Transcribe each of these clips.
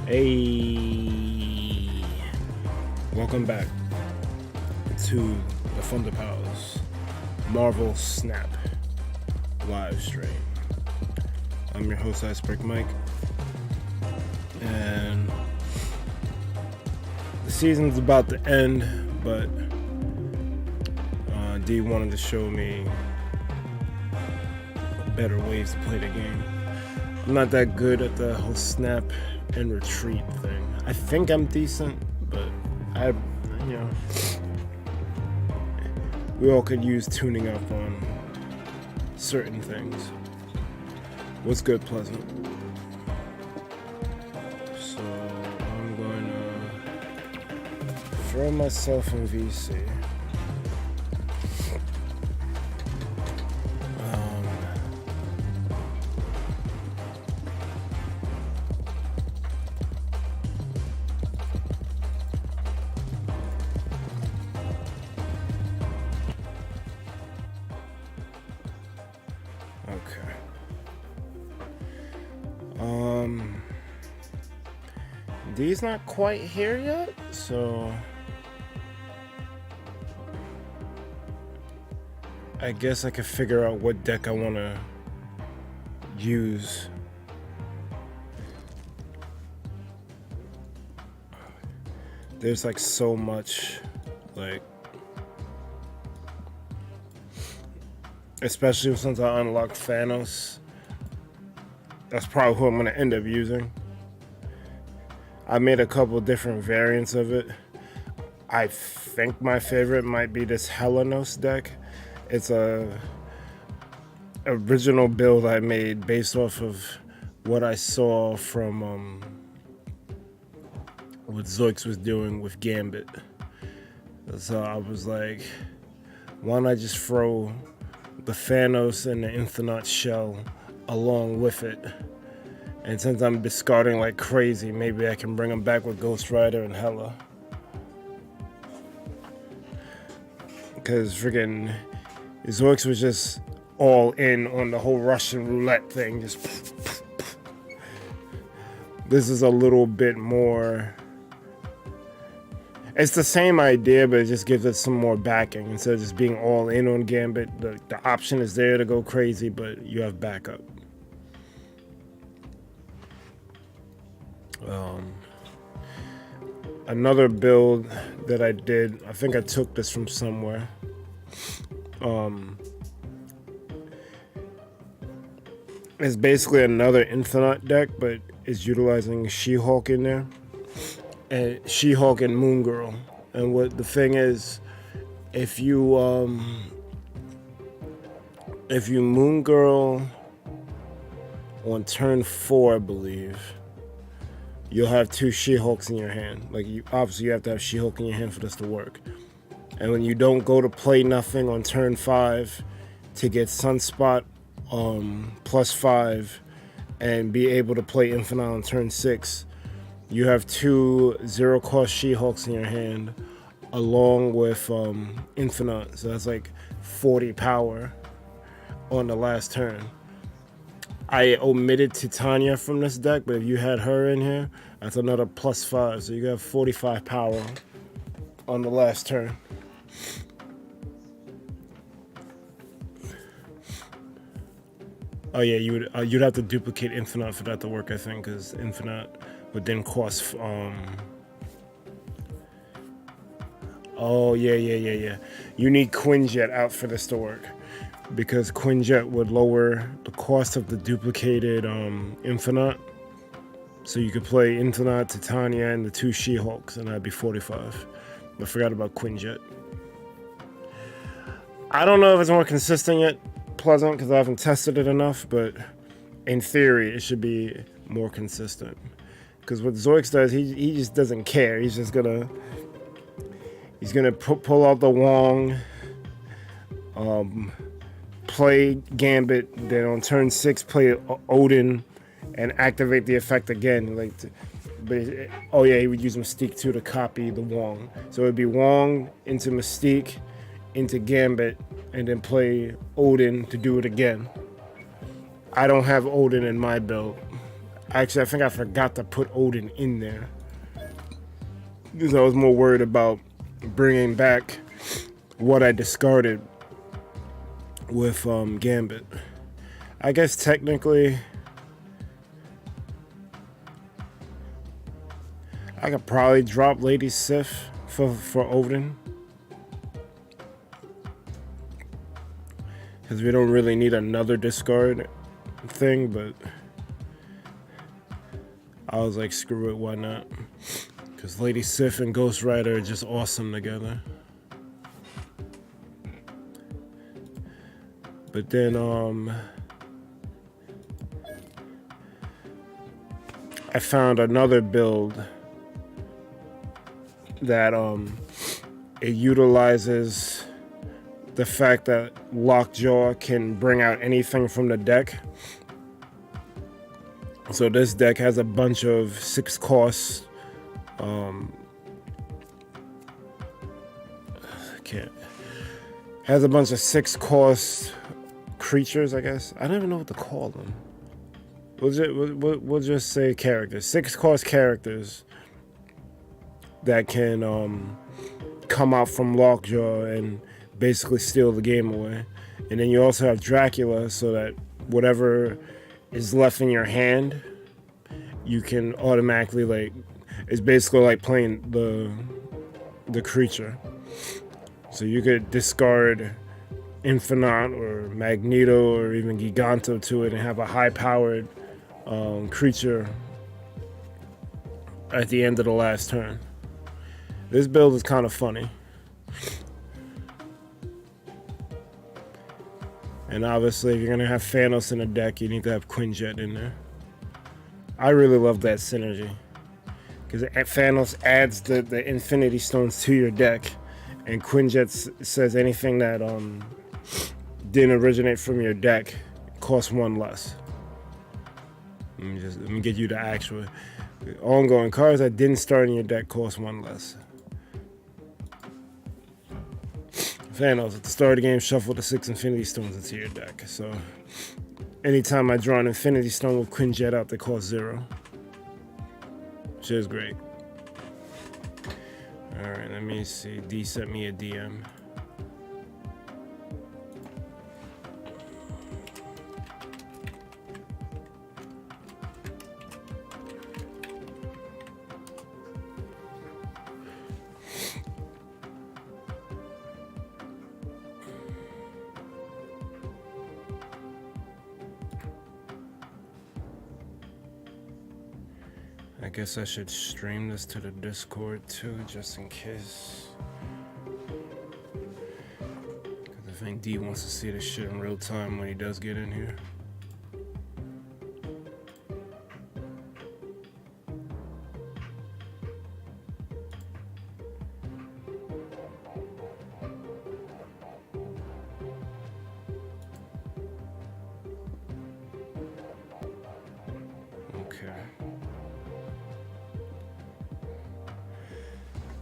Hey, welcome back to the ThunderPals Marvel Snap live stream. I'm your host, IcebergMike, and the season's about to end, but D wanted to show me better ways to play the game. I'm not that good at the whole snap and retreat thing. I think I'm decent, but we all could use tuning up on certain things. What's good, Pleasant? So I'm going to throw myself in VC. D's not quite here yet, so I guess I could figure out what deck I want to use. There's like so much, like, especially since I unlocked Thanos. That's probably who I'm going to end up using. I made a couple different variants of it. I think my favorite might be this Helenos deck. It's a original build I made based off of what I saw from what Zoix was doing with Gambit. So I was like, why not just throw the Thanos and the Infinite Shell along with it? And since I'm discarding like crazy, maybe I can bring them back with Ghost Rider and Hela. Because friggin' Zoix was just all in on the whole Russian roulette thing. Just this is a little bit more. It's the same idea, but it just gives it some more backing. Instead of just being all in on Gambit, the option is there to go crazy, but you have backup. Another build that I did, I think I took this from somewhere. It's basically another Infinite deck, but it's utilizing She-Hulk in there. And She-Hulk and Moon Girl. And what the thing is, if you Moon Girl on turn 4, I believe, you'll have 2 She-Hulks in your hand. Like, obviously you have to have She-Hulk in your hand for this to work. And when you don't go to play nothing on turn 5 to get Sunspot +5 and be able to play Infinite on turn 6, you have 2 0-cost She-Hulks in your hand along with Infinite. So that's like 40 power on the last turn. I omitted Titania from this deck, but if you had her in here, that's another +5. So you got 45 power on the last turn. Oh yeah, you'd have to duplicate Infinite for that to work, I think, because Infinite would then cost. Oh yeah. You need Quinjet out for this to work, because Quinjet would lower the cost of the duplicated Infinite. So you could play Infinite, Titania, and the 2 She-Hulks, and that'd be 45. I forgot about Quinjet. I don't know if it's more consistent yet, Pleasant, because I haven't tested it enough, but in theory, it should be more consistent. Because what Zoix does, he just doesn't care. He's gonna pull out the Wong, play Gambit, then on turn 6 play Odin, and activate the effect again. Oh yeah, he would use Mystique too to copy the Wong. So it'd be Wong into Mystique, into Gambit, and then play Odin to do it again. I don't have Odin in my build. Actually, I think I forgot to put Odin in there, because I was more worried about bringing back what I discarded with Gambit. I guess technically I could probably drop Lady Sif for Odin, because we don't really need another discard thing, but I was like, screw it, why not? Because Lady Sif and Ghost Rider are just awesome together. But then I found another build that it utilizes the fact that Lockjaw can bring out anything from the deck. So this deck has a bunch of 6 costs. Has a bunch of 6 cost creatures, I guess. I don't even know what to call them. We'll just say characters. 6 cost characters that can come out from Lockjaw and basically steal the game away. And then you also have Dracula, so that whatever is left in your hand, you can automatically, like, it's basically like playing the creature. So you could discard Infinite or Magneto or even Giganto to it and have a high-powered creature at the end of the last turn. This build is kind of funny. And obviously, if you're going to have Thanos in the deck, you need to have Quinjet in there. I really love that synergy, because Thanos adds the Infinity Stones to your deck, and Quinjet says anything that didn't originate from your deck costs 1 less. Let me get you the actual ongoing cards that didn't start in your deck cost 1 less. Thanos, at the start of the game, shuffle the 6 Infinity Stones into your deck. So anytime I draw an Infinity Stone with Quinjet out, they cost 0. Which is great. Alright, let me see. D sent me a DM. I guess I should stream this to the Discord too, just in case. Because I think D wants to see this shit in real time when he does get in here.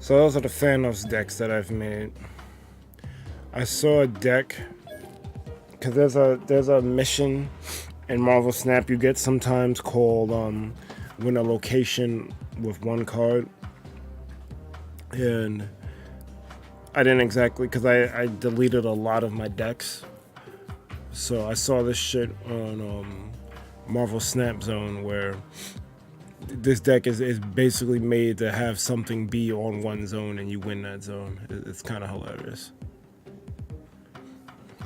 So those are the Thanos decks that I've made. I saw a deck, because there's a mission in Marvel Snap you get sometimes called win a location with 1 card. And I didn't exactly, because I deleted a lot of my decks. So I saw this shit on Marvel Snap Zone where this deck is basically made to have something be on one zone and you win that zone. It's kind of hilarious.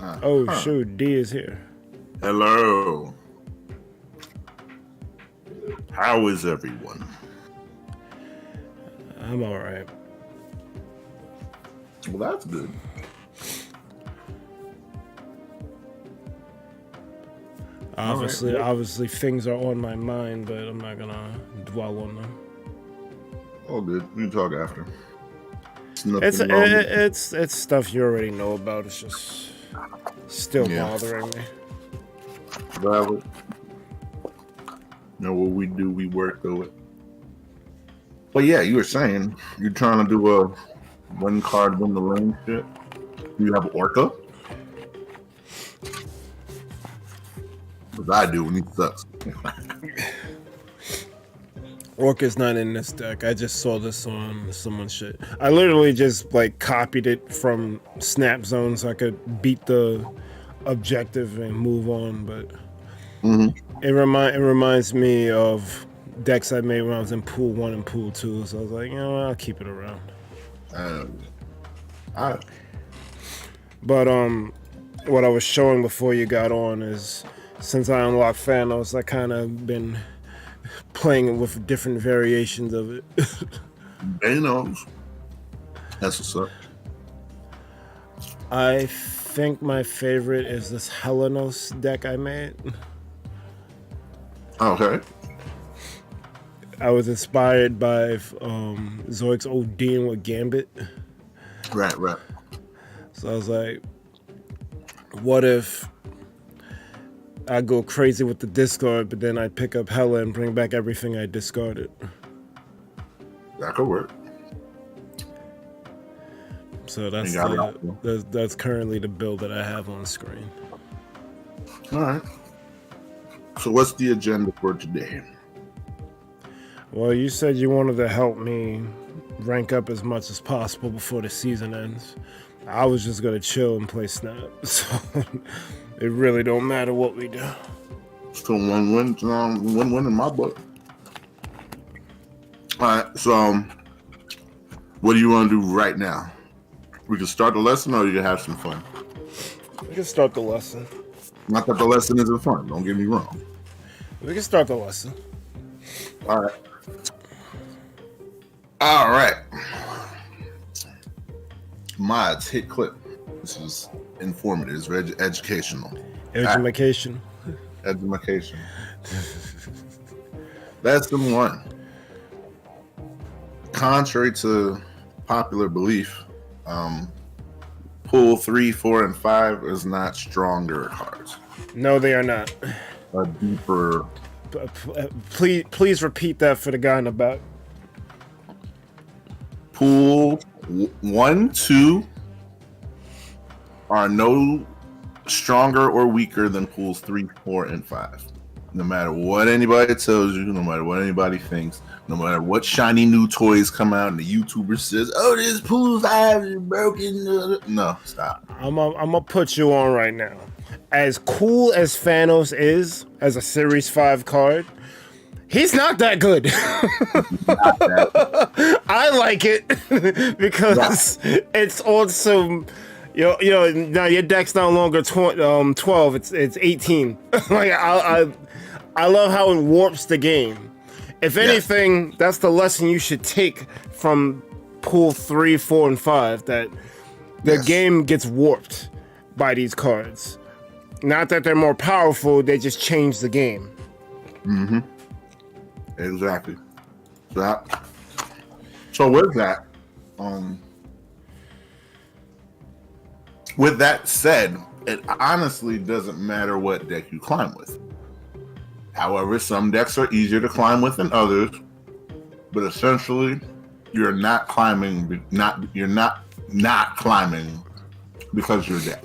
Oh shoot, D is here. Hello. How is everyone? I'm all right. Well, that's good. Obviously, things are on my mind, but I'm not gonna dwell on them. All good. We can talk after. It's stuff you already know about. It's just still bothering me. Valid. Know what we do? We work through it. But yeah, you were saying you're trying to do a one card win the lane shit. Do you have Orca? Because I do, and he sucks. Orca's not in this deck. I just saw this on someone's shit. I literally just like copied it from Snap Zone so I could beat the objective and move on. But it reminds me of decks I made when I was in Pool 1 and Pool 2. So I was like, you know what, I'll keep it around. But what I was showing before you got on is since I unlocked Thanos, I kind of been playing with different variations of it. Thanos. That's what's up. I think my favorite is this Helenos deck I made. Okay. I was inspired by Zoic's old Dean with Gambit. Right. So I was like, what if I go crazy with the discard, but then I pick up Hela and bring back everything I discarded? That could work. So that's currently the build that I have on screen. All right. So what's the agenda for today? Well, you said you wanted to help me rank up as much as possible before the season ends. I was just gonna chill and play Snap, so it really don't matter what we do. Still one win in my book. All right, so what do you want to do right now? We can start the lesson, or you can have some fun. We can start the lesson. Not that the lesson isn't fun. Don't get me wrong. We can start the lesson. All right. Mods, hit clip. This is informative. It's educational. Education. Education. Lesson 1. Contrary to popular belief, pool 3, 4, and 5 is not stronger cards. No, they are not. A deeper. Please repeat that for the guy in the back. Pool 1, 2 are no stronger or weaker than pools 3, 4, and 5. No matter what anybody tells you, no matter what anybody thinks, no matter what shiny new toys come out and the YouTuber says, "Oh, this pool 5 is broken." No, stop. I'm gonna put you on right now. As cool as Thanos is as a Series 5 card, he's not that good. I like it because it's also, you know, now your deck's no longer 12, it's 18. Like I love how it warps the game. If anything, that's the lesson you should take from pool 3, 4, and 5, that the game gets warped by these cards. Not that they're more powerful, they just change the game. Mm-hmm. Exactly. So with that, with that said, it honestly doesn't matter what deck you climb with. However, some decks are easier to climb with than others, but essentially, you're not climbing because you're dead.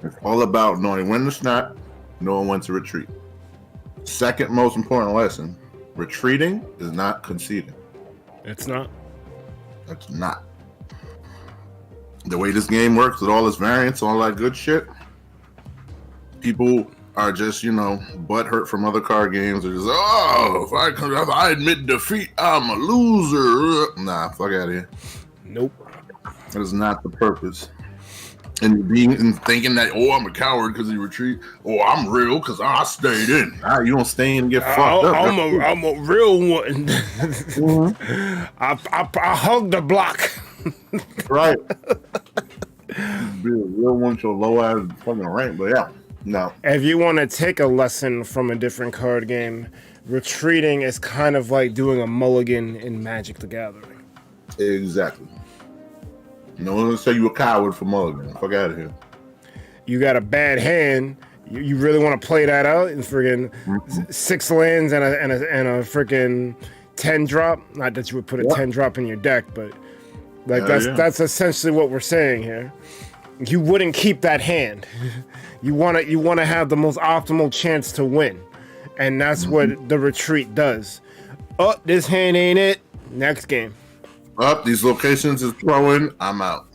It's all about knowing when to snap, knowing when to retreat. Second most important lesson: retreating is not conceding. It's not. It's not. The way this game works with all its variants, all that good shit, People are just, butt hurt from other card games. They're just, if I admit defeat, I'm a loser. Nah, fuck out of here. Nope. That is not the purpose. And thinking that, I'm a coward because you retreat. I'm real because I stayed in. You don't stay in and get fucked up. I'm a real one. Mm-hmm. I hugged the block. Right. Be a real one to a low ass fucking rank, but yeah. No. If you want to take a lesson from a different card game, retreating is kind of like doing a mulligan in Magic the Gathering. Exactly. No one will say you a coward for mulligan. Fuck out of here. You got a bad hand. You really want to play that out in friggin' 6 lands and a freaking 10 drop. Not that you would put a 10 drop in your deck, but like that's essentially what we're saying here. You wouldn't keep that hand. You want to have the most optimal chance to win, and that's what the retreat does. Oh, this hand ain't it. Next game. Up, these locations is throwing. I'm out.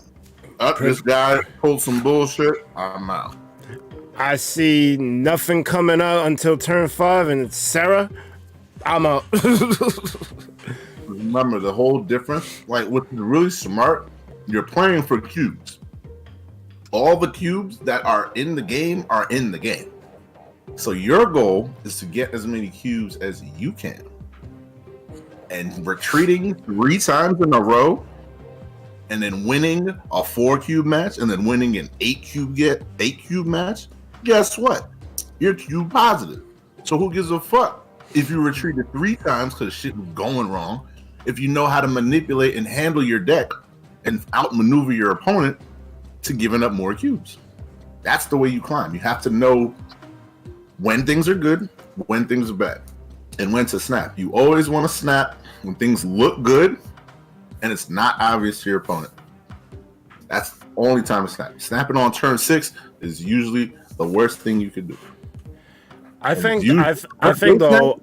Up, this guy pulled some bullshit. I'm out. I see nothing coming out until turn 5, and it's Sarah. I'm out. Remember the whole difference. Like, what's really smart, you're playing for cubes. All the cubes that are in the game are in the game. So your goal is to get as many cubes as you can. And retreating 3 times in a row, and then winning a 4-cube match, and then winning an 8-cube match. Guess what? You're cube positive. So who gives a fuck if you retreated 3 times because shit was going wrong? If you know how to manipulate and handle your deck and outmaneuver your opponent to giving up more cubes. That's the way you climb. You have to know when things are good, when things are bad, and when to snap. You always want to snap when things look good and it's not obvious to your opponent. That's the only time to snap. Snapping on turn 6 is usually the worst thing you could do. I think the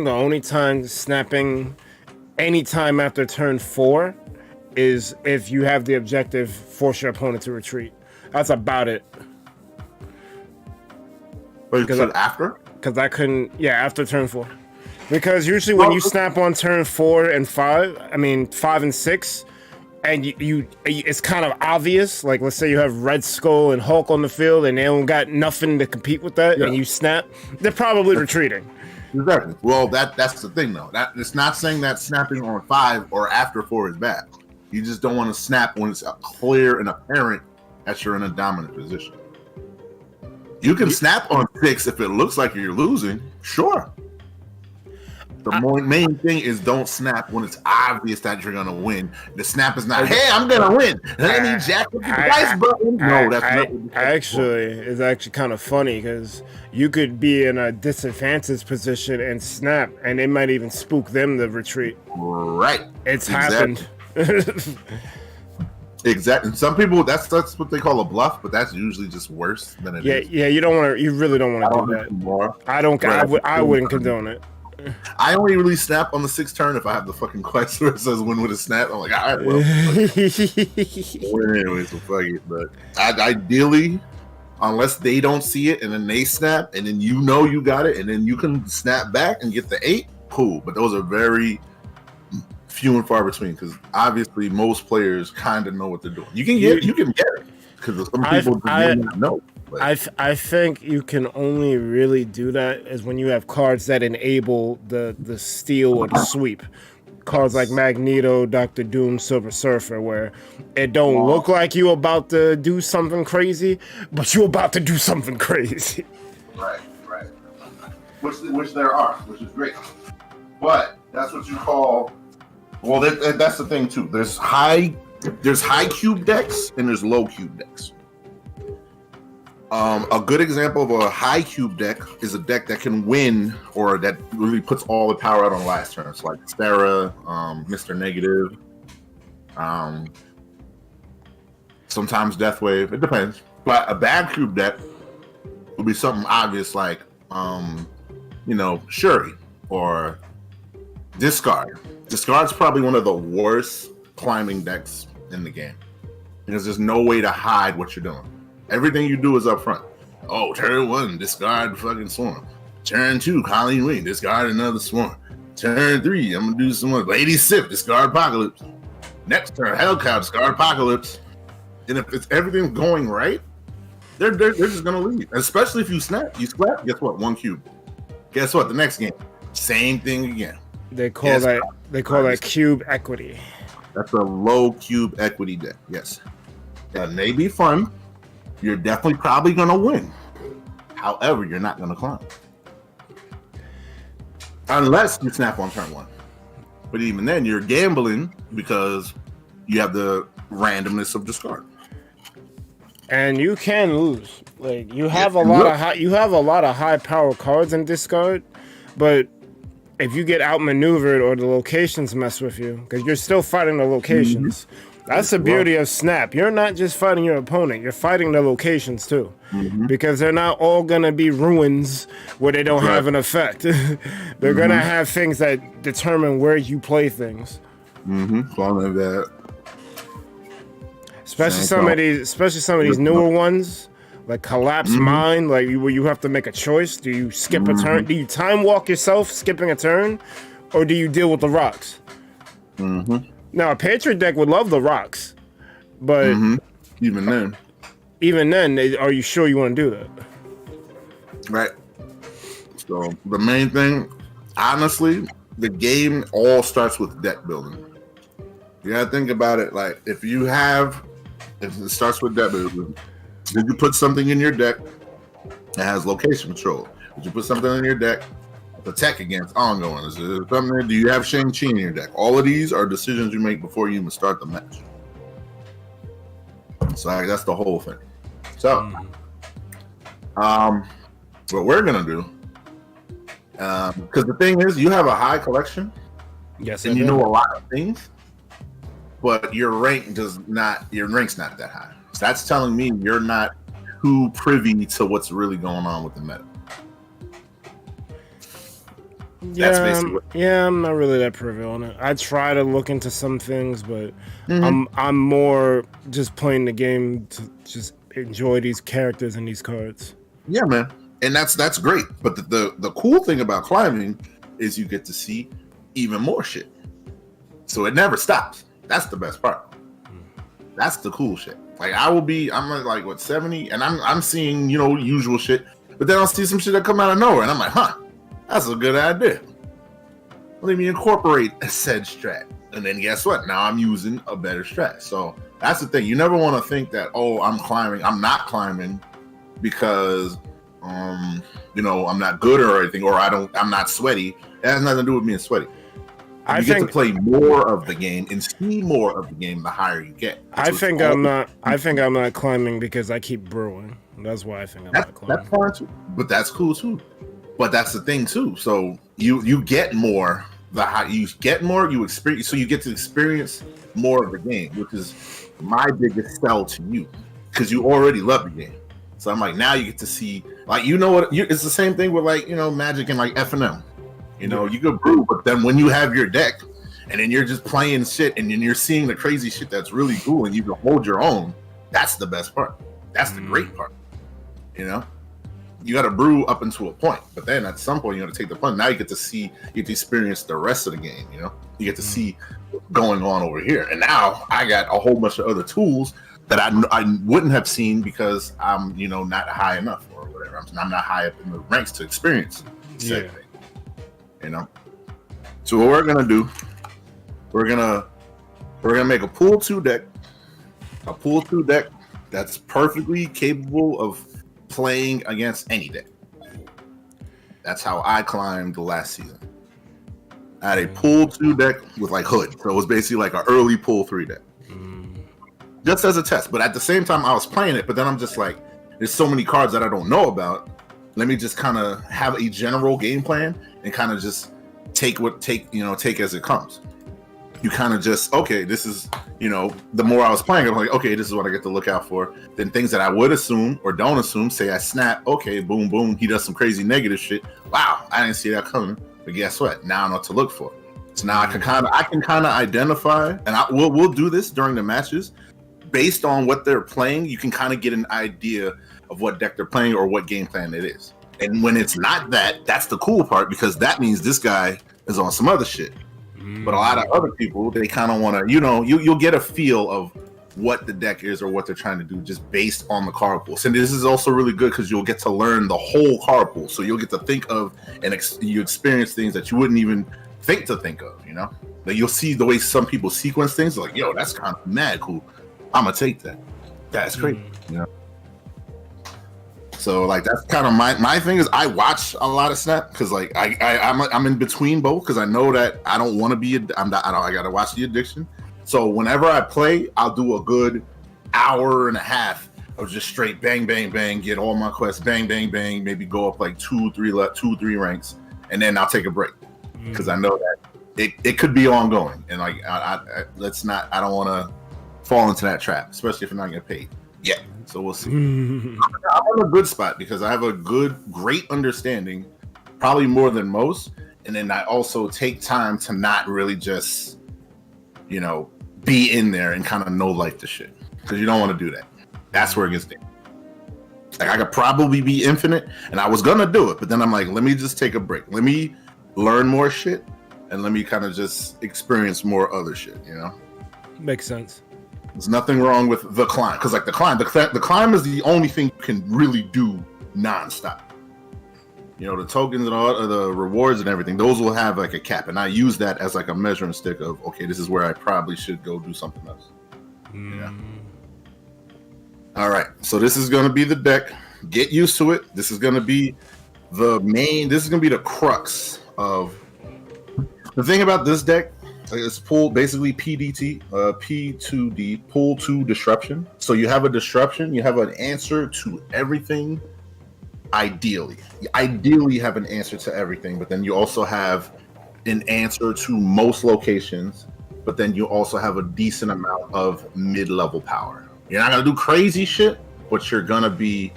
only time snapping anytime after turn 4 is if you have the objective force your opponent to retreat. That's about it. Because after? Because I couldn't, after turn 4. Because usually when you snap on turn 4 and 5 and 6, and you it's kind of obvious, like let's say you have Red Skull and Hulk on the field and they don't got nothing to compete with that, and you snap, they're probably retreating. Exactly. Well, that's the thing though. That it's not saying that snapping on 5 or after 4 is bad. You just don't want to snap when it's clear and apparent that you're in a dominant position. You can snap on 6 if it looks like you're losing, sure. The main thing is don't snap when it's obvious that you're gonna win. The snap is not, hey, I'm gonna win. Let me jack up the dice button. No, that's not. It's actually kind of funny because you could be in a disadvantaged position and snap, and it might even spook them to retreat. Right. It's happened. Exactly. Some people that's what they call a bluff, but that's usually just worse than it is. Yeah. You really don't want to do that. I wouldn't condone it. I only really snap on the 6th turn if I have the fucking quest where it says win with a snap. I'm like, all right, well. Anyway, so fuck it. But ideally, unless they don't see it and then they snap and then you know you got it and then you can snap back and get the 8, cool. But those are very few and far between because obviously most players kind of know what they're doing. You can get it because some people do not know. I think you can only really do that is when you have cards that enable the steal or the sweep. Cards like Magneto, Dr. Doom, Silver Surfer, where it don't look like you about to do something crazy, but you about to do something crazy. Right. Which there are, which is great. But that's what you call. Well, that's the thing too. There's high cube decks and there's low cube decks. A good example of a high cube deck is a deck that can win or that really puts all the power out on the last turn. It's like Sarah, Mr. Negative, sometimes Death Wave. It depends. But a bad cube deck would be something obvious like, Shuri or Discard. Discard's probably one of the worst climbing decks in the game because there's no way to hide what you're doing. Everything you do is up front. Oh, turn 1, discard fucking Swarm. Turn 2, Colleen Wing, discard another Swarm. Turn 3, I'm gonna do some more Lady Sif, discard Apocalypse. Next turn, Hellcow, discard Apocalypse. And if it's everything going right, they're just gonna leave. Especially if you snap. Guess what? 1 cube. Guess what? The next game, same thing again. They call that cube equity. That's a low cube equity deck. Yes, that may be fun. You're definitely probably gonna win. However, you're not gonna climb unless you snap on turn 1. But even then, you're gambling because you have the randomness of discard. And you can lose. Like you have a lot of high power cards in discard, but if you get outmaneuvered or the locations mess with you, because you're still fighting the locations. That's the beauty of Snap. You're not just fighting your opponent, you're fighting the locations too. Because they're not all gonna be ruins where they don't have an effect. They're gonna have things that determine where you play things. Calling that. Especially some of these newer ones, like Collapse Mine, like where you have to make a choice. Do you skip a turn? Do you time walk yourself skipping a turn? Or do you deal with the rocks? Now, a Patriot deck would love the rocks, but even then, are you sure you want to do that? Right. So the main thing, honestly, the game all starts with deck building. You gotta think about it. Like if it starts with deck building, did you put something in your deck that has location control? Did you put something in your deck protect against ongoing? Is there something? Do you have Shang-Chi in your deck? All of these are decisions you make before you even start the match. So like, that's the whole thing. So, what we're gonna do, because the thing is, you have a high collection, yes, and you know a lot of things, but your rank's not that high. So that's telling me you're not too privy to what's really going on with the meta. Yeah, I'm not really that privy on it. I try to look into some things, but I'm more just playing the game to just enjoy these characters and these cards. Yeah, man, and that's great. But the cool thing about climbing is you get to see even more shit. So it never stops. That's the best part. That's the cool shit. Like I'm like what 70, and I'm seeing usual shit, but then I'll see some shit that come out of nowhere, and I'm like, huh. That's a good idea. Let me incorporate a said strat. And then guess what? Now I'm using a better strat. So that's the thing. You never want to think that, I'm climbing. I'm not climbing because, I'm not good or anything, or I'm not sweaty. It has nothing to do with being sweaty. You get to play more of the game and see more of the game the higher you get. I think I'm not climbing because I keep brewing. That's why I think I'm not climbing. That's fine too. But that's cool too. But that's the thing too. So you get more you experience, so you get to experience more of the game, which is my biggest sell to you, because you already love the game. So I'm like, now you get to see, like, it's the same thing with like Magic and like FNM. You go brew, but then when you have your deck and then you're just playing shit and then you're seeing the crazy shit that's really cool and you can hold your own, that's the best part. That's the great part. You got to brew up into a point, but then at some point you got to take the punt. Now you get to experience the rest of the game. You get to see what's going on over here, and now I got a whole bunch of other tools that I wouldn't have seen because I'm not high enough or whatever. I'm not high up in the ranks to experience said thing. So what we're gonna do, we're gonna make a pool 2 deck, that's perfectly capable of playing against any deck. That's how I climbed the last season. I had a pool 2 deck with like Hood, so it was basically like an early pool 3 deck, just as a test. But at the same time, I was playing it. But then I'm just like, there's so many cards that I don't know about. Let me just kind of have a general game plan and kind of just take as it comes. You kind of just, okay, this is, the more I was playing, I'm like, okay, this is what I get to look out for. Then things that I would assume or don't assume, say I snap, okay, boom, boom, he does some crazy negative shit. Wow, I didn't see that coming. But guess what? Now I know what to look for. So now I can kind of identify, and we'll do this during the matches, based on what they're playing, you can kind of get an idea of what deck they're playing or what game plan it is. And when it's not that, that's the cool part, because that means this guy is on some other shit. But a lot of other people, they kind of want to, you'll get a feel of what the deck is or what they're trying to do just based on the card pool. So this is also really good because you'll get to learn the whole card pool. So you'll get to think of and you experience things that you wouldn't even think of, Like you'll see the way some people sequence things, like, yo, that's kind of mad cool. I'm gonna take that. That's great, So like that's kind of my thing is I watch a lot of Snap because like I'm in between both because I know that I don't want to be I gotta watch the addiction. So whenever I play, I'll do a good hour and a half of just straight bang bang bang, get all my quests, bang bang bang, maybe go up like 2-3 ranks, and then I'll take a break because I know that it could be ongoing, and like I don't want to fall into that trap, especially if I'm not getting paid. Yeah, so we'll see. I'm in a good spot because I have a great understanding, probably more than most, and then I also take time to not really just, be in there and kind of know like the shit, because you don't want to do that. That's where it gets dangerous. Like I could probably be infinite, and I was gonna do it, but then I'm like, let me just take a break. Let me learn more shit, and let me kind of just experience more other shit. Makes sense. There's nothing wrong with the climb, because like the climb is the only thing you can really do nonstop. The tokens and all the rewards and everything, those will have like a cap, and I use that as like a measuring stick of, okay, this is where I probably should go do something else. All right, so this is going to be the deck. Get used to it. This is going to be the crux of the thing about this deck. It's pull basically PDT, P2D, pull to disruption. So you have a disruption, you have an answer to everything. Ideally, you have an answer to everything, but then you also have an answer to most locations, but then you also have a decent amount of mid-level power. You're not gonna do crazy shit, but you're gonna be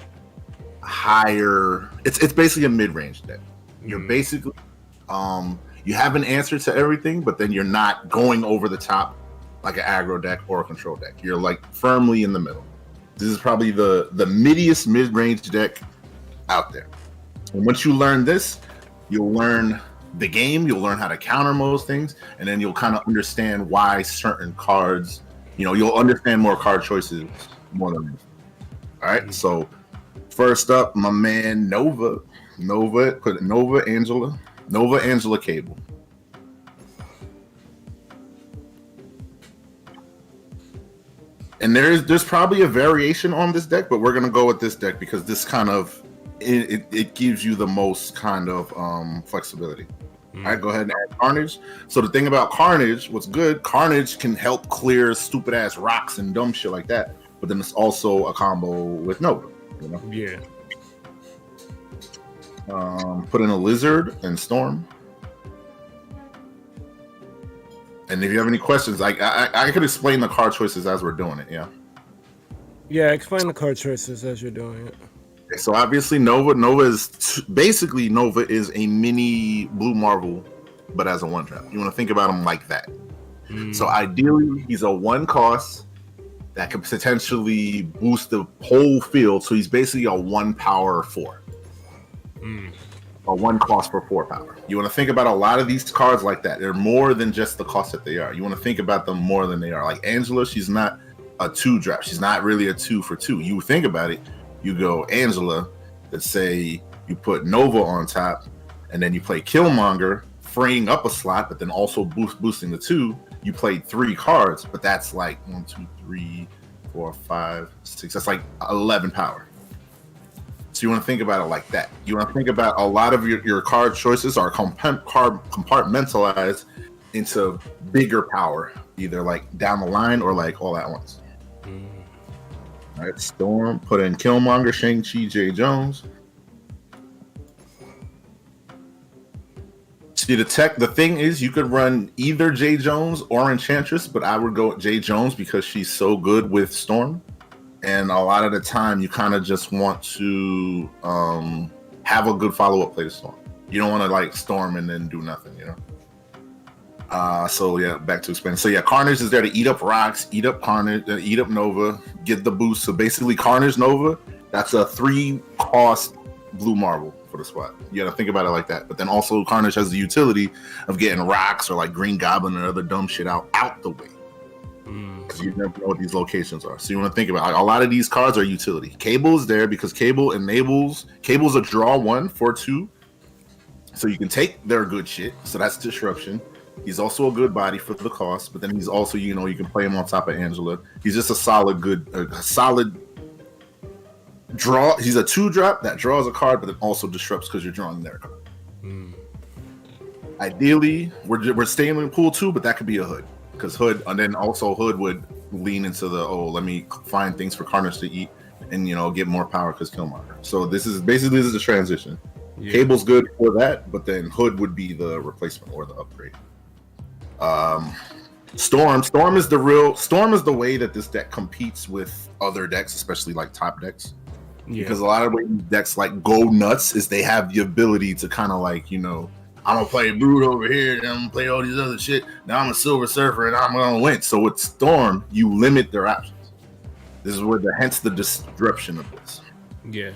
higher. It's basically a mid-range deck. You're basically you have an answer to everything, but then you're not going over the top like an aggro deck or a control deck. You're like firmly in the middle. This is probably the middiest mid-range deck out there. And once you learn this, you'll learn the game, you'll learn how to counter most things, and then you'll kind of understand why certain cards, you'll understand more card choices more than anything. All right, so first up, my man Nova Angela Cable. And there's probably a variation on this deck, but we're gonna go with this deck because this kind of it gives you the most kind of flexibility. All right, go ahead and add Carnage. So the thing about Carnage, what's good, Carnage can help clear stupid ass rocks and dumb shit like that, but then it's also a combo with Nova, Yeah. Put in a Lizard and Storm. And if you have any questions, I could explain the card choices as we're doing it, Yeah, explain the card choices as you're doing it. So obviously Nova is a mini Blue Marvel, but as a one drop. You want to think about him like that. So ideally, he's a 1 cost that could potentially boost the whole field. So he's basically a 1 power 4. A 1 cost for 4 power. You want to think about a lot of these cards like that. They're more than just the cost that they are. You want to think about them more than they are. Like Angela, she's not a 2 drop. She's not really a 2 for 2. You think about it. You go Angela, let's say you put Nova on top, and then you play Killmonger, freeing up a slot, but then also boosting the 2. You played 3 cards, but that's like 1, 2, 3, 4, 5, 6. That's like 11 power. So you want to think about it like that. You want to think about a lot of your card choices are compartmentalized into bigger power, either like down the line or like all at once. All right, Storm, put in Killmonger, Shang-Chi, J. Jones. See, the thing is, you could run either J. Jones or Enchantress, but I would go with J. Jones because she's so good with Storm. And a lot of the time, you kind of just want to have a good follow-up play to Storm. You don't want to like Storm and then do nothing, So yeah, back to explaining. So yeah, Carnage is there to eat up rocks, eat up Carnage, eat up Nova, get the boost. So basically, Carnage Nova, that's a 3-cost blue marble for the spot. You got to think about it like that. But then also, Carnage has the utility of getting rocks or like Green Goblin and other dumb shit out the way. Because you never know what these locations are. So you want to think about like, a lot of these cards are utility. Cable is there because Cable enables. Cable's a draw 1 for 2. So you can take their good shit. So that's disruption. He's also a good body for the cost, but then he's also, you can play him on top of Angela. He's just a solid draw. He's a 2-drop that draws a card, but then also disrupts because you're drawing their card. Ideally, we're staying in pool 2, but that could be a Hood. Because Hood, and then also Hood would lean into the, let me find things for Carnage to eat and, get more power because Killmonger. So this is a transition. Yeah. Cable's good for that, but then Hood would be the replacement or the upgrade. Storm is the way that this deck competes with other decks, especially like top decks. Yeah. Because a lot of ways decks like go nuts is they have the ability to kind of like, I'm gonna play Brood over here, and I'm gonna play all these other shit. Now I'm a Silver Surfer, and I'm gonna win. So with Storm, you limit their options. This is where hence the disruption of this. Yeah.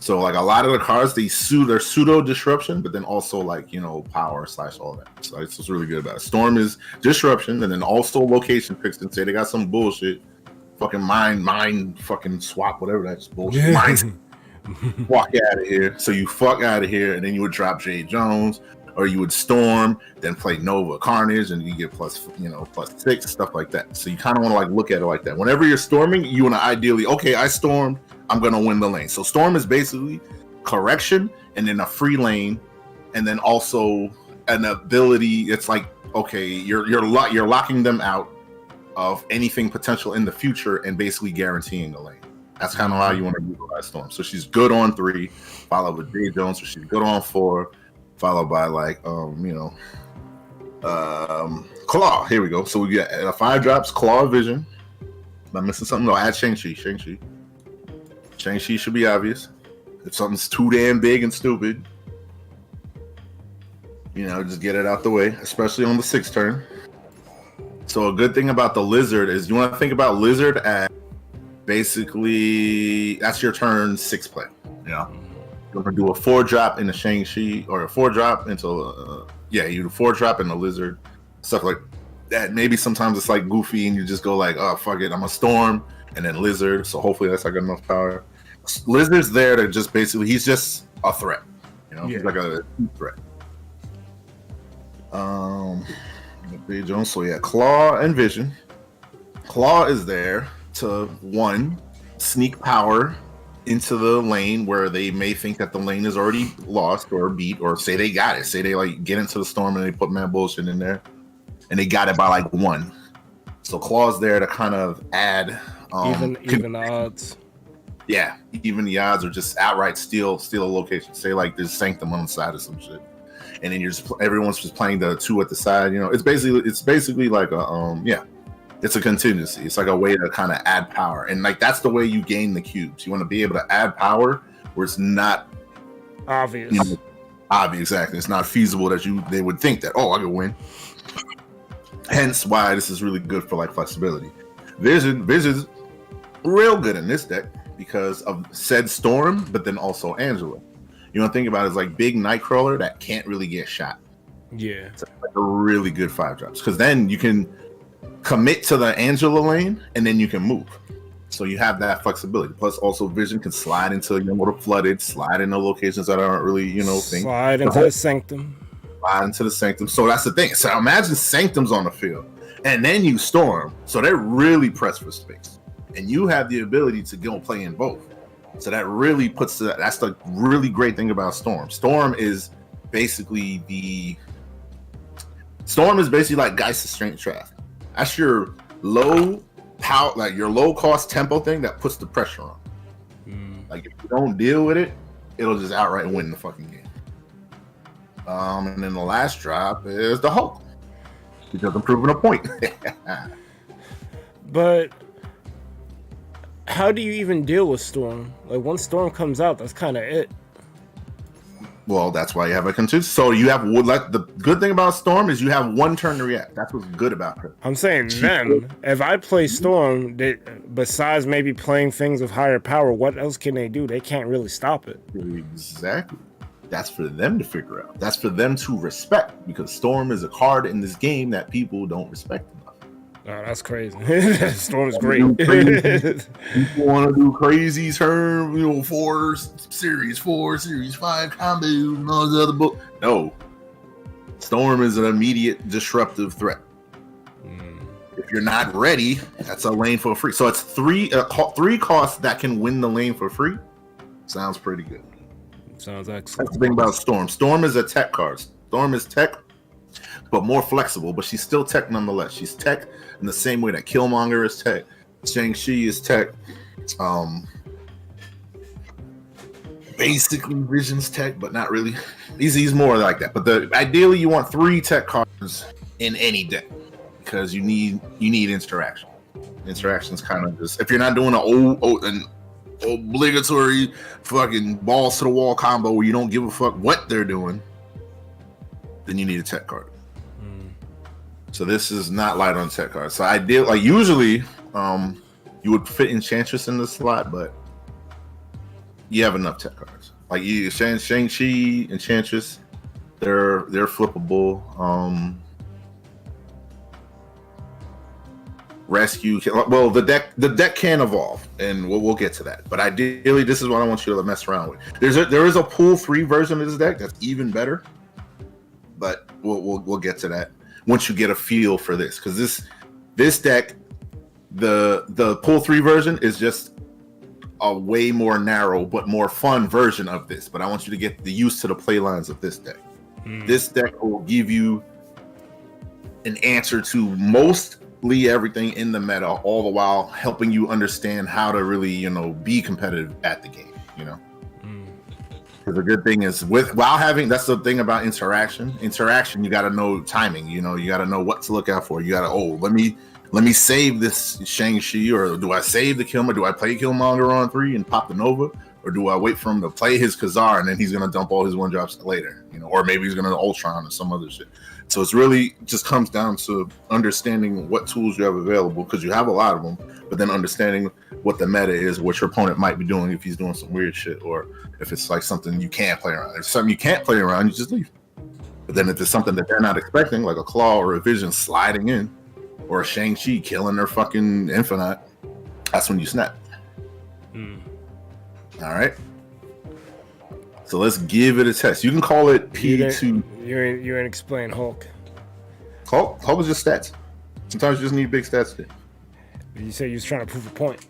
So like a lot of the cards, they're pseudo disruption, but then also like power / all that. So that's what's really good about it. Storm is disruption, and then also location picks and say they got some bullshit, fucking mind, fucking swap, whatever that's bullshit. Yeah. Mind. Walk out of here. So you fuck out of here, and then you would drop J. Jones, or you would Storm, then play Nova Carnage, and you get +6, stuff like that. So you kind of want to like look at it like that. Whenever you're storming, you want to ideally, okay, I stormed, I'm gonna win the lane. So Storm is basically correction, and then a free lane, and then also an ability. It's like, okay, you're locking them out of anything potential in the future, and basically guaranteeing the lane. That's kind of how you want to utilize Storm. So she's good on 3, followed with J. Jones. So she's good on 4, followed by like Claw. Here we go. So we got 5 drops. Claw Vision. Am I missing something? No, add Shang-Chi. Shang-Chi should be obvious. If something's too damn big and stupid, just get it out the way, especially on the 6th turn. So a good thing about the Lizard is you want to think about Lizard as basically that's your turn 6 play. You're gonna do a 4-drop in the Shang-Chi, or a 4-drop into you do 4-drop in the Lizard, stuff like that. Maybe sometimes it's like goofy and you just go like, oh fuck it, I'm a Storm and then Lizard. So hopefully that's like enough power. Lizard's there to just basically, he's just a threat. He's like a threat. Jones. So Claw and Vision. Claw is there to 1, sneak power into the lane where they may think that the lane is already lost or beat, or say they got it. Say they like get into the Storm and they put mad bullshit in there, and they got it by like 1. So Claw's there to kind of add even odds. Yeah, even the odds, or just outright steal a location. Say like there's Sanctum on the side of some shit, and then everyone's just playing the 2 at the side. It's basically like a it's a contingency. It's like a way to kind of add power, and like that's the way you gain the cubes. You want to be able to add power where it's not obvious. Obvious, exactly. It's not feasible that they would think that I could win. Hence why this is really good for like flexibility. Vision's real good in this deck because of said Storm, but then also Angela. You want to think about it as like big Nightcrawler that can't really get shot. Yeah, it's like a really good 5-drops because then you can commit to the Angela lane and then you can move. So you have that flexibility. Plus also Vision can slide into the flooded, slide into locations that aren't really, slide into the Sanctum. Slide into the Sanctum. So that's the thing. So imagine Sanctum's on the field and then you Storm. So they're really pressed for space. And you have the ability to go play in both. So that really that's the really great thing about Storm. Storm is basically like Geist's Strength Trap. That's your low power, like your low cost tempo thing that puts the pressure on. Like if you don't deal with it, it'll just outright win the fucking game. And then the last drop is the Hulk, because I'm proving a point. But how do you even deal with Storm? Like once Storm comes out, that's kind of it. Well, that's why you have a contingency. So you have like the good thing about Storm is you have 1 turn to react. That's what's good about her. I'm saying them. If I play Storm, besides maybe playing things with higher power, what else can they do? They can't really stop it. Exactly. That's for them to figure out. That's for them to respect, because Storm is a card in this game that people don't respect enough. Oh, that's crazy. Storm is great. People want to do crazy turn, 4, series 4, series 5 combo, and all the other book. No. Storm is an immediate disruptive threat. If you're not ready, that's a lane for free. So it's 3 costs that can win the lane for free. Sounds pretty good. Sounds excellent. That's the thing about Storm. Storm is a tech card. Storm is tech, but more flexible. But she's still tech nonetheless. She's tech in the same way that Killmonger is tech. Shang-Chi is tech. Basically, Vision's tech, but not really. He's more like that. But ideally, you want 3 tech cards in any deck because you need interaction. Interaction's kind of just, if you're not doing an obligatory fucking balls to the wall combo where you don't give a fuck what they're doing, then you need a tech card. So this is not light on tech cards. So usually you would fit Enchantress in the slot, but you have enough tech cards. Like Shang-Chi, Enchantress, they're flippable. Rescue, well, the deck can evolve, and we'll get to that. But ideally, this is what I want you to mess around with. There is a pool 3 version of this deck that's even better, but we'll get to that once you get a feel for this, because this deck, the pool 3 version is just a way more narrow but more fun version of this. But I want you to get used to the play lines of this deck. This deck will give you an answer to mostly everything in the meta, all the while helping you understand how to really, be competitive at the game. Because the good thing is that's the thing about interaction. You got to know timing. You got to know what to look out for. You got to let me save this Shang-Chi, or do I save the Killmonger? Do I play Killmonger on 3 and pop the Nova, or do I wait for him to play his Khazar and then he's gonna dump all his 1-drops later? Or maybe he's gonna Ultron or some other shit. So it's really just comes down to understanding what tools you have available, because you have a lot of them, but then understanding what the meta is, what your opponent might be doing if he's doing some weird shit, or if it's like something you can't play around. If it's something you can't play around, you just leave. But then if it's something that they're not expecting, like a Claw or a Vision sliding in, or a Shang-Chi killing their fucking Infinite, that's when you snap. All right. So let's give it a test. You can call it P2. You ain't explain Hulk. Hulk is just stats. Sometimes you just need big stats too. You say you was trying to prove a point.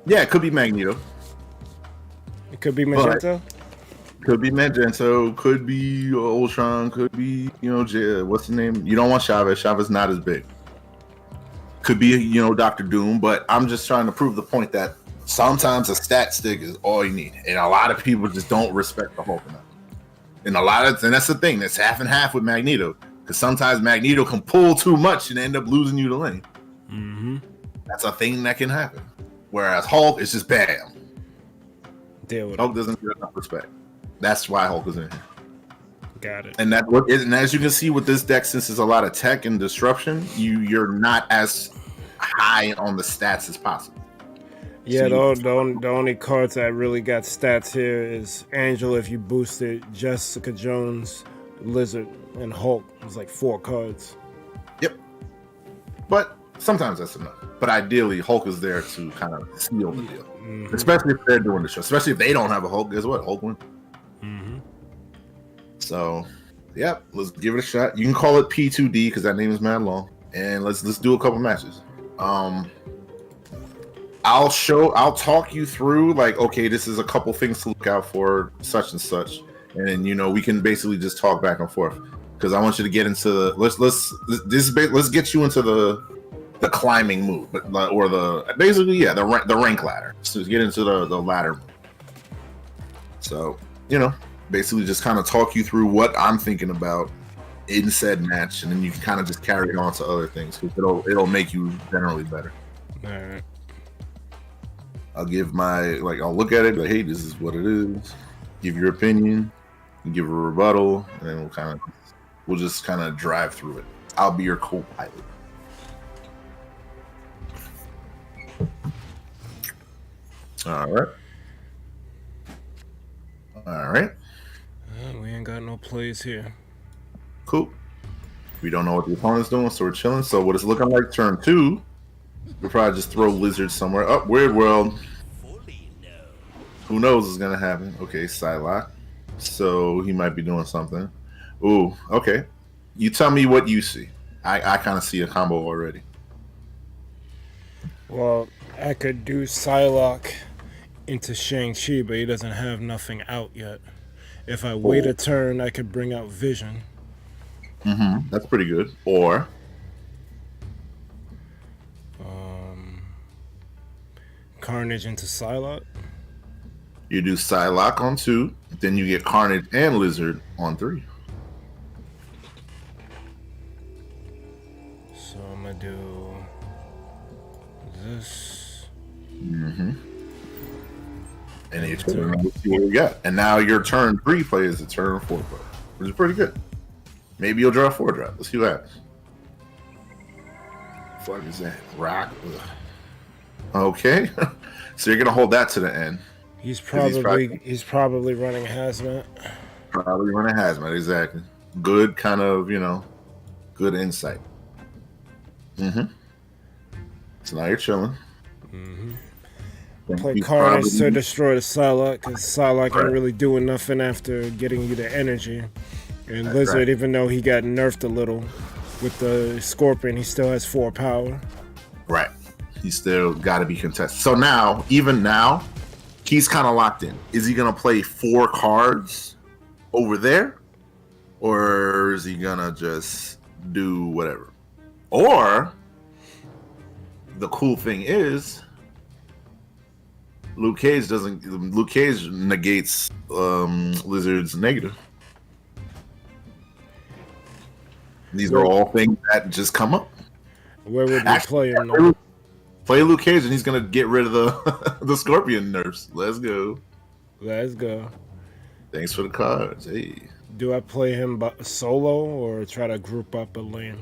Yeah, it could be Magneto. It could be Magento. Could be Magento. Could be Ultron. Could be, what's the name? You don't want Chavez. Chavez not as big. Could be, Dr. Doom. But I'm just trying to prove the point that sometimes a stat stick is all you need, and a lot of people just don't respect the Hulk enough. And that's the thing. That's half and half with Magneto, because sometimes Magneto can pull too much and end up losing you the lane. That's a thing that can happen. Whereas Hulk is just bam. Deal with Hulk doesn't get enough respect. That's why Hulk is in here. Got it. And as you can see with this deck, since there's a lot of tech and disruption, you're not as high on the stats as possible. Yeah, the only cards that really got stats here is Angela if you boosted, Jessica Jones, Lizard, and Hulk. It was like 4 cards. Yep. But sometimes that's enough. But ideally, Hulk is there to kind of seal the deal. Especially if they're doing the show. Especially if they don't have a Hulk. Guess what? Hulk wins. So, yep, let's give it a shot. You can call it P2D because that name is mad long. And let's do a couple matches. I'll talk you through, like, okay, this is a couple things to look out for, such and such, and then we can basically just talk back and forth, because I want you to get into let's get you into the climbing move, or the rank ladder. So get into the ladder. So basically just kind of talk you through what I'm thinking about in said match, and then you can kind of just carry it on to other things, because it'll make you generally better. All right. I'll give I'll look at it, like, hey, this is what it is. Give your opinion. give a rebuttal, and then we'll just kind of drive through it. I'll be your co-pilot. All right. All right. We ain't got no plays here. Cool. We don't know what the opponent's doing, so we're chilling. So what it's looking like turn 2, we'll probably just throw lizards somewhere. Oh, weird world. Who knows what's gonna happen? Okay, Psylocke. So he might be doing something. Ooh, okay. You tell me what you see. I kind of see a combo already. Well, I could do Psylocke into Shang-Chi, but he doesn't have nothing out yet. If I wait a turn, I could bring out Vision. That's pretty good. Or Carnage into Psylocke. you do Psylocke on 2, then you get Carnage and Lizard on 3. So I'm gonna do this. And then you turn around and see what we got. And now your turn 3 play is a turn 4 play, which is pretty good. Maybe you'll draw a 4 drop. Let's see what happens. What is that? Rock. Ugh. Okay. So you're gonna hold that to the end. He's probably running Hazmat. Probably running Hazmat, exactly. Good kind of, good insight. So now you're chilling. Play Carnage to destroy the Psylocke, because Psylocke ain't really doing nothing after getting you the energy. And Lizard, even though he got nerfed a little with the Scorpion, he still has 4 power. Right. He's still got to be contested. So now, even now, he's kind of locked in. Is he going to play 4 cards over there? Or is he going to just do whatever? Or, the cool thing is, Luke Cage negates Lizard's negative. These are all things that just come up. Where would we play him now? Play Luke Cage and he's gonna get rid of the the Scorpion nerfs. Let's go. Let's go. Thanks for the cards. Hey. Do I play him solo or try to group up a lane?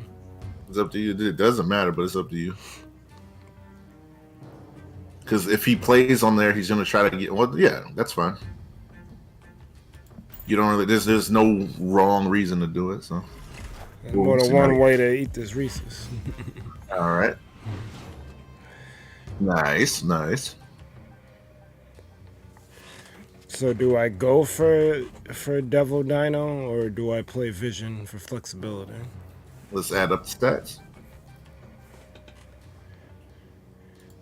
It's up to you. It doesn't matter, but it's up to you. Because if he plays on there, he's gonna try to get. Well, yeah, that's fine. You don't really. There's no wrong reason to do it. So. More than one way to eat this Reese's. All right. Nice. So do I go for Devil Dino or do I play Vision for flexibility? Let's add up the stats.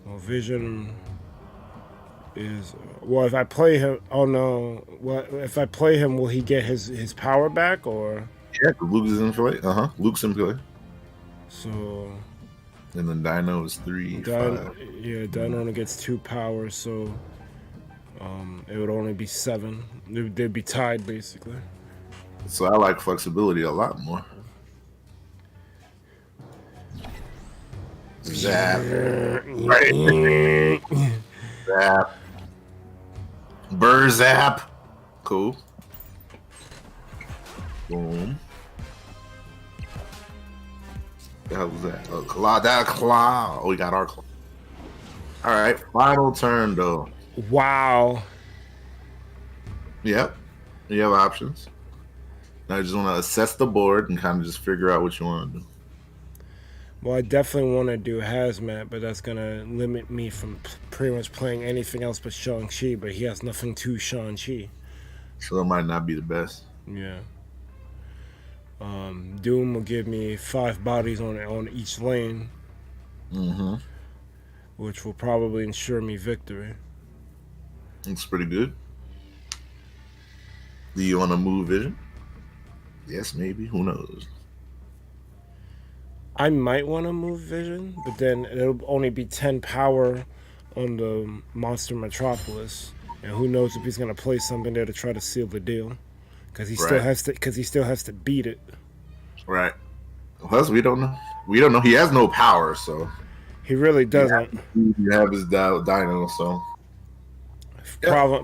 Well, Vision is if I play him. Oh no! If I play him, will he get his power back or? Yeah, Luke's in play. Luke's in play. So. And then Dino is 3, 5. Yeah, Dino only gets 2 power, so it would only be 7. They'd be tied basically. So I like flexibility a lot more. Zap. Right. Zap. Burr zap. Cool. Boom. The hell was that? Claw. That claw. Oh, we got our claw. All right. Final turn, though. Wow. Yep. You have options. Now you just want to assess the board and kind of just figure out what you want to do. Well, I definitely want to do Hazmat, but that's going to limit me from pretty much playing anything else but Shang-Chi, but he has nothing to Shang-Chi. So it might not be the best. Yeah. Doom will give me 5 bodies on each lane, which will probably ensure me victory. Looks pretty good. Do you want to move Vision? Yes, maybe. Who knows? I might want to move Vision, but then it'll only be 10 power on the Monster Metropolis, and who knows if he's gonna play something there to try to seal the deal, because he still has to beat it. Right. Plus, we don't know. We don't know. He has no power, so he really doesn't. You have his Dino, so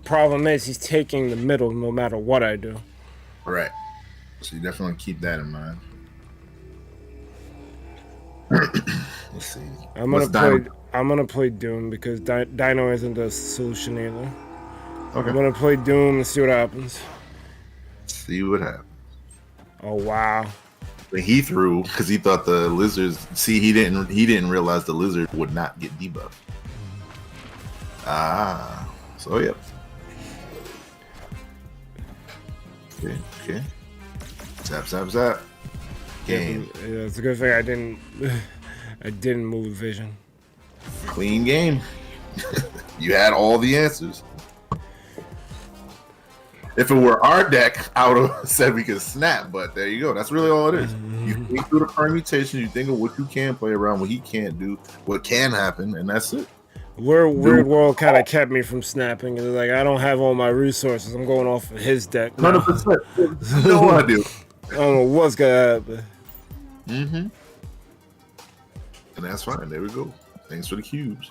problem is he's taking the middle no matter what I do. Right. So you definitely keep that in mind. Let's see. I'm gonna play Doom because Dino isn't the solution either. Okay. I'm gonna play Doom and see what happens. See what happens. Oh wow. But he threw because he thought the lizards. See, he didn't realize the lizard would not get debuffed. Ah. So yep. Okay. Zap. Game. Yeah, it's a good thing I didn't move vision. Clean game. You had all the answers. If it were our deck, I would have said we could snap, but there you go. That's really all it is. You think through the permutation, you think of what you can play around, what he can't do, what can happen, and that's it. Weird World kind of kept me from snapping. It's like I don't have all my resources. I'm going off of his deck. 100%. No idea. I don't know what's gonna happen. And that's fine. There we go. Thanks for the cubes.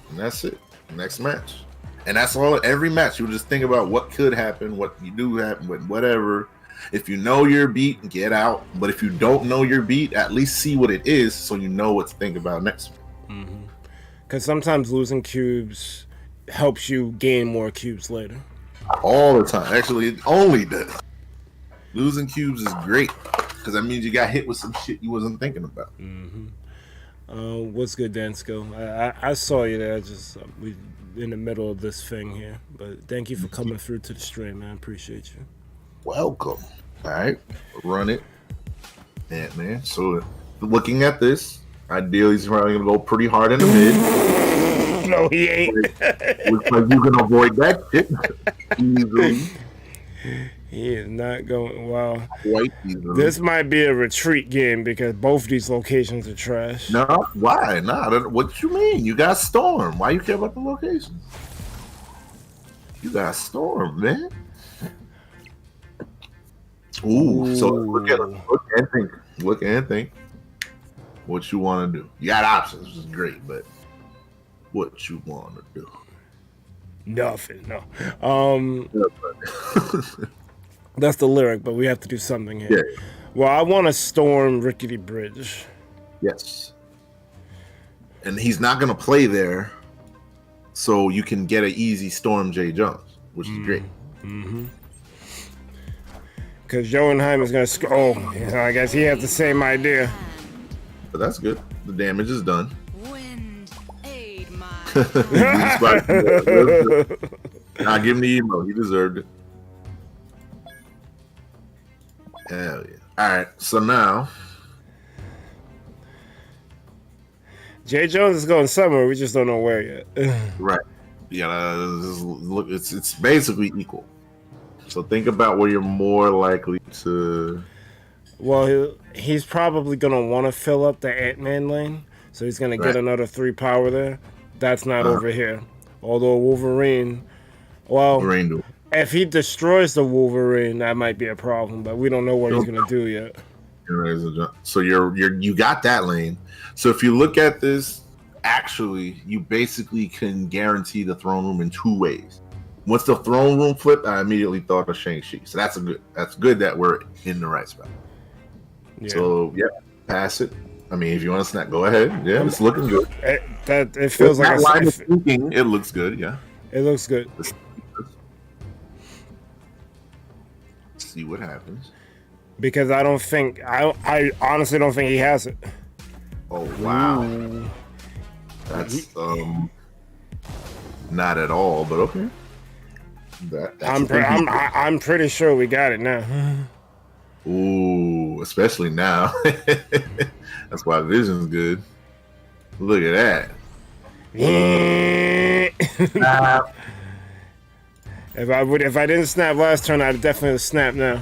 And that's it. Next match. And that's all. Every match, you just think about what could happen, what you do happen, whatever. If you know your beat, get out. But if you don't know your beat, at least see what it is so you know what to think about next. Because sometimes losing cubes helps you gain more cubes later. All the time. Actually, it only does. Losing cubes is great because that means you got hit with some shit you wasn't thinking about. What's good, Dansko? I saw you there. Just we in the middle of this thing here, but thank you for coming through to the stream, man. Appreciate you. Welcome. All right, run it, man. So, looking at this, ideally he's probably gonna go pretty hard in the mid. No, he ain't. Looks like you can avoid that shit easily. He is not going. Wow. Quite easily. This might be a retreat game because both these locations are trash. No, why? Nah, what you mean? You got Storm. Why you care about the location? You got Storm, man. Ooh. So look and think what you want to do. You got options, which is great, but what you want to do? Nothing. No. That's the lyric, but we have to do something here. Yeah. Well, I want to storm Rickety Bridge. Yes. And he's not going to play there, so you can get an easy Storm J Jones, which is great. Because Jeroentjeee is going to Oh, I guess he has the same idea. But that's good. The damage is done. Wind, aid my Nah, give him the emo. He deserved it. Hell yeah. Alright, so now J. Jones is going somewhere, we just don't know where yet. right. Yeah, look, it's basically equal. So think about where you're more likely to. Well, he's probably going to want to fill up the Ant-Man lane, so he's going to get another 3 power there. That's not over here. Although Wolverine, Wolverine if he destroys the Wolverine, that might be a problem, but we don't know what he's going to do yet. So you got that lane. So if you look at this, actually, you basically can guarantee the throne room in 2 ways. Once the throne room flipped, I immediately thought of Shang-Chi. So that's good that we're in the right spot. Yeah. So pass it. I mean, if you want to snap, go ahead. Yeah, it's looking good. It feels like that line of thinking. It looks good. Yeah, it looks good. Let's see what happens. Because I honestly don't think he has it. Oh wow, that's not at all. But okay. I'm pretty sure we got it now. Ooh, especially now. That's why Vision's good. Look at that. If I didn't snap last turn, I'd definitely snap now.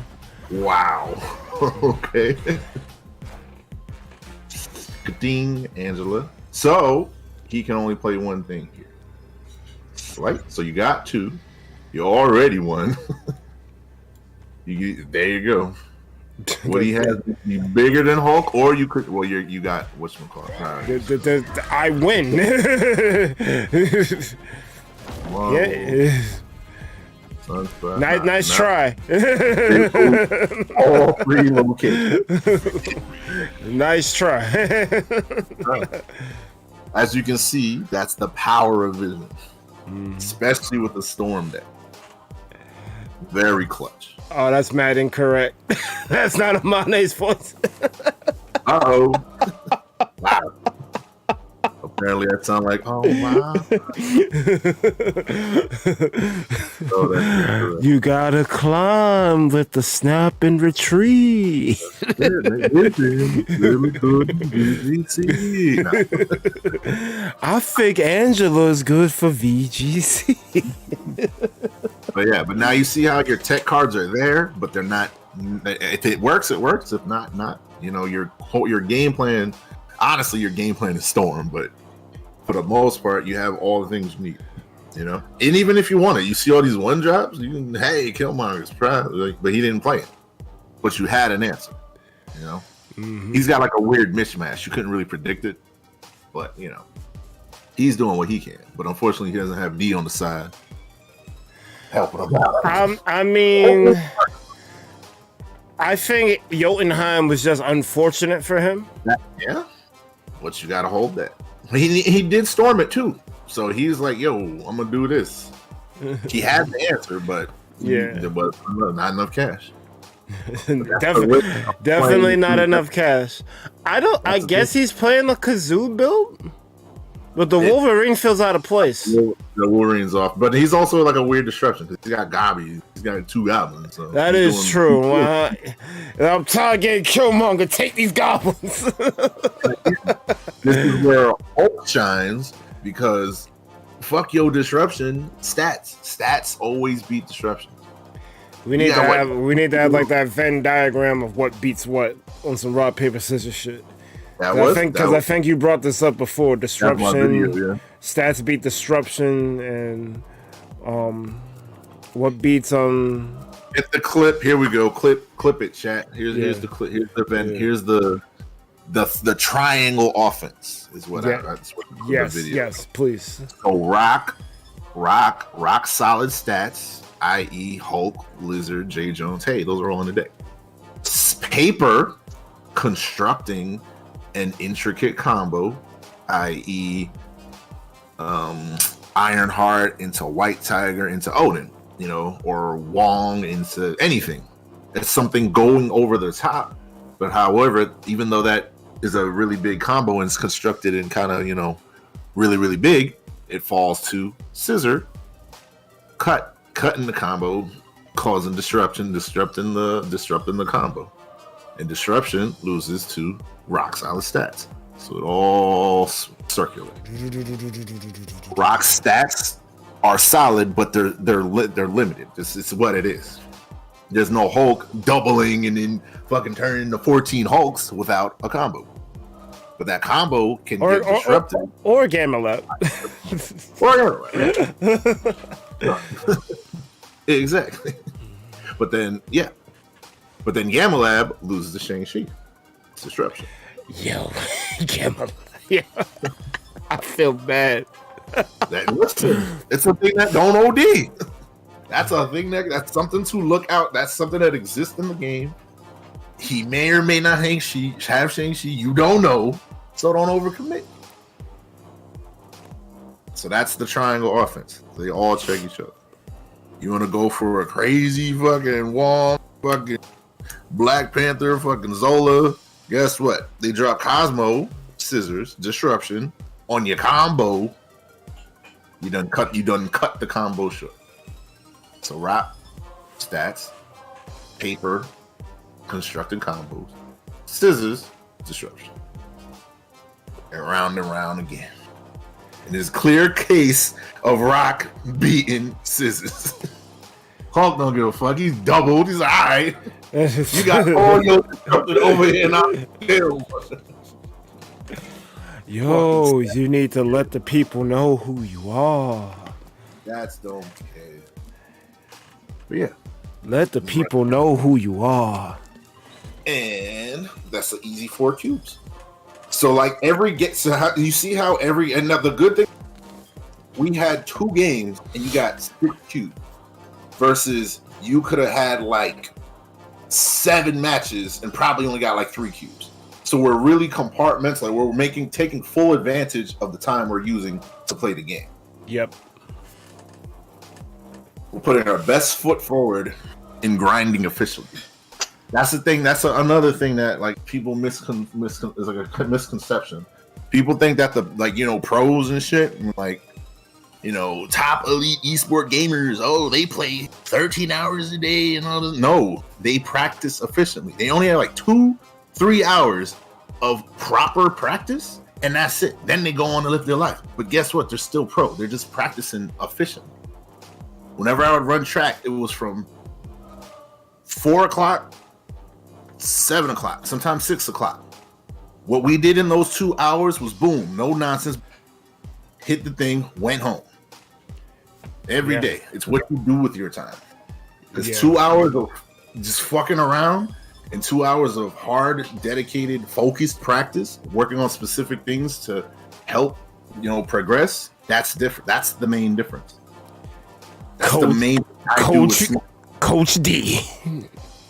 Wow. Okay. Ding, Angela. So he can only play one thing here. Right? So you got 2. You already won. There you go. What he has be bigger than Hulk, or you could. Well, you got whatchamacallit. I win. Wow. Yeah. Nice try. All 3 locations. Nice try. As you can see, that's the power of vision, especially with the storm deck. Very clutch. Oh, that's mad incorrect. That's not a Mane's voice. Uh-oh. Wow. Apparently that sounds like, oh, wow. You gotta climb with the snap and retreat. Really good. I think Angela's good for VGC. But now you see how your tech cards are there, but they're not. If it works, it works. If not, not. You know, your game plan. Honestly, your game plan is Storm, but for the most part, you have all the things you need. You know, and even if you want it, you see all these 1-drops. You can, hey, Killmonger's prize, but he didn't play it. But you had an answer. You know, he's got like a weird mismatch. You couldn't really predict it, but you know, he's doing what he can. But unfortunately, he doesn't have D on the side helping him out. I mean, I think Jotunheim was just unfortunate for him. Yeah, but you got to hold that. He did storm it too, so he's like, "Yo, I'm gonna do this." He had the answer, but there was not enough cash. Definitely not enough cash. I guess he's playing the Kazoo build, but the Wolverine feels out of place. The Wolverine's off, but he's also like a weird disruption because he's got Gabi. He's got 2 goblins. So that is true. I'm tired of getting Killmonger. Take these goblins. This is where Hulk shines because fuck your disruption stats. Stats always beat disruption. We need to have like that Venn diagram of what beats what on some rock paper scissors shit. I think you brought this up before. Disruption, stats beat disruption, and what beats Get the clip. Here we go. Clip it, chat. Here's the clip. Here's the Venn. Here's the triangle offense is what that's what the video. Yes, please. So rock solid stats, i.e. Hulk, Lizard, Jeroentjeee. Those are all in the deck. Paper, constructing an intricate combo, i.e. Ironheart into White Tiger into Odin, you know, or Wong into anything. It's something going over the top. But however, even though that is a really big combo and it's constructed and kind of, you know, really, really big, it falls to Scissor, cutting the combo, causing disrupting the combo. And disruption loses to rock solid stats. So it all circular. Rock stats are solid, but they're limited. It's what it is. There's no Hulk doubling and then fucking turning into 14 Hulks without a combo. But that combo can get disrupted. Or Gamma Lab. Exactly. But then Gamma Lab loses to Shang-Chi. It's disruption. Yo, Gamma Lab. Yeah. I feel bad. It's a thing that don't OD. That's a thing that's something to look out. That's something that exists in the game. He may or may not have Shang-Chi. You don't know, so don't overcommit. So that's the triangle offense. They all check each other. You want to go for a crazy fucking Wong, fucking Black Panther, fucking Zola. Guess what? They drop Cosmo, Scissors, Disruption on your combo. You done cut the combo short. So rock, stats, paper, constructed combos, scissors, disruption. And round again. And there's a clear case of rock beating scissors. Hulk don't give a fuck. He's doubled. He's like, all right. You got all your disrupted over here and I'm here. Yo, you need to let the people know who you are. That's don't care. But yeah. Let the people know who you are. And that's an easy 4 cubes. So like you see how and now the good thing, we had 2 games and you got 6 cubes. versus you could have had like 7 matches and probably only got like 3 cubes. So we're really compartmentalizing. We're taking full advantage of the time we're using to play the game. Yep. We're putting our best foot forward in grinding efficiently. That's the thing. That's another thing that like people is like a misconception. People think that the pros and shit, like top elite esport gamers, they play 13 hours a day and all this. No, they practice efficiently. They only have like 2-3 hours of proper practice, and that's it. Then they go on to live their life. But guess what? They're still pro. They're just practicing efficiently. Whenever I would run track, it was from 4 o'clock, 7 o'clock, sometimes 6 o'clock. What we did in those 2 hours was boom, no nonsense. Hit the thing, went home. Every day. It's what you do with your time. Because 2 hours of just fucking around and 2 hours of hard, dedicated, focused practice, working on specific things to help, progress, that's different. That's the main difference. That's the main Coach D.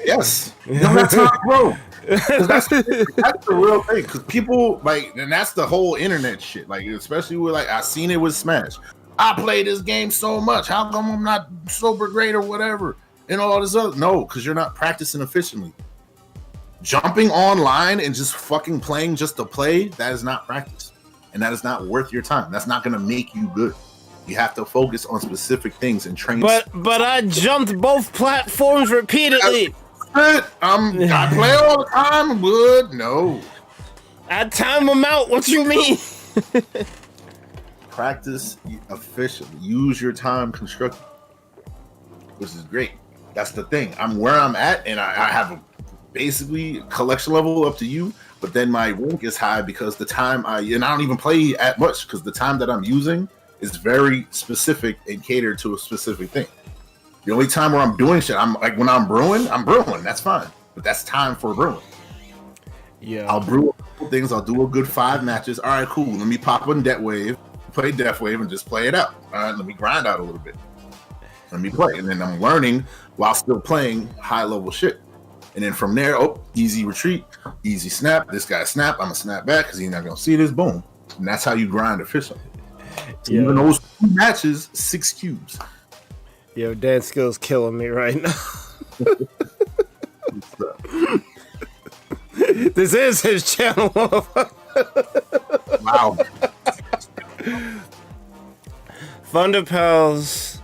Yes. No, that's not bro. That's the real thing. Because people and that's the whole internet shit. Like, especially with I seen it with Smash. I play this game so much. How come I'm not super great or whatever? And all this other. No, because you're not practicing efficiently. Jumping online and just fucking playing just to play, that is not practice. And that is not worth your time. That's not going to make you good. You have to focus on specific things and train. But I jumped both platforms repeatedly. I play all the time, but no. I time them out. What you mean? Practice efficiently. Use your time constructively, which is great. That's the thing. I'm where I'm at, and I have a basically collection level up to you, but then my rank is high because the time I don't even play at much because the time that I'm using is very specific and catered to a specific thing. The only time where I'm doing shit, I'm like when I'm brewing, that's fine. But that's time for brewing. Yeah. I'll brew a couple things, I'll do a good 5 matches. All right, cool. Let me pop on Death Wave, play Death Wave, and just play it out. All right, let me grind out a little bit. Let me play. And then I'm learning while still playing high level shit. And then from there, easy retreat, easy snap. This guy snap, I'm gonna snap back because he's not gonna see this. Boom. And that's how you grind efficiently. So even those 2 matches, 6 cubes. Yo, dance skills killing me right now. This is his channel. Wow. ThunderPals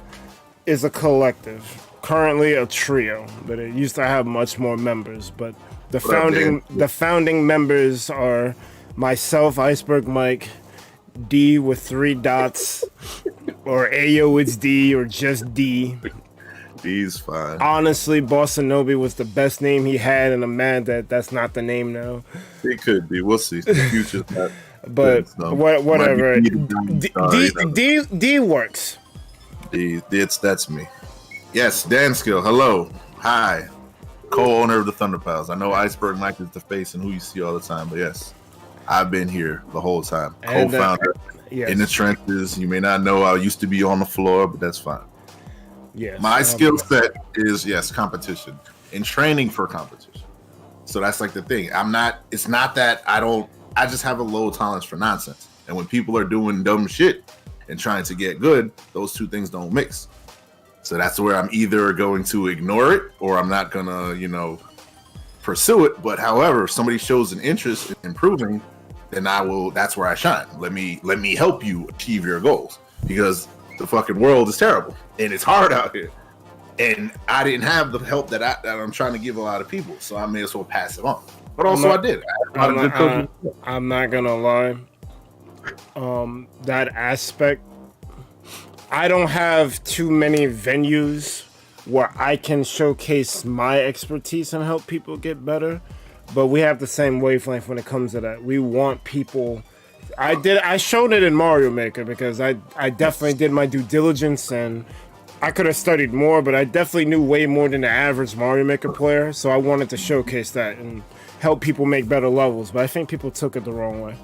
is a collective. Currently a trio, but it used to have much more members. But the founding members are myself, IcebergMike, D with 3 dots, or Ayo it's D, or just D. D's fine. Honestly, Bossa Nobi was the best name he had, and I'm mad that that's not the name now. It could be. We'll see. The future's not. But whatever. D works. That's me. Yes, Dan Skill. Hello. Hi. Co-owner of the ThunderPals. I know IcebergMike is the face and who you see all the time, but yes, I've been here the whole time. And, co-founder yes. in the trenches. You may not know I used to be on the floor, but that's fine. Yes. My skill set is competition and training for competition. So that's like the thing. It's not that I just have a low tolerance for nonsense. And when people are doing dumb shit and trying to get good, those two things don't mix. So that's where I'm either going to ignore it or I'm not gonna, pursue it. But however, if somebody shows an interest in improving, then that's where I shine. Let me help you achieve your goals, because the fucking world is terrible and it's hard out here. And I didn't have the help that I'm trying to give a lot of people. So I may as well pass it on. But also I did. I'm not gonna lie. That aspect, I don't have too many venues where I can showcase my expertise and help people get better, but we have the same wavelength when it comes to that. We want people. I showed it in Mario Maker because I definitely did my due diligence, and I could have studied more, but I definitely knew way more than the average Mario Maker player, so I wanted to showcase that and help people make better levels, but I think people took it the wrong way.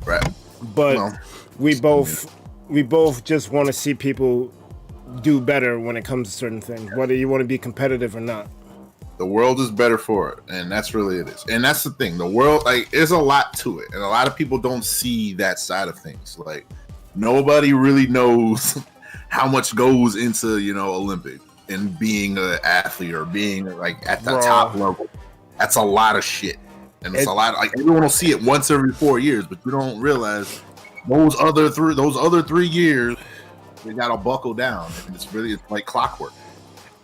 Right. But we both just want to see people do better when it comes to certain things, whether you want to be competitive or not. The world is better for it, and that's really it is. And that's the thing. The world, like, there's a lot to it, and a lot of people don't see that side of things. Like, nobody really knows how much goes into, you know, Olympic and being an athlete or being like at the top level. That's a lot of shit, and it's a lot. Like, everyone will see it once every 4 years, but you don't realize those other 3 years they gotta buckle down, and it's like clockwork.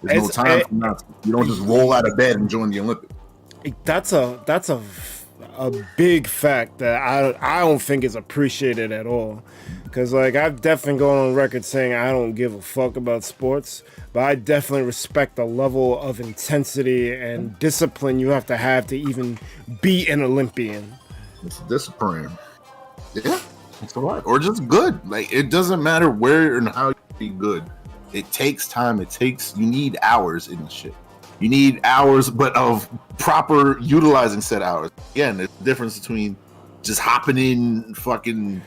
There's no time for nothing. You don't just roll out of bed and join the Olympics. That's a big fact that I don't think is appreciated at all. Because, like, I've definitely gone on record saying I don't give a fuck about sports, but I definitely respect the level of intensity and discipline you have to even be an Olympian. It's discipline. Yeah, it's a lot. Or just good. Like, it doesn't matter where and how you be good. It takes time. You need hours in the shit. You need hours, but of proper utilizing said hours. Again, there's a difference between just hopping in fucking,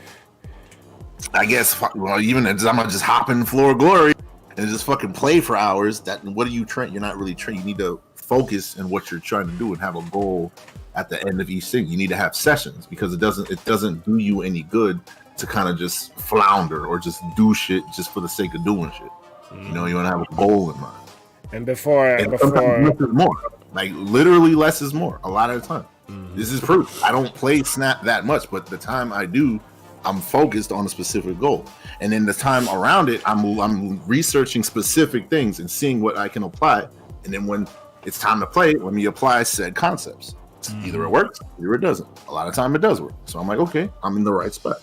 I guess, well, even as I'm just hopping floor of glory and just fucking play for hours. What are you train? You're not really trained. You need to focus in what you're trying to do and have a goal at the end of each thing. You need to have sessions because it doesn't do you any good to kind of just flounder or just do shit just for the sake of doing shit. You know, you want to have a goal in mind. And before less is more. Like, literally less is more a lot of the time. This is proof. I don't play Snap that much, but the time I do, I'm focused on a specific goal. And then the time around it, I'm researching specific things and seeing what I can apply. And then when it's time to play, let me apply said concepts. Either it works, either it doesn't. A lot of time it does work. So I'm like, okay, I'm in the right spot.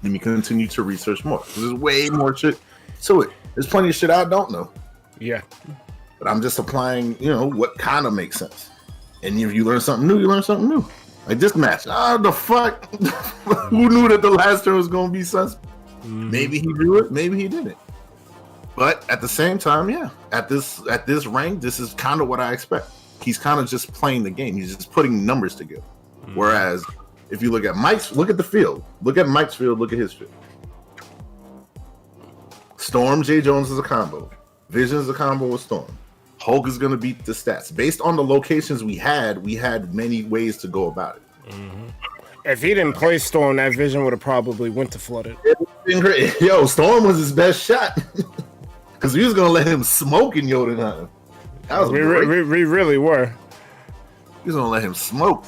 Let me continue to research more. There's way more shit to it. There's plenty of shit I don't know. Yeah. But I'm just applying, you know, what kind of makes sense. And if you learn something new, you learn something new. Like this match. The fuck? Who knew that the last turn was going to be suspect? Maybe he knew it, maybe he didn't. But at the same time, yeah, at this rank, this is kind of what I expect. He's kind of just playing the game. He's just putting numbers together. Whereas if you look at the field. Look at Mike's field, look at his field. Storm J. Jones is a combo. Vision is a combo with Storm. Hulk is going to beat the stats. Based on the locations we had many ways to go about it. If he didn't play Storm, that Vision would have probably went to flooded. Yo, Storm was his best shot. Because we was going to let him smoke in Jotunheim. We really were. He was going to let him smoke.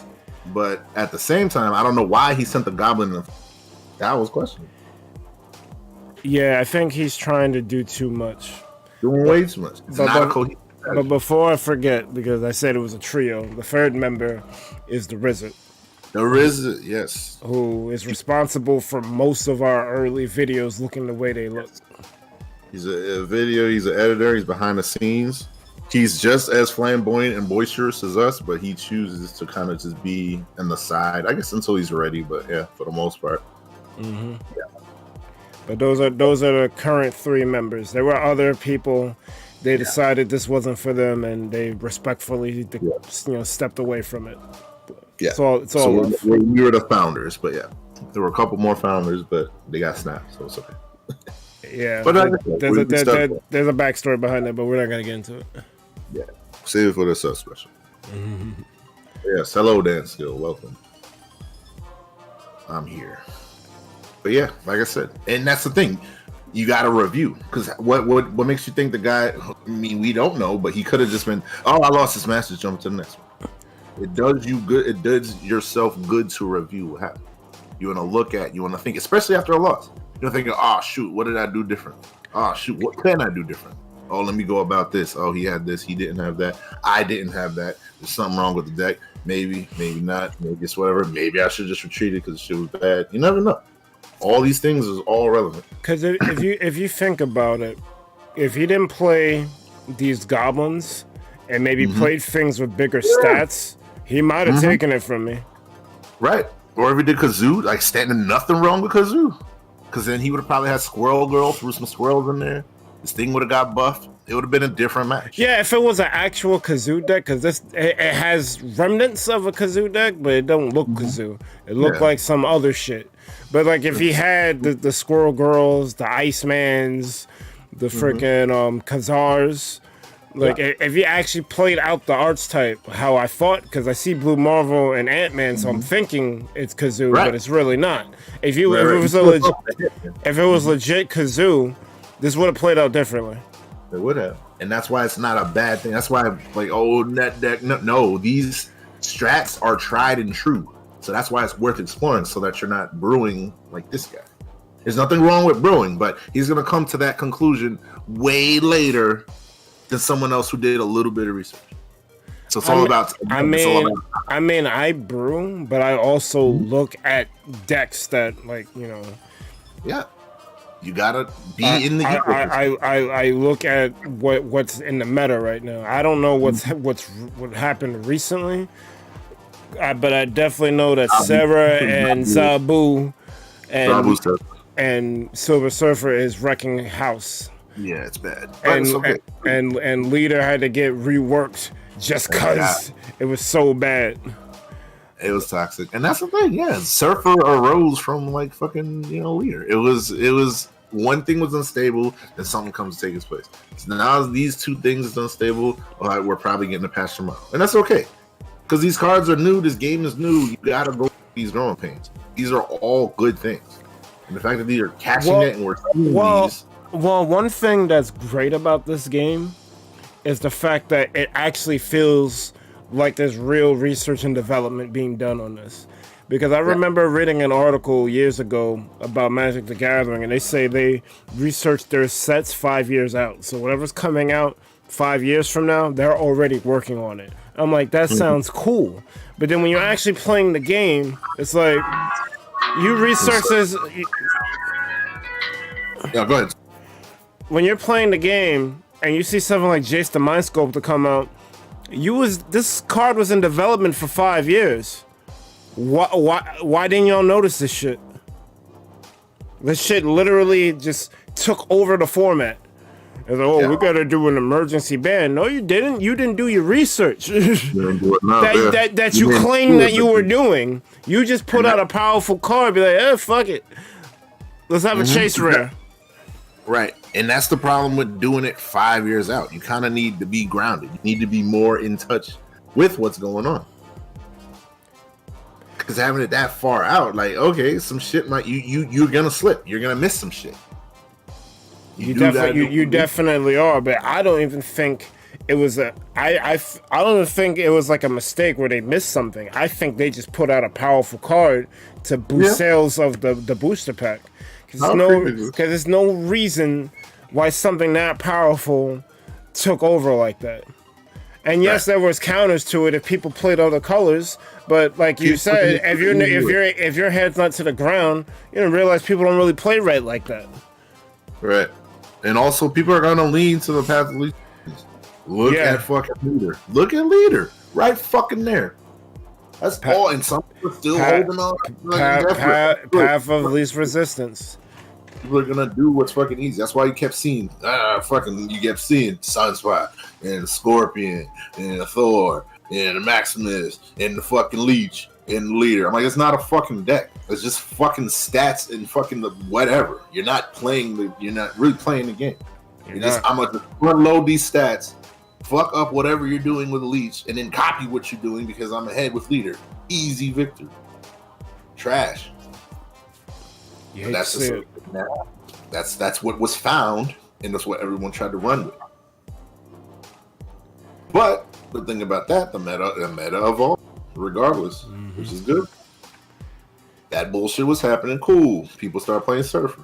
But at the same time, I don't know why he sent the Goblin in. That was questionable. Yeah, I think he's trying to do too much. Doing way too much. It's not a cohesive strategy. But before I forget, because I said it was a trio, the third member is the Rizard. The Rizard, yes. Who is responsible for most of our early videos looking the way they look. He's he's an editor, he's behind the scenes. He's just as flamboyant and boisterous as us, but he chooses to kind of just be in the side, I guess, until he's ready, but yeah, for the most part. Yeah. But those are the current three members. There were other people. They decided this wasn't for them, and they respectfully, stepped away from it. Yeah, it's all so love. we were the founders, but yeah, there were a couple more founders, but they got snapped, so it's okay. Yeah, but there's a backstory behind that, but we're not gonna get into it. Yeah, save it for the sub special. Yes, hello, Dan Skill, welcome. I'm here. But yeah, like I said, and that's the thing, you got to review, because what makes you think the guy? I mean, we don't know, but he could have just been, I lost this match, just jump to the next one. It does you good. It does yourself good to review what happened. You want to look at, you want to think, especially after a loss. You're thinking, oh shoot, what did I do different? Oh shoot, what can I do different? Oh, let me go about this. Oh, he had this, he didn't have that. I didn't have that. There's something wrong with the deck. Maybe not. Maybe it's whatever. Maybe I should just retreat it because the shit was bad. You never know. All these things is all relevant. Because if you think about it, if he didn't play these goblins and maybe played things with bigger stats, he might have taken it from me. Right. Or if he did Kazoo, like standing nothing wrong with Kazoo. Because then he would have probably had Squirrel Girl, threw some squirrels in there. This thing would have got buffed. It would have been a different match. Yeah, if it was an actual Kazoo deck, because it has remnants of a Kazoo deck, but it don't look Kazoo. It looked like some other shit. But like if he had the Squirrel Girls, the Icemans, the freaking Khazars. Like, if you actually played out the archetype, how I thought, because I see Blue Marvel and Ant-Man, so I'm thinking it's Kazoo, but it's really not. If it was legit Kazoo, this would have played out differently. It would have, and that's why it's not a bad thing. That's why, like, net deck. No, these strats are tried and true, so that's why it's worth exploring, so that you're not brewing like this guy. There's nothing wrong with brewing, but he's gonna come to that conclusion way later than someone else who did a little bit of research. So it's all about. I brew, but I also look at decks that, like, you know. Yeah, you gotta be in the. I look at what's in the meta right now. I don't know what happened recently, but I definitely know that Sarah and Zabu and Silver Surfer is wrecking house. Yeah, it's bad. And Leader had to get reworked just cause it was so bad. It was toxic, and that's the thing. Yeah, Surfer arose from, like, fucking, you know, Leader. It was one thing was unstable, and something comes to take its place. So now these two things is unstable. We're probably getting a patch tomorrow, and that's okay, because these cards are new. This game is new. You gotta go through these growing pains. These are all good things, and the fact that these are catching it and we're seeing these. Well, one thing that's great about this game is the fact that it actually feels like there's real research and development being done on this. Because I remember reading an article years ago about Magic the Gathering, and they say they researched their sets 5 years out. So whatever's coming out 5 years from now, they're already working on it. I'm like, that sounds cool. But then when you're actually playing the game, it's like, you research this. Yeah, go ahead. When you're playing the game and you see something like Jace the Mind Sculptor come out, this card was in development for 5 years. Why didn't y'all notice this shit? This shit literally just took over the format. It's like, we gotta do an emergency ban. No, you didn't. You didn't do your research. that you claim that you were doing. You just put out a powerful card, be like, fuck it. Let's have a chase rare. Right. And that's the problem with doing it 5 years out. You kind of need to be grounded. You need to be more in touch with what's going on. Because having it that far out, like, okay, some shit might you're gonna slip. You're gonna miss some shit. You definitely are. But I don't even think it was I don't even think it was like a mistake where they missed something. I think they just put out a powerful card to boost sales of the booster pack. Because there's no reason why something that powerful took over like that. And yes, there was counters to it if people played other colors, but like you said, if your head's not to the ground, you don't realize people don't really play red like that. Right. And also, people are gonna lean to the path of least. Look at fucking Leader. Look at Leader. Right fucking there. That's all, and some people still holding on. Path of least resistance. People are gonna do what's fucking easy. That's why you kept seeing Sunspot and Scorpion and Thor and Maximus and the fucking Leech and the Leader. I'm like, it's not a fucking deck. It's just fucking stats and fucking the whatever. You're not really playing the game. I'm gonna just front load these stats, fuck up whatever you're doing with the Leech, and then copy what you're doing because I'm ahead with Leader. Easy victory. Trash. That's what was found, and that's what everyone tried to run with. But the thing about that, the meta evolved regardless, which is good. That bullshit was happening. Cool. People started playing Surfer.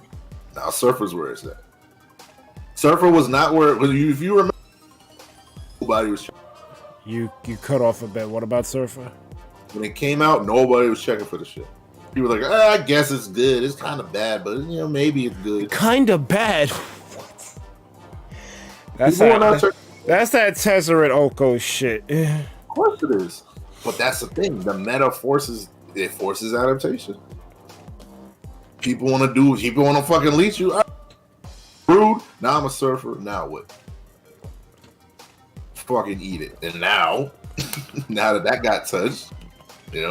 Now Surfer's where it's at. Surfer was not where. If you remember, nobody was. You cut off a bit. What about Surfer? When it came out, nobody was checking for the shit. People were like, I guess it's good. It's kind of bad, but maybe it's good. Kind of bad. What? That's that Tezzeret Oko shit. Of course it is. But that's the thing. The meta forces adaptation. People want to fucking leech you. Rude. Now I'm a Surfer. Now what? Fucking eat it. And now that got touched,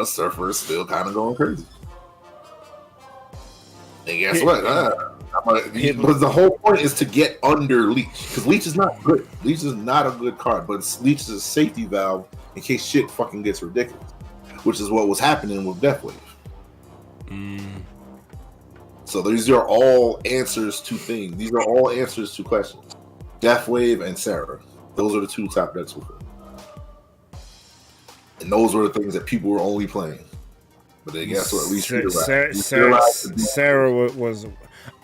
Surfer is still kind of going crazy. And guess what? I'm But the whole point is to get under Leech, because Leech is not good. Leech is not a good card, but Leech is a safety valve in case shit fucking gets ridiculous, which is what was happening with Deathwave. So these are all answers to things. These are all answers to questions. Deathwave and Sarah. Those are the two top decks with her. And those were the things that people were only playing. But then guess what? At least Sarah was.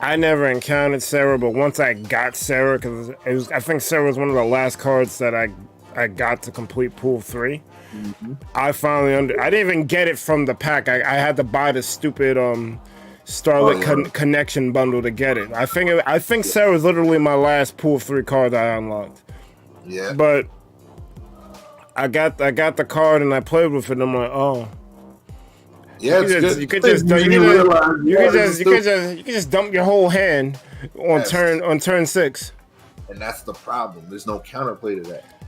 I never encountered Sarah, but once I got Sarah, because I think Sarah was one of the last cards that I got to complete Pool 3. Mm-hmm. I finally I didn't even get it from the pack. I had to buy the stupid Starlit Connection bundle to get it. I think Sarah was literally my last Pool 3 card that I unlocked. Yeah. But I got the card and I played with it. And I'm like, oh. Yeah, you could just dump your whole hand on turn 6. And that's the problem. There's no counterplay to that.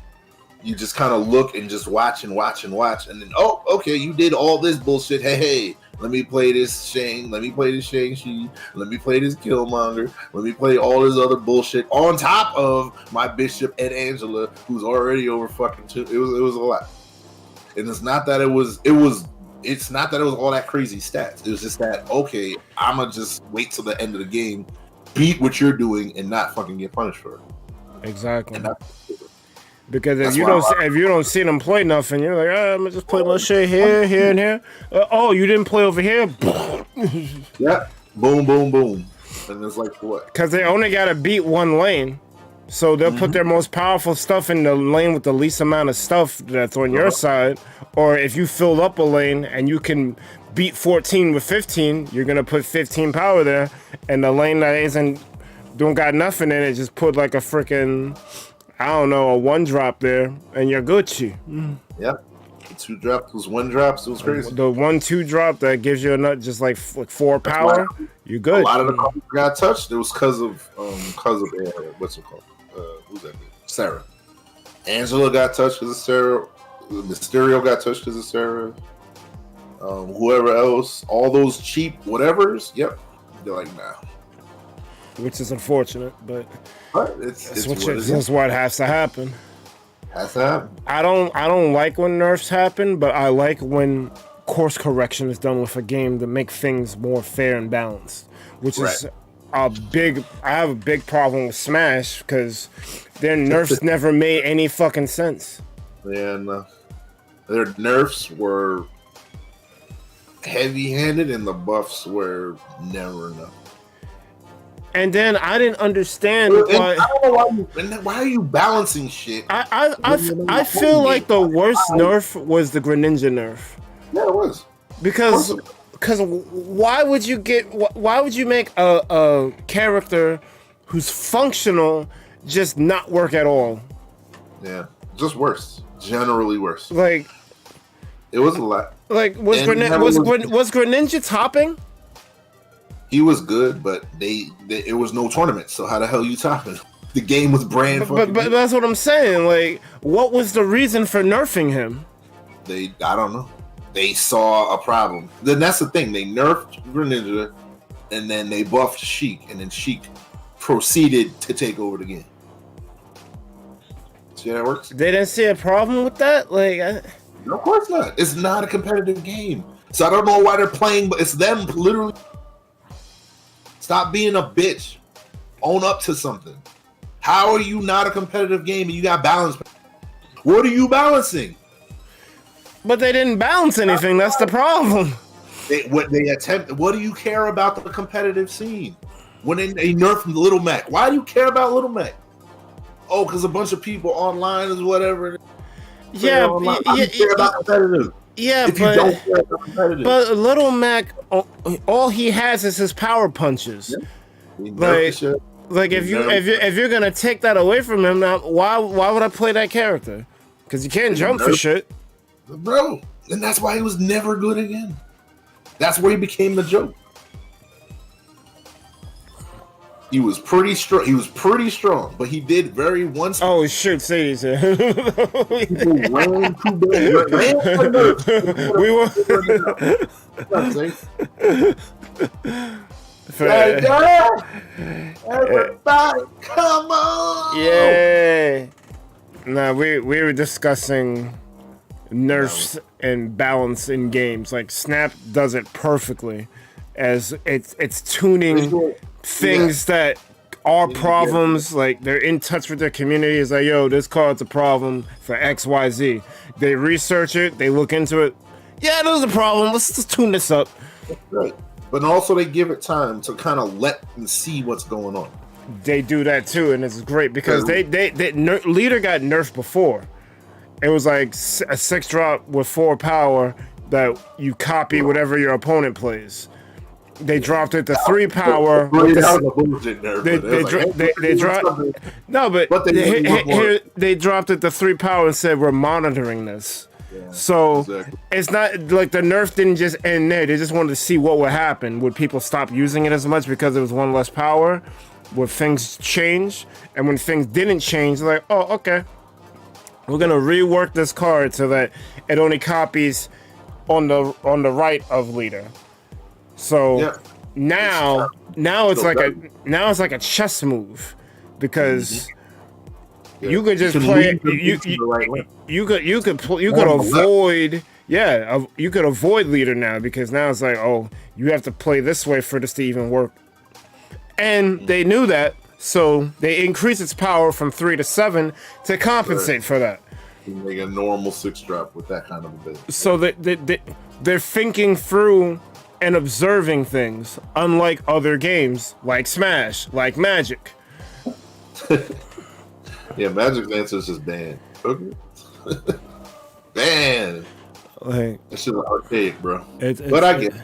You just kind of look and just watch, and then okay, you did all this bullshit. Hey, let me play this Shang. Let me play this Shang-Chi. Let me play this Killmonger. Let me play all this other bullshit on top of my Bishop and Angela, who's already over fucking two. It was a lot. And it's not that it was all that crazy stats. It was just that, okay, I'ma just wait till the end of the game, beat what you're doing, and not fucking get punished for it. Exactly. Because if you don't see them play nothing, you're like, I'm gonna just play my shit here, and here. You didn't play over here? Yeah. Boom, boom, boom. And it's like, what? Because they only gotta beat one lane. So they'll put their most powerful stuff in the lane with the least amount of stuff that's on your side. Or if you fill up a lane and you can beat 14 with 15, you're going to put 15 power there. And the lane that don't got nothing in it, just put like a freaking, I don't know, a 1-drop there and you're Gucci. Yep. The 2-drop, those 1-drops, it was crazy. The 1-2 drop that gives you just like 4 power, you're good. A lot of the cards got touched. It was because of what's it called? Who's that? Sarah. Angela got touched because of Sarah. Mysterio got touched because of Sarah. Whoever else, all those cheap whatevers. Yep, they're like nah. Which is unfortunate, but it's what has to happen. Has to happen. I don't like when nerfs happen, but I like when course correction is done with a game to make things more fair and balanced. Which is I have a big problem with Smash because their nerfs never made any fucking sense. Yeah, no. Their nerfs were heavy-handed and the buffs were never enough. And then I didn't understand why. I don't know why are you balancing shit? I feel like the worst nerf was the Greninja nerf. Yeah, it was. Because why would you make a character who's functional just not work at all? Yeah, just worse. Generally worse. Like, it was a lot. Like, was Greninja topping? He was good, but it was no tournament. So how the hell you topping? The game was brand. But that's what I'm saying. Like, what was the reason for nerfing him? I don't know. They saw a problem. Then that's the thing. They nerfed Greninja, and then they buffed Sheik, and then Sheik proceeded to take over the game. See how it works? They didn't see a problem with that? No, of course not. It's not a competitive game. So I don't know why they're playing, but it's them literally. Stop being a bitch. Own up to something. How are you not a competitive game and you got balance? What are you balancing? But they didn't balance anything. That's the problem. What do you care about the competitive scene? When they nerfed Little Mac, why do you care about Little Mac? Oh, because a bunch of people online is whatever. Yeah, you care about competitive. Yeah, if you don't care about competitive. But Little Mac, all he has is his power punches. Yeah. Like if you're gonna take that away from him, now why would I play that character? Because you can't jump for shit. Bro, and that's why he was never good again. That's where he became the joke. He was pretty strong. But he did very once. Oh shit, say this. Everybody, come on! Yeah. Nah, we were discussing nerfs and balance in games. Like Snap does it perfectly, as it's tuning things that are problems. Like they're in touch with their community. It's like, yo, this card's a problem for X, Y, Z. They research it. They look into it. Yeah, there's a problem. Let's just tune this up. Right. But also they give it time to kind of let them see what's going on. They do that too, and it's great because leader got nerfed before. It was like a 6-drop with 4 power that you copy whatever your opponent plays. They dropped it to 3 power. They dropped it to 3 power and said we're monitoring this. Yeah, so exactly. It's not like the nerf didn't just end there. They just wanted to see what would happen. Would people stop using it as much because it was 1 less power? Would things change? And when things didn't change, they're like, oh, okay. We're gonna rework this card so that it only copies on the right of leader. So now it's like a chess move because you could just play you could avoid you could avoid leader now because now it's like, oh, you have to play this way for this to even work. And they knew that, so they increased its power from 3 to 7 to compensate for that. You make a normal 6-drop with that kind of ability. So they're thinking through and observing things, unlike other games like Smash, like Magic. Yeah, Magic's answer is just ban. Okay. Ban. Like, that shit's archaic, bro. But I get it.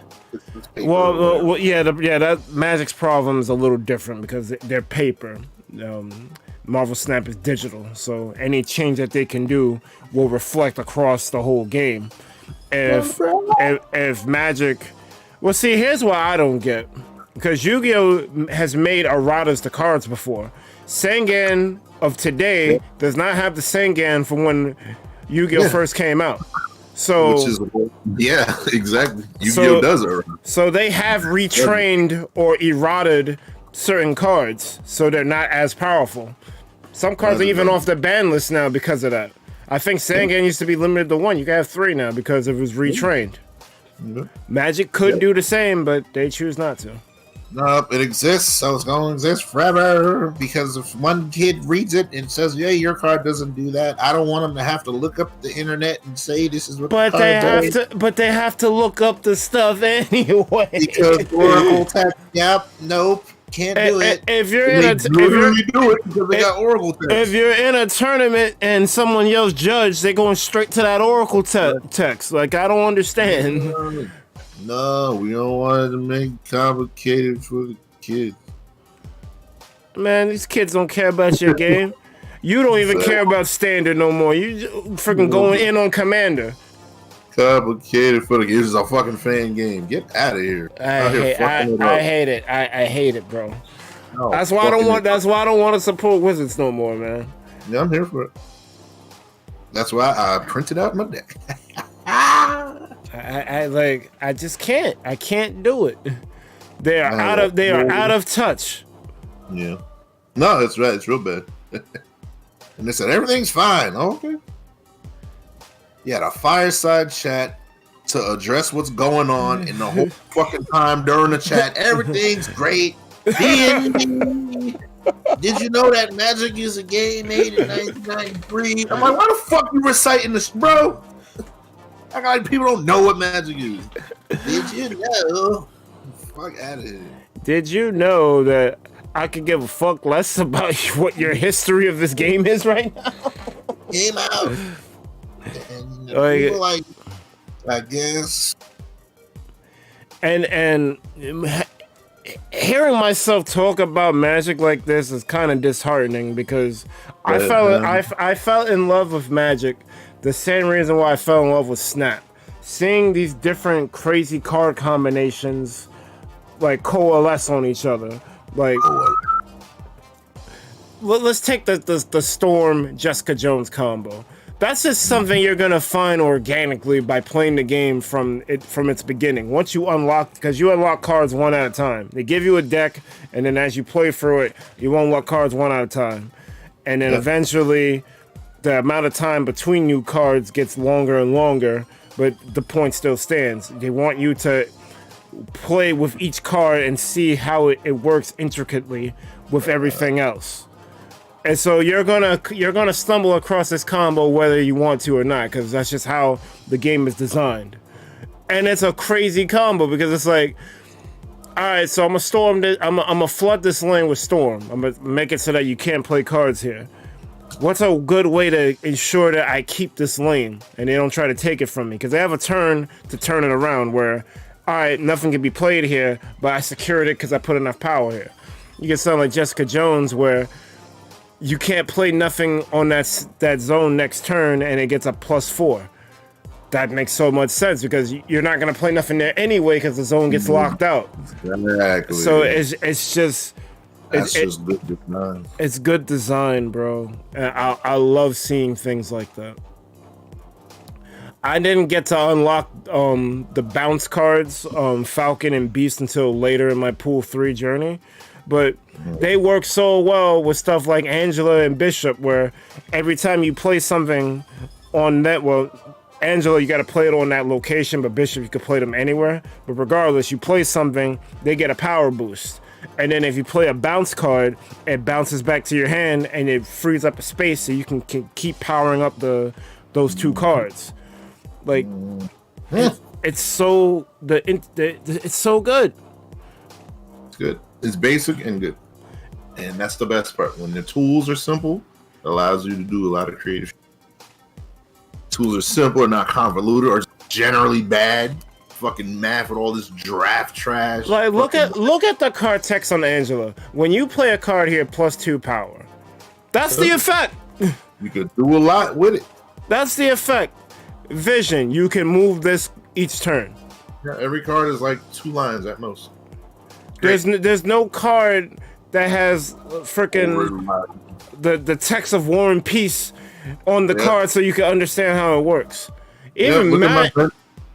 Well, that Magic's problem is a little different because they're paper. Marvel Snap is digital, so any change that they can do will reflect across the whole game. If Magic, well, see, here's what I don't get, because Yu-Gi-Oh has made erratas to cards before. Sengan of today does not have the Sengan from when Yu-Gi-Oh first came out. So, yeah, exactly. Yu-Gi-Oh does it. So they have retrained or errated certain cards, so they're not as powerful. Some cards are even off the ban list now because of that. I think Sengan used to be limited to 1. You can have 3 now because it was retrained. Magic could do the same, but they choose not to. No, it exists, so it's going to exist forever. Because if one kid reads it and says, "Yeah, your card doesn't do that," I don't want them to have to look up the internet and say this is what. But they have to look up the stuff anyway. Because Oracle tech. Yep. Nope. Can't do it. If you're in a tournament and someone yells "judge," they're going straight to that Oracle text. Like, I don't understand. No, we don't want it to make it complicated for the kids. Man, these kids don't care about your game. You don't even care about standard no more. You freaking going in on commander. Complicated for the kids. This is a fucking fan game. Get out of here. I hate it. I hate it, bro. No, that's why I don't want to support Wizards no more, man. Yeah, I'm here for it. That's why I printed out my deck. I just can't. I can't do it. They are out of touch. Yeah. No, that's right. It's real bad. And they said everything's fine. Okay. You had a fireside chat to address what's going on in the whole fucking time during the chat. Everything's great. D&D. Did you know that Magic is a game made in 1993? I'm like, why the fuck you reciting this, bro? I got people don't know what Magic is. Did you know? Fuck out of here. Did you know that I could give a fuck less about what your history of this game is right now? Came out. And people like, I guess. And hearing myself talk about Magic like this is kind of disheartening because I fell in love with Magic the same reason why I fell in love with Snap. Seeing these different crazy card combinations like coalesce on each other. Like, let's take the Storm Jessica Jones combo. That's just something you're gonna find organically by playing the game from its beginning. Once you unlock, because you unlock cards one at a time. They give you a deck, and then as you play through it, you unlock cards one at a time, and then eventually, the amount of time between new cards gets longer and longer. But the point still stands. They want you to play with each card and see how it works intricately with everything else. And so you're gonna stumble across this combo whether you want to or not, because that's just how the game is designed. And it's a crazy combo because it's like, all right, so I'm gonna flood this lane with Storm. I'm gonna make it so that you can't play cards here. What's a good way to ensure that I keep this lane and they don't try to take it from me? Because they have a turn to turn it around where, all right, nothing can be played here, but I secured it because I put enough power here. You can sound like Jessica Jones where you can't play nothing on that zone next turn and it gets a +4. That makes so much sense because you're not going to play nothing there anyway because the zone gets locked out. Exactly. So it's just... That's just good design. It's good design, bro. And I love seeing things like that. I didn't get to unlock the bounce cards, Falcon and Beast, until later in my Pool 3 journey. But they work so well with stuff like Angela and Bishop, where every time you play something on that, well, Angela, you got to play it on that location, but Bishop, you could play them anywhere. But regardless, you play something, they get a power boost. And then if you play a bounce card, it bounces back to your hand and it frees up a space so you can keep powering up those two cards. Like, it's so it's so good. It's good. It's basic and good. And that's the best part. When the tools are simple, it allows you to do a lot of creative. Tools are simple and not convoluted or generally bad. Fucking math with all this draft trash. Like, look at the card text on Angela. When you play a card here, +2 power. That's the effect. You could do a lot with it. That's the effect. Vision. You can move this each turn. Yeah, every card is like 2 lines at most. There's no card that has freaking the text of War and Peace on the card so you can understand how it works. Even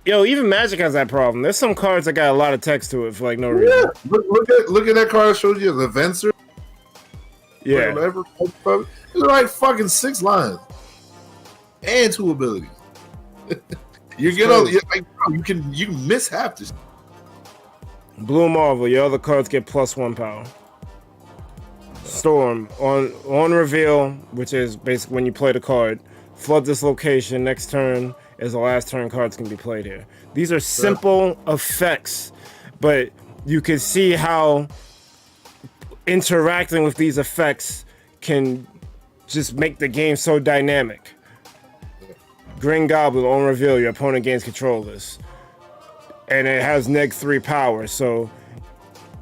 even Magic has that problem. There's some cards that got a lot of text to it for like no reason. Yeah, look at that card I showed you, the Venser. Yeah, whatever. It's like fucking 6 lines and 2 abilities. You can miss half this. Blue Marvel, your other cards get +1 power. Storm on reveal, which is basically when you play the card, flood this location. Next turn is the last turn cards can be played here. These are simple effects, but you can see how interacting with these effects can just make the game so dynamic. Green Goblin on reveal, your opponent gains control of this. And it has -3 power, so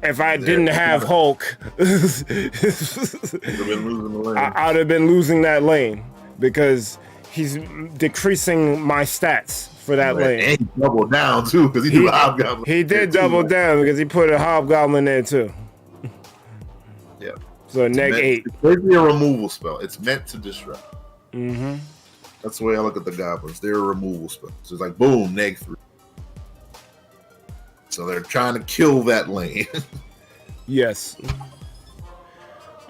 if I didn't have Hulk, I'd have been losing that lane because he's decreasing my stats for that lane. And he doubled down too because he did Hobgoblin. He did double down because he put a Hobgoblin there too. Yeah. So -8. It's basically a removal spell. It's meant to disrupt. Mm-hmm. That's the way I look at the goblins. They're a removal spell. So it's like boom, -3. So they're trying to kill that lane. Yes.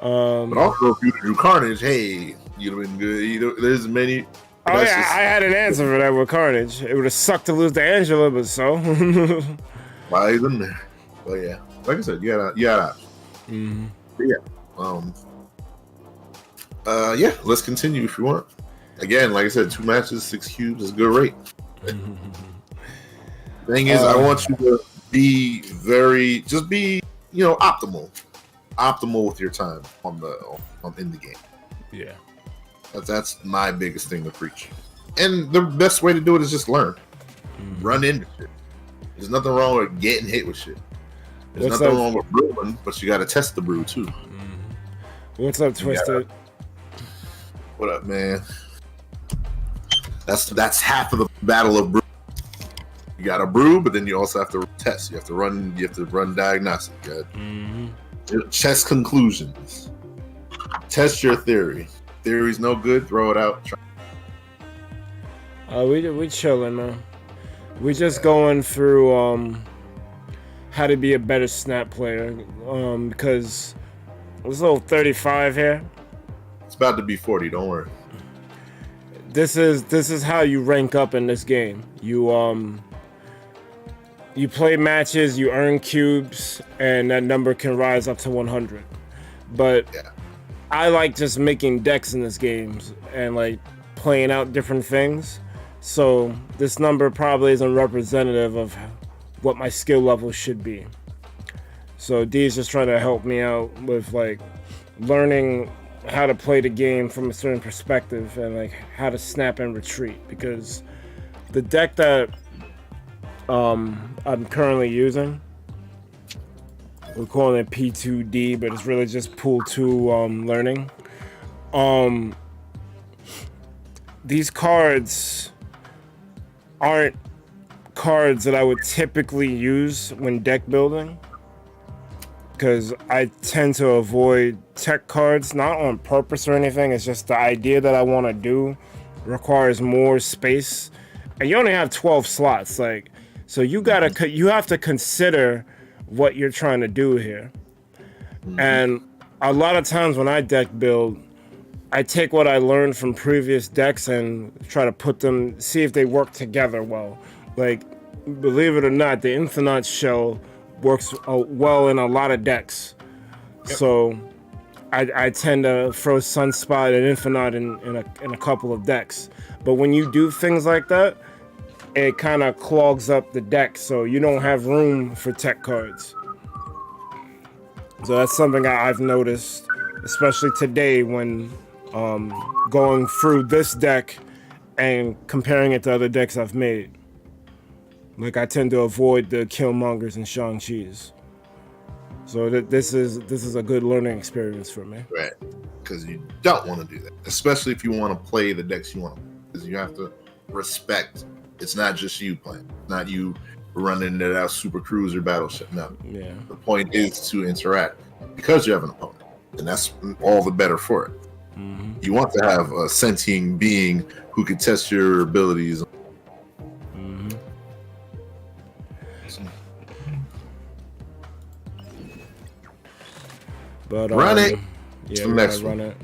But also, if you drew Carnage, hey, you'd have been good. There's many. Oh yeah, I had an answer for that with Carnage. It would have sucked to lose to Angela, but so. Why he's in there? But yeah, like I said, you got options. Mm-hmm. But yeah, let's continue if you want. Again, like I said, 2 matches, 6 cubes is a good rate. Thing is, I want you to be optimal with your time in the game. Yeah, that's my biggest thing to preach. And the best way to do it is just learn, run into shit. There's nothing wrong with getting hit with shit. There's nothing wrong with brewing, but you got to test the brew too. What's up, Twisted? What up, man? That's half of the battle of brew. You got to brew, but then you also have to test. You have to run diagnostic. Test conclusions. Test your theory. Theory's no good, throw it out. We chilling, man. We just going through how to be a better snap player. Because this little 35 here. It's about to be 40. Don't worry. This is how you rank up in this game. You play matches, you earn cubes, and that number can rise up to 100. But Yeah. I like just making decks in this game and like playing out different things. So this number probably isn't representative of what my skill level should be. So D's just trying to help me out with like learning how to play the game from a certain perspective and like how to snap and retreat, because the deck that I'm currently using, we're calling it P2D, but it's really just Pool 2 learning. These cards aren't cards that I would typically use when deck building, because I tend to avoid tech cards, not on purpose or anything. It's just the idea that I want to do requires more space, and you only have 12 slots. Like, so you have to consider what you're trying to do here. And a lot of times when I deck build, I take what I learned from previous decks and try to put them, see if they work together well. Like, believe it or not, the Infinite shell works well in a lot of decks. Yep. So I tend to throw Sunspot and Infinite in a couple of decks. But when you do things like that, it kind of clogs up the deck, so you don't have room for tech cards. So that's something I've noticed, especially today when going through this deck and comparing it to other decks I've made. Like, I tend to avoid the Killmongers and Shang-Chi's. So this is a good learning experience for me. Right, because you don't want to do that, especially if you want to play the decks you want to play, because you have to respect. It's not just you playing, not you running into that super cruiser battleship. No. Yeah. The point is to interact because you have an opponent, and that's all the better for it. Mm-hmm. You want to have a sentient being who can test your abilities. Mm-hmm. But run it. Yeah, the next run one. it.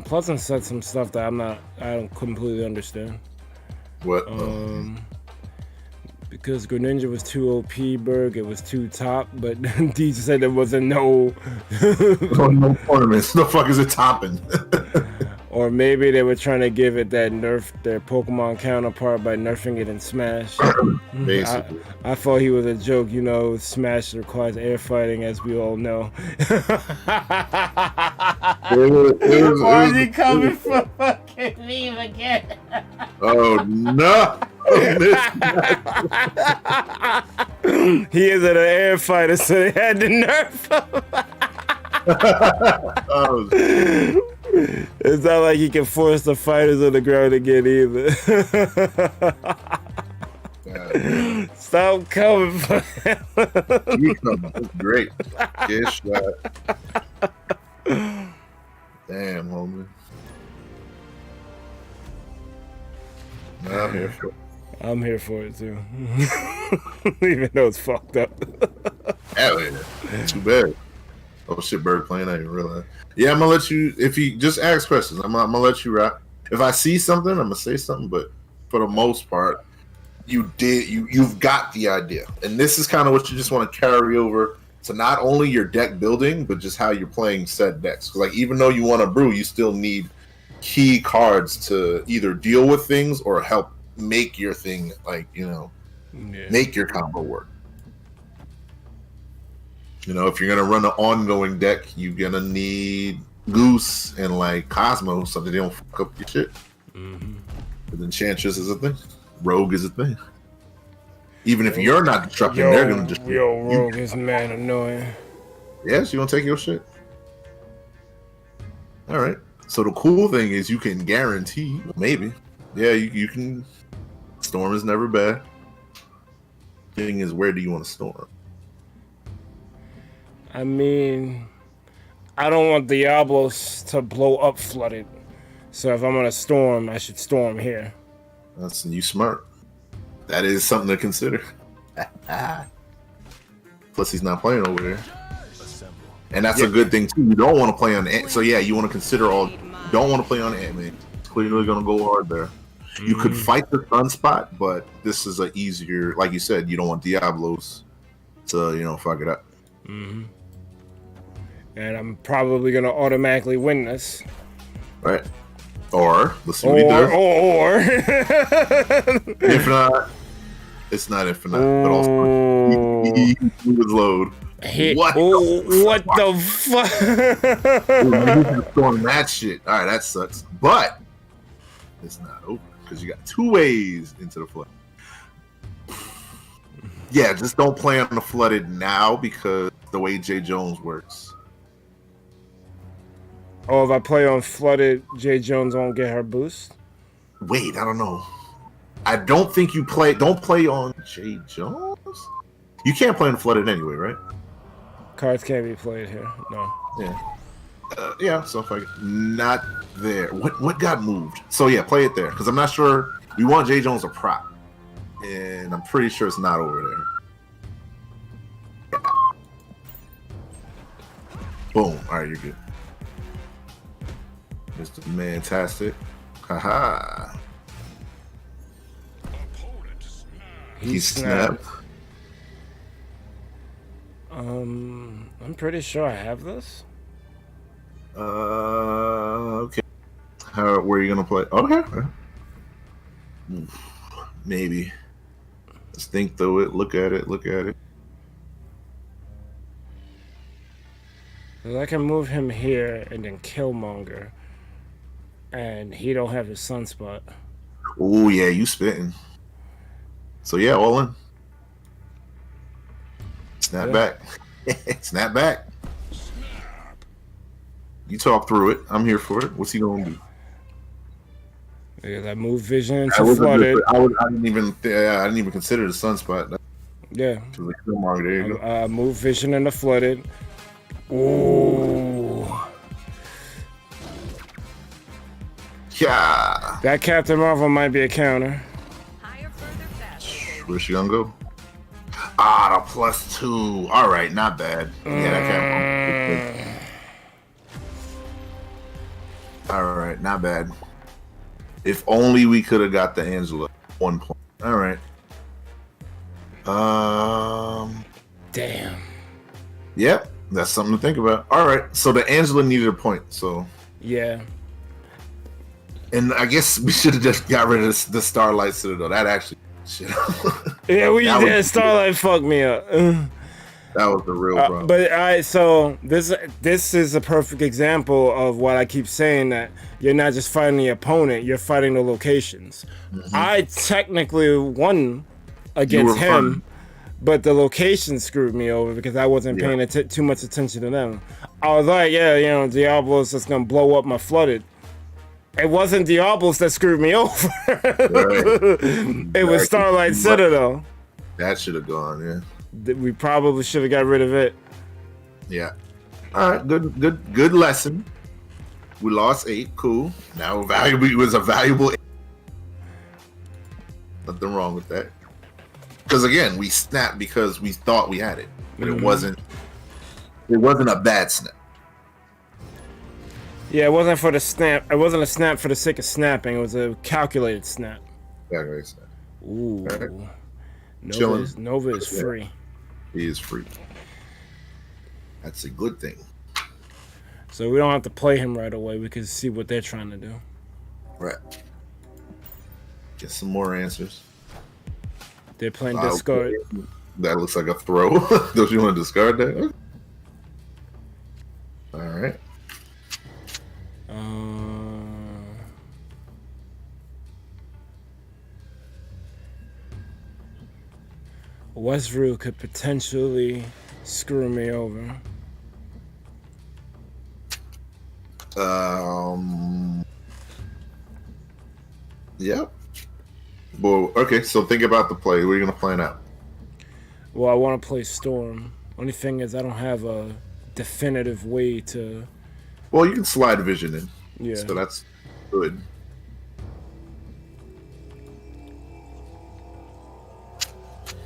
Pleasant said some stuff that I don't completely understand. What? Because Greninja was too OP, Berg, it was too top, but D said there wasn't no no ornaments. The fuck is it topping? Or maybe they were trying to give it that nerf their Pokemon counterpart by nerfing it in Smash. Basically. I thought he was a joke. You know, Smash requires air fighting, as we all know. Why is he coming for fucking me again? Oh, no. He is an air fighter, so they had to nerf him. Oh. It's not like he can force the fighters on the ground again either. Stop coming for him. You coming. That's great. Get shot. Damn, homie. I'm here for it. I'm here for it too. Even though it's fucked up. Hell yeah. Too bad. Oh shit, Bird playing, I didn't realize. Yeah, I'm gonna let you, if you just ask questions, I'm gonna let you rock. If I see something, I'm gonna say something, but for the most part, you've got the idea. And this is kind of what you just want to carry over to not only your deck building, but just how you're playing said decks. Because like, even though you want to brew, you still need key cards to either deal with things or help make your thing, like, you know, make your combo work. You know, if you're gonna run an ongoing deck, you're gonna need Goose and like Cosmo so that they don't fuck up your shit. Mm-hmm. But Enchantress is a thing. Rogue is a thing. Even if you're not destructing, they're gonna just Rogue is man annoying. Yes, you gonna take your shit. All right. So the cool thing is you can guarantee, maybe, yeah, you can. Storm is never bad. Thing is, where do you want to storm? I mean, I don't want Diablos to blow up flooded. So if I'm gonna storm, I should storm here. That's you smart. That is something to consider. Plus, he's not playing over there, and that's a good thing too. You don't want to play on the so yeah, you want to consider all. You don't want to play on the Ant-Man. It's clearly going to go hard there. You could fight the sunspot, but this is a easier. Like you said, you don't want Diablos to fuck it up. And I'm probably gonna automatically win this. Right. Or let's see what he does. Or If not, it's not infinite, but also he was load. What the fuck? He's throwing that shit. All right, that sucks. But it's not over because you got 2 ways into the flood. Yeah, just don't play on the flooded now because the way J. Jones works. Oh, if I play on flooded, J. Jones won't get her boost? Wait, I don't know. I don't think you play. Don't play on J. Jones. You can't play on flooded anyway, right? Cards can't be played here. No. Yeah. Yeah. So if not there, what got moved? So yeah, play it there because I'm not sure. We want J. Jones a prop, and I'm pretty sure it's not over there. Boom. All right, you're good. Mr. Fantastic. Haha. He snapped. I'm pretty sure I have this. Okay. Where are you gonna play? Okay. Maybe. Let's think through it. Look at it. 'Cause I can move him here and then Killmonger, and he don't have his sunspot. Oh yeah, you spitting. So yeah, all in. Snap back. Snap back. You talk through it. I'm here for it. What's he gonna do? Because I move vision into flooded. I didn't even consider the sunspot. Yeah. There you go. Move vision into flooded. Ooh. Yeah. That Captain Marvel might be a counter. Higher, further, faster. Where's she gonna go? The +2. All right, not bad. Yeah, that can't. All right, not bad. If only we could have got the Angela 1 point. All right. Damn. Yep, that's something to think about. All right, so the Angela needed a point. So Yeah. and I guess we should have just got rid of the Starlight Citadel. That actually shit. Yeah, we did. Starlight fucked me up. That was the real problem. But so this is a perfect example of what I keep saying, that you're not just fighting the opponent, you're fighting the locations. I technically won against him, but the location screwed me over because I wasn't paying too much attention to them. I was like, Diablo's just gonna blow up my flooded. It wasn't Diablos that screwed me over. It was Starlight Citadel. That should have gone, yeah. We probably should have got rid of it. Yeah. All right. Good lesson. We lost 8. Cool. Now valuable. It was a valuable 8. Nothing wrong with that. Because again, we snapped because we thought we had it, but it wasn't. It wasn't a bad snap. Yeah, it wasn't for the snap. It wasn't a snap for the sake of snapping. It was a calculated snap. Calculated snap. Ooh. Right. Nova is free. He is free. That's a good thing. So we don't have to play him right away. We can see what they're trying to do. Right. Get some more answers. They're playing discard. That looks like a throw. Don't you want to discard that? All right. Westbrook could potentially screw me over. Yep. Well, okay, so think about the play. What are you going to plan out? Well, I want to play Storm. Only thing is I don't have a definitive way to. Well, you can slide vision in. Yeah. So that's good.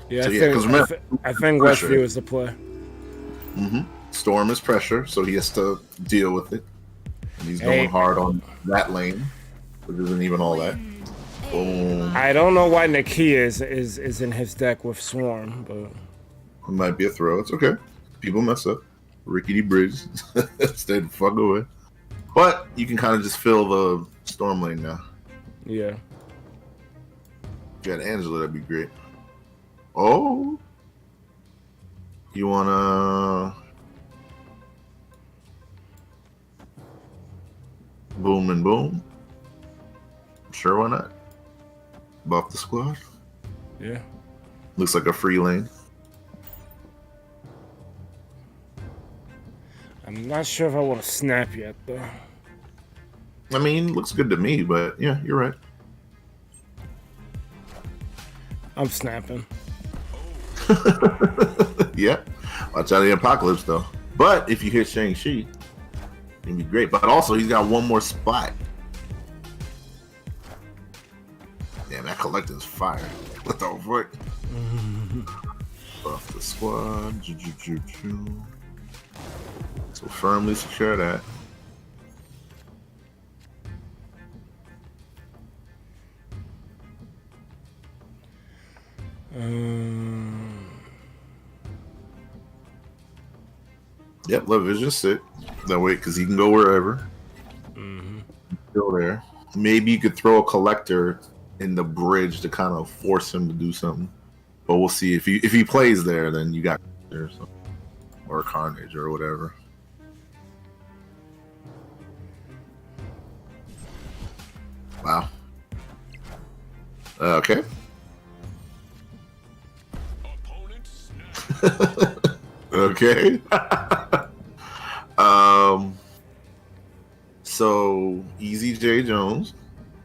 Yeah, So, I yeah, think 'cause remember, I think pressure. Westview is the play. Storm is pressure, so he has to deal with it. And he's Hey. going hard on that lane, which isn't even all that. Boom. I don't know why Nakia is in his deck with Swarm, but It might be a throw. It's okay. People mess up. Rickety bridge. Stay the fuck away. But you can kind of just fill the storm lane now. yeah. If you had Angela, that'd be great. Oh. You wanna boom and boom? Sure, why not? Buff the squad. Yeah. Looks like a free lane. I'm not sure if I want to snap yet, though. I mean, looks good to me, but yeah, you're right. I'm snapping. Yeah. Watch out of the apocalypse, though. But if you hit Shang-Chi, it'd be great. But also, he's got one more spot. Damn, that collector's fire. What the fuck? Buff the squad. So firmly secure that. Yep, let Vision sit. That way, because he can go wherever. Still there. Maybe you could throw a collector in the bridge to kind of force him to do something. But we'll see. If he plays there, then you got there or Carnage or whatever. Wow. Okay. Okay. So easy J Jones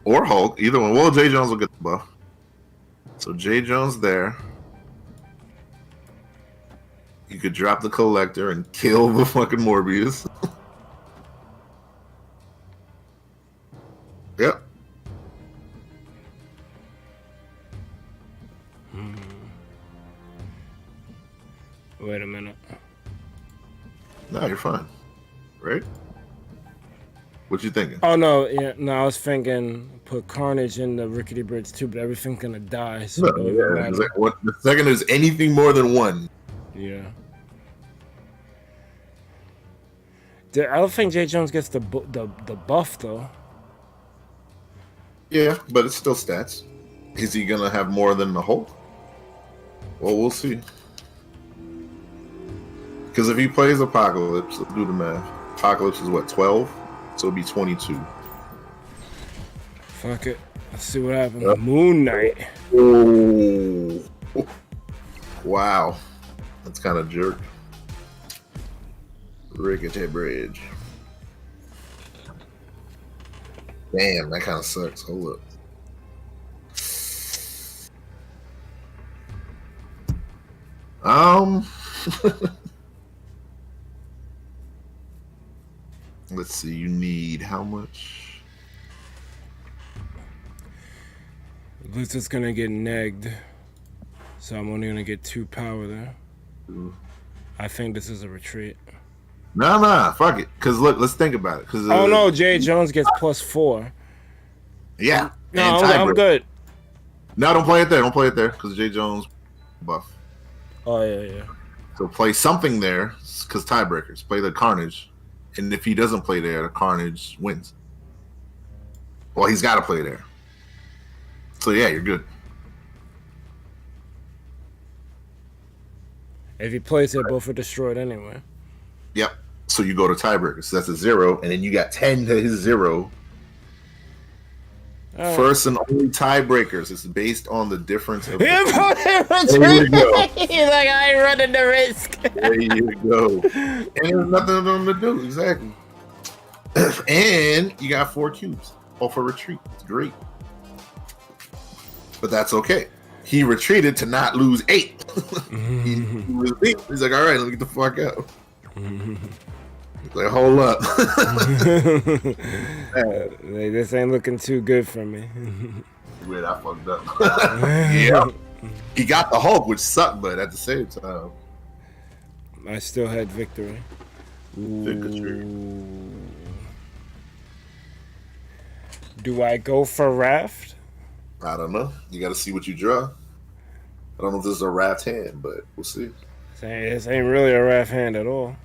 or Hulk, either one. Well, J Jones will get the buff. So J Jones there. You could drop the collector and kill the fucking Morbius. Yep. Wait a minute. No, you're fine. Right? What you thinking? Oh no, yeah, no, I was thinking put Carnage in the rickety bridge too, but everything's gonna die, so No, it don't even yeah, matter. the second there's anything more than one. Yeah. I don't think J Jones gets the buff though. Yeah, but it's still stats. Is he gonna have more than the Hulk? Well, we'll see. Because if he plays Apocalypse, let's do the math. Apocalypse is what, 12? So it'd be 22. Fuck it. Let's see what happens. Moon Knight. Oh. Wow. That's kind of jerk. Rickety Bridge. Damn, that kind of sucks. Hold up. Let's see, you need how much? Luther's gonna get negged, so I'm only gonna get 2 power there. I think this is a retreat. Nah, fuck it. Cause look, let's think about it. Cause Oh no, J Jones gets +4. Yeah. No, and I'm tiebreaker. good. No, don't play it there. Don't play it there. Cause J Jones buff. Oh yeah. So play something there. Cause tiebreakers. Play the Carnage, and if he doesn't play there, the Carnage wins. Well, he's got to play there. So yeah, you're good. If he plays it, both are destroyed anyway. Yep. So you go to tiebreakers. So that's a 0, and then you got 10 to his 0. All right. First and only tiebreakers. It's based on the difference of. There There you go. He's like, I ain't running the risk. There you go. And there's nothing for them to do. Exactly. And you got 4 cubes off a retreat. It's great. But that's okay. He retreated to not lose 8. He's like, all right, let me get the fuck out. Like, hold up. Like, this ain't looking too good for me. Weird, I fucked up. Yeah. He got the Hulk, which sucked, but at the same time. I still had victory. Victory. Do I go for Raft? I don't know. You got to see what you draw. I don't know if this is a Raft hand, but we'll see. This ain't really a Raft hand at all.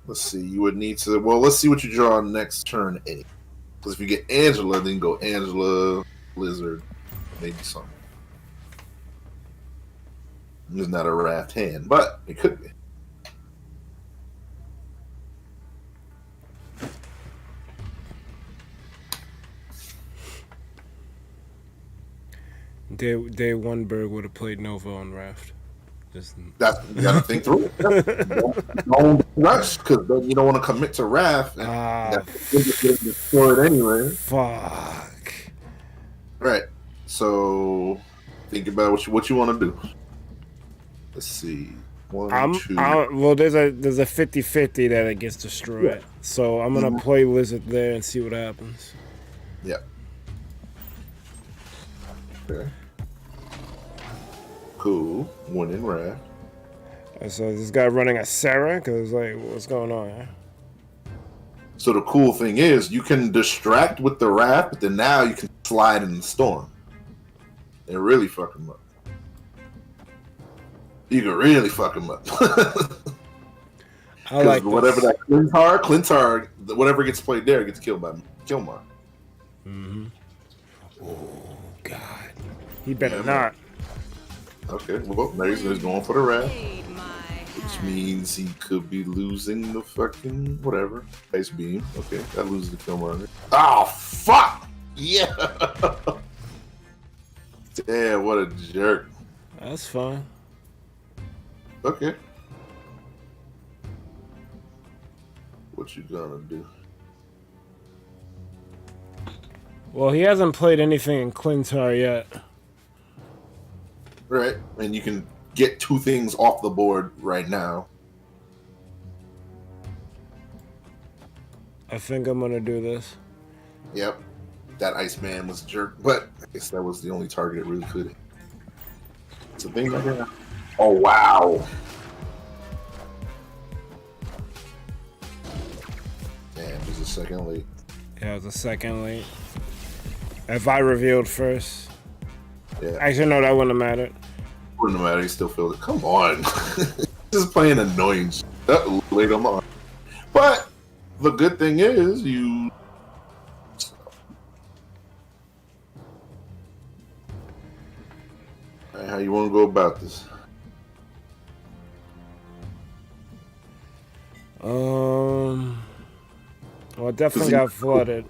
Let's see. You would need to. Well, let's see what you draw next turn. Because if you get Angela, then go Angela, Blizzard, maybe something. It's not a Raft hand, but it could be. Day one Berg would have played Nova on Raft. Just That's you got to think through it. Don't rush because then you don't want to commit to Raft. And just getting destroyed anyway. Fuck. Right. So think about what you want to do. Let's see. One, two. Well, there's a 50-50 that it gets destroyed. Yeah. So I'm gonna play Lizard there and see what happens. Yeah. Okay. Cool. One in Raft. So this guy running a Sarah, cause like, what's going on here? So the cool thing is you can distract with the Raft, but then now you can slide in the storm. And really fuck him up. You can really fuck him up. I like whatever that Clintar, whatever gets played there gets killed by Killmar. Mm-hmm. Oh God, he better not. Okay, well now he's going for the Raft, which means he could be losing the fucking whatever ice beam. Okay, that loses the Killmar. Oh fuck! Yeah. Damn, what a jerk. That's fine. Okay. What you gonna do? Well, he hasn't played anything in Clintar yet. Right, and you can get two things off the board right now. I think I'm gonna do this. Yep. That Iceman was a jerk, but I guess that was the only target it really could. It's a thing right here. Oh, wow. Damn, it was a second late. Yeah, it was a second late. If I revealed first. Yeah. Actually, no, that wouldn't have mattered. Wouldn't matter, he still feels it. Come on. Just playing annoying shit. Late on my. But the good thing is, you. How you want to go about this? Well, I definitely got flooded.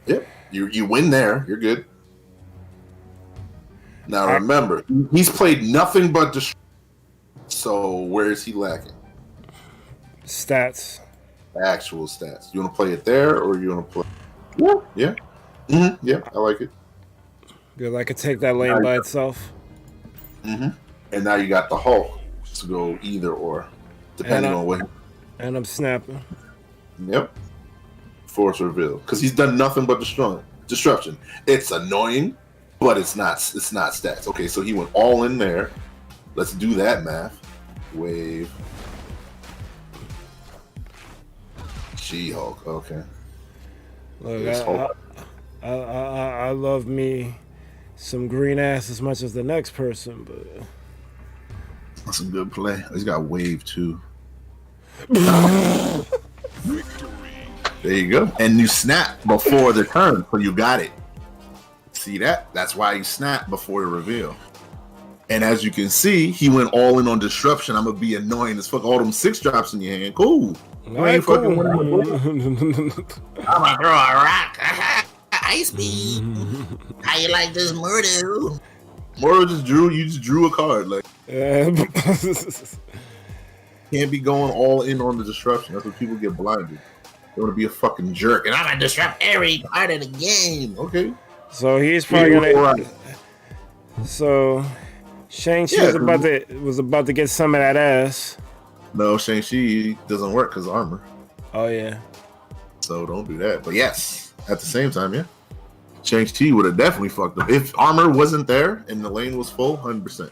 Yep, you win there. You're good. Now remember, he's played nothing but destruction. So where is he lacking? Stats. Actual stats. You want to play it there, or you want to play? Yeah, yeah, yeah. I like it. Good, I could take that lane by itself. And now you got the Hulk to go either or, depending on what. And I'm snapping. Yep. Force reveal, because he's done nothing but disruption. It's annoying, but it's not stats. Okay, so he went all in there. Let's do that math. Wave. She-Hulk. Okay. Look, I love me some green ass as much as the next person, but that's a good play. He's got wave too. There you go. And you snap before the turn, so you got it. See that? That's why you snap before the reveal. And as you can see, he went all in on disruption. I'm gonna be annoying as fuck. All them 6-drops in your hand. Cool. Right, cool. I'm gonna throw a rock. Ice beam. How you like this, Murdo? Murdo just drew a card. Like can't be going all in on the disruption. That's what people get blinded. They want to be a fucking jerk, and I'm gonna disrupt every part of the game. Okay. So he's probably gonna. So Shang-Chi Yeah, was about to get some of that ass. no, Shang-Chi doesn't work because armor. Oh yeah. So don't do that. But yes, at the same time, yeah. Shang-Chi would have definitely fucked up. If armor wasn't there and the lane was full, 100%.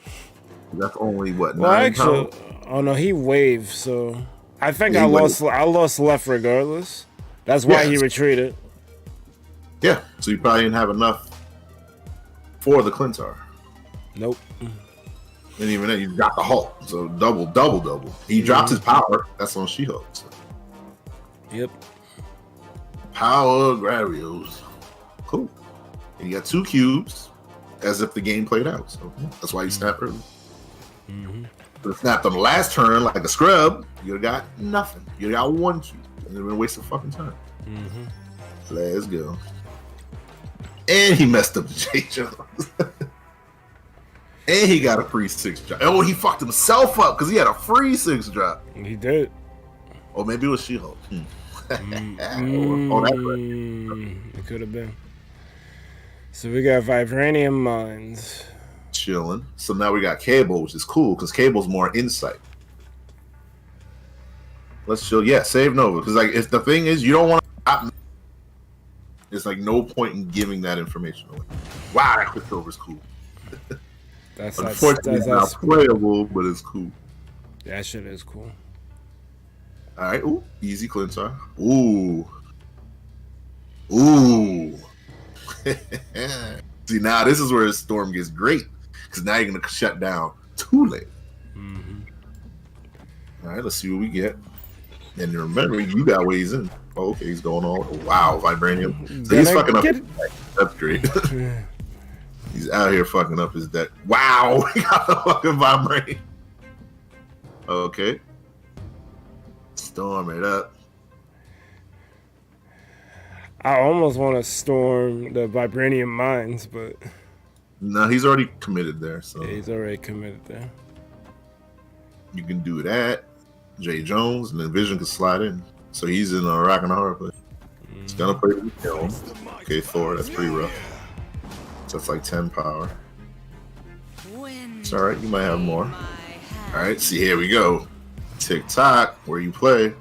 That's only what, Well, 9 actually, pounds? oh no, he waved. So I think Yeah, I he lost. I lost left regardless. That's why he Yes. retreated. Yeah, so you probably didn't have enough for the Clintar. Nope. And even then, you got the Hulk. So double. He dropped his power. That's on She-Hulk. So. Yep. Power Gravios. Cool. And you got 2 cubes as if the game played out. So yeah, that's why you snap early. If it snapped on the last turn like a scrub, you got nothing. You got 1 cube. And it would waste a fucking time. Let's go. And he messed up the J Jones. And he got a free 6 drop. Oh, he fucked himself up because he had a free 6 drop. He did. Or maybe it was She-Hulk. Oh, that's right. It could have been. So we got Vibranium Mines. Chilling. So now we got Cable, which is cool because Cable's more insight. Let's chill. Yeah, save Nova. Because like if the thing is you don't want to, it's like no point in giving that information away. Wow, that Quicksilver's cool. That's Unfortunately, it's not playable, but it's cool. That shit is cool. All right. Ooh, easy Clintar. Ooh. Ooh. See, now this is where the storm gets great because now you're gonna shut down too late. All right, let's see what we get. And remember, you got ways in. Oh, okay, he's going on. Oh, wow, Vibranium. So he's fucking up. That's great. He's out here fucking up his deck. Wow, he got the fucking Vibranium. Okay. Storm it up. I almost want to storm the Vibranium Mines, but No, he's already committed there, so yeah, he's already committed there. you can do that. Jay Jones, and then Vision can slide in. So he's in a rock and a hard place. He's gonna play with him. Okay, Thor, that's pretty rough. So that's like 10 power. It's alright, you might have more. Alright, see, here we go. TikTok, where you play.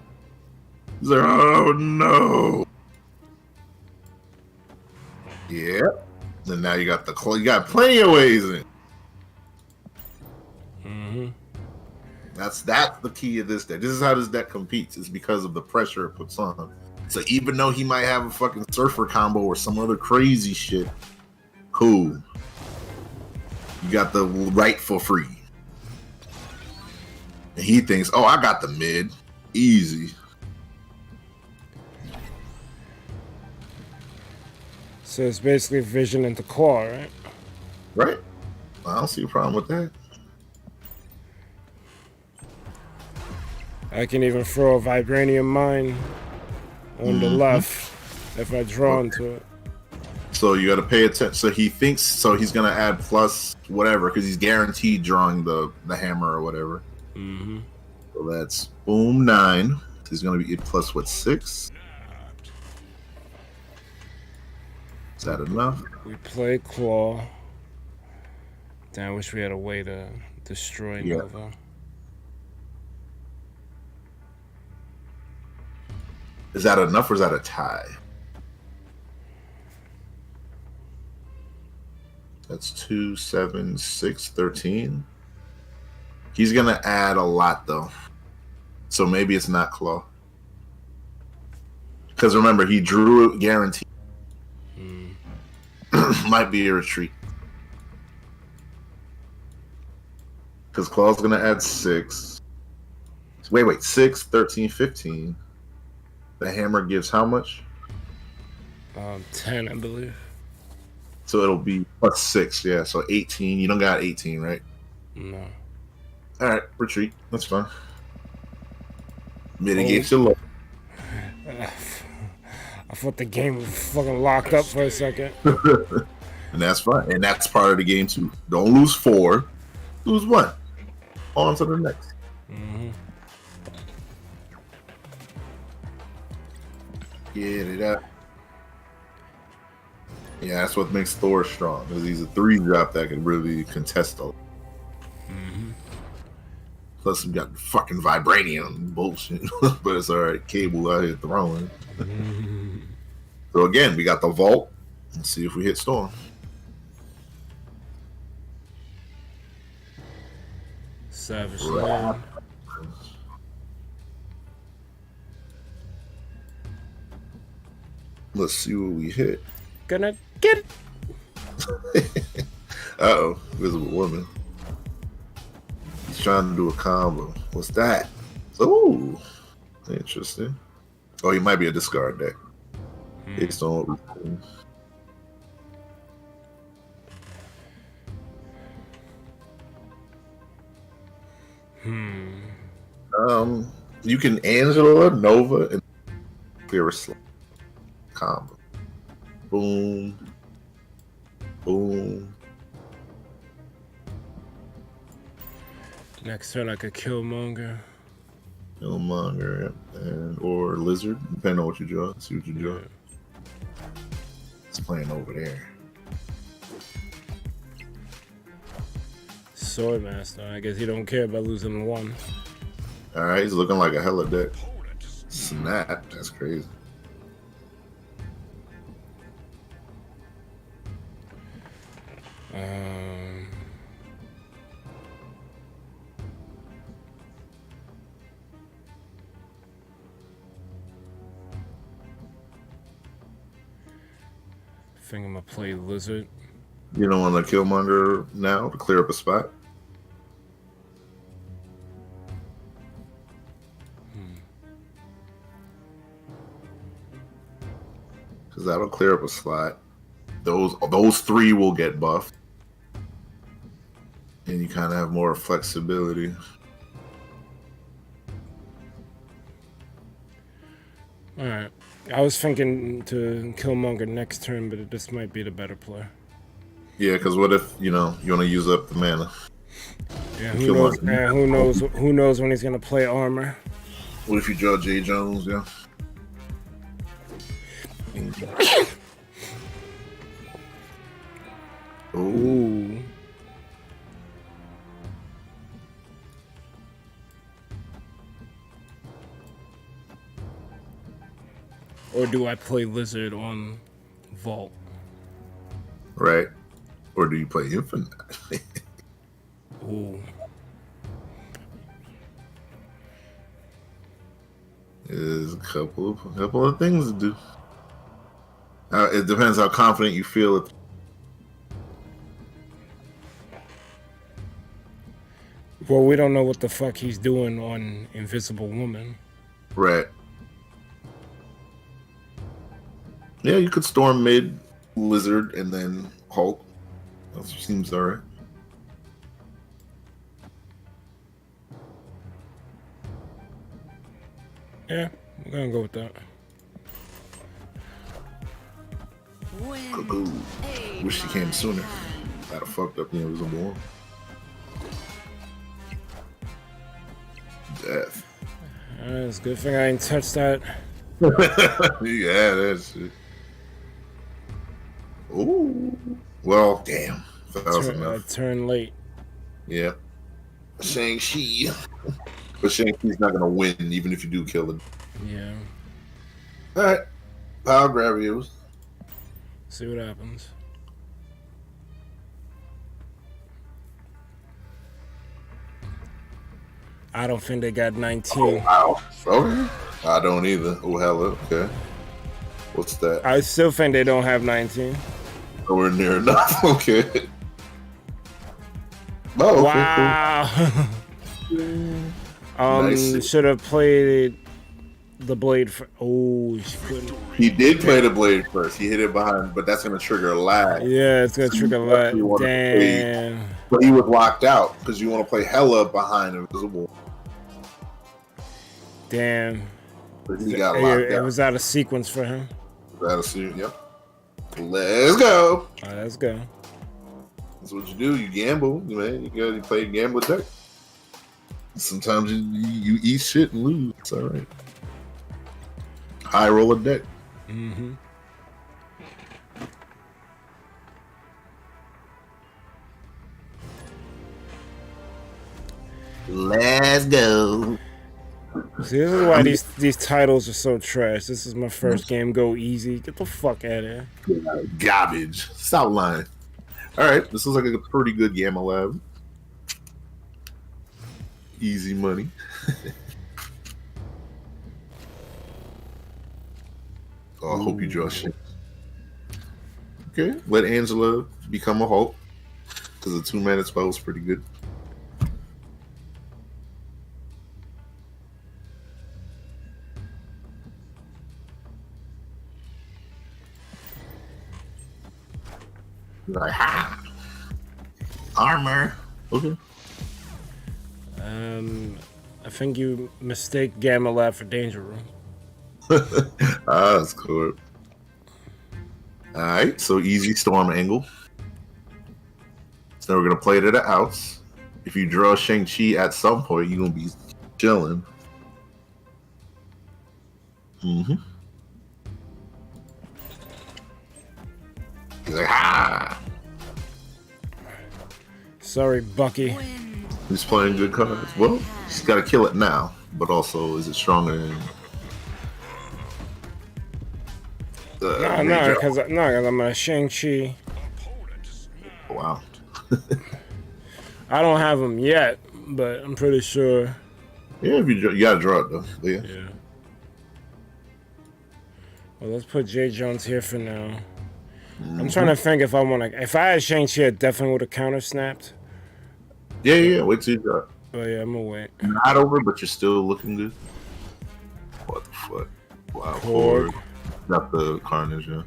He's like, oh no. Yeah. Then now you got you got plenty of ways in. That's the key of this deck. This is how this deck competes. It's because of the pressure it puts on. So even though he might have a fucking surfer combo or some other crazy shit, cool. You got the right for free. And he thinks, oh, I got the mid. Easy. So it's basically Vision into Claw, right? Right? I don't see a problem with that. I can even throw a Vibranium Mine on the left if I draw into it. So you got to pay attention. So he thinks, so he's going to add plus whatever because he's guaranteed drawing the hammer or whatever. So that's boom 9. He's going to be plus what, 6? Is that enough? We play Claw. Damn, I wish we had a way to destroy Nova. Is that enough or is that a tie? That's 2, 7, 6, 13. He's going to add a lot though. So maybe it's not Claw. Because remember, he drew it guaranteed. Might be a retreat. Because Claw's going to add 6. Wait, 6, 13, 15. The hammer gives how much? 10, I believe. So it'll be plus 6, yeah. So 18. You don't got 18, right? No. All right, retreat. That's fine. Mitigate your loss. I thought the game was fucking locked up for a second. And that's fine. And that's part of the game too. Don't lose 4. Lose 1. On to the next. Get it up. Yeah, that's what makes Thor strong. Because he's a 3-drop that can really contest a. Plus, we got fucking vibranium bullshit. But it's all right. Cable out here throwing. So again, we got the vault. Let's see if we hit storm. Savage Right. Land. Let's see what we hit. Gonna get it. Uh-oh, Visible Woman. He's trying to do a combo. What's that? Ooh, interesting. Oh, he might be a discard deck. Based on what we've seen. You can Angela, Nova, and clear a slot. Combo. Boom. Boom. Next turn I could Killmonger. Killmonger and or Lizard, depending on what you draw. See what you draw. It's playing over there. Swordmaster. I guess he don't care about losing one. All right, he's looking like a hella deck. Snap, that's crazy. I think I'm gonna play Lizard. You don't want to Killmonger now to clear up a spot? Because that'll clear up a slot. Those three will get buffed. And you kind of have more flexibility. Alright. I was thinking to Killmonger next turn, but this might be the better play. Yeah, because what if, you want to use up the mana? Yeah, who knows when he's gonna play armor. What if you draw J. Jones, yeah? Ooh. Or do I play Lizard on Vault? Right. Or do you play Infinite? Ooh. There's a couple of things to do. It depends how confident you feel. Well, we don't know what the fuck he's doing on Invisible Woman. Right. Yeah, you could storm mid, Lizard, and then Hulk. That seems alright. Yeah, we're gonna go with that. Cuckoo. Wish she came sooner. I'd have fucked up the Invisible Woman. Death. It's a good thing I ain't touched that. Yeah, that's it. Ooh. Well, damn. That was enough. Turn late. Yeah. Shang-Chi. But Shang-Chi's not going to win, even if you do kill him. Yeah. Alright. Power grab you. See what happens. I don't think they got 19. Oh, wow. Okay. I don't either. Oh, hella. Okay. What's that? I still think they don't have 19. Nowhere near enough. Okay. Oh, okay, wow. Cool. Nice. Should have played the blade for. Oh, she couldn't. He did play the blade first. He hit it behind, but that's going to trigger a lag. Yeah, it's gonna So trigger you lag. definitely wanna Damn. But he was locked out because you want to play hella behind Invisible. Damn. But he got locked It out. was out of sequence for him. That'll see. Yep. Let's go. All right, let's go. That's what you do. You gamble, man. You play a gamble deck. Sometimes you eat shit and lose. It's all right. High roller deck. Mm-hmm. Let's go. See, this is why these titles are so trash. This is my first game. Go easy. Get the fuck out of here. Garbage. Stop lying. All right, this looks like a pretty good Gamma Lab. Easy money. Oh, I hope you draw shit. Okay, let Angela become a Hulk because the 2-minute spell was pretty good. Like, ha! Armor. Okay. I think you mistake Gamma Lab for Danger Room. That's cool. All right, so easy storm angle. So we're gonna play it at the outs. If you draw Shang-Chi at some point, you're gonna be chilling. Mm-hmm. He's like, ha! Sorry, Bucky. He's playing good cards. Well, he's got to kill it now, but also, is it stronger than? No, because I'm a Shang-Chi. Wow. I don't have him yet, but I'm pretty sure. Yeah, if you gotta draw it though. Yeah. Well, let's put J. Jones here for now. I'm trying to think if I want to. If I had Shang-Chi, I definitely would have counter snapped. Yeah. Wait till you draw it. But yeah, I'm gonna wait. Not over, but you're still looking good. What the fuck? Wow. Korg. Got the Carnage, yeah.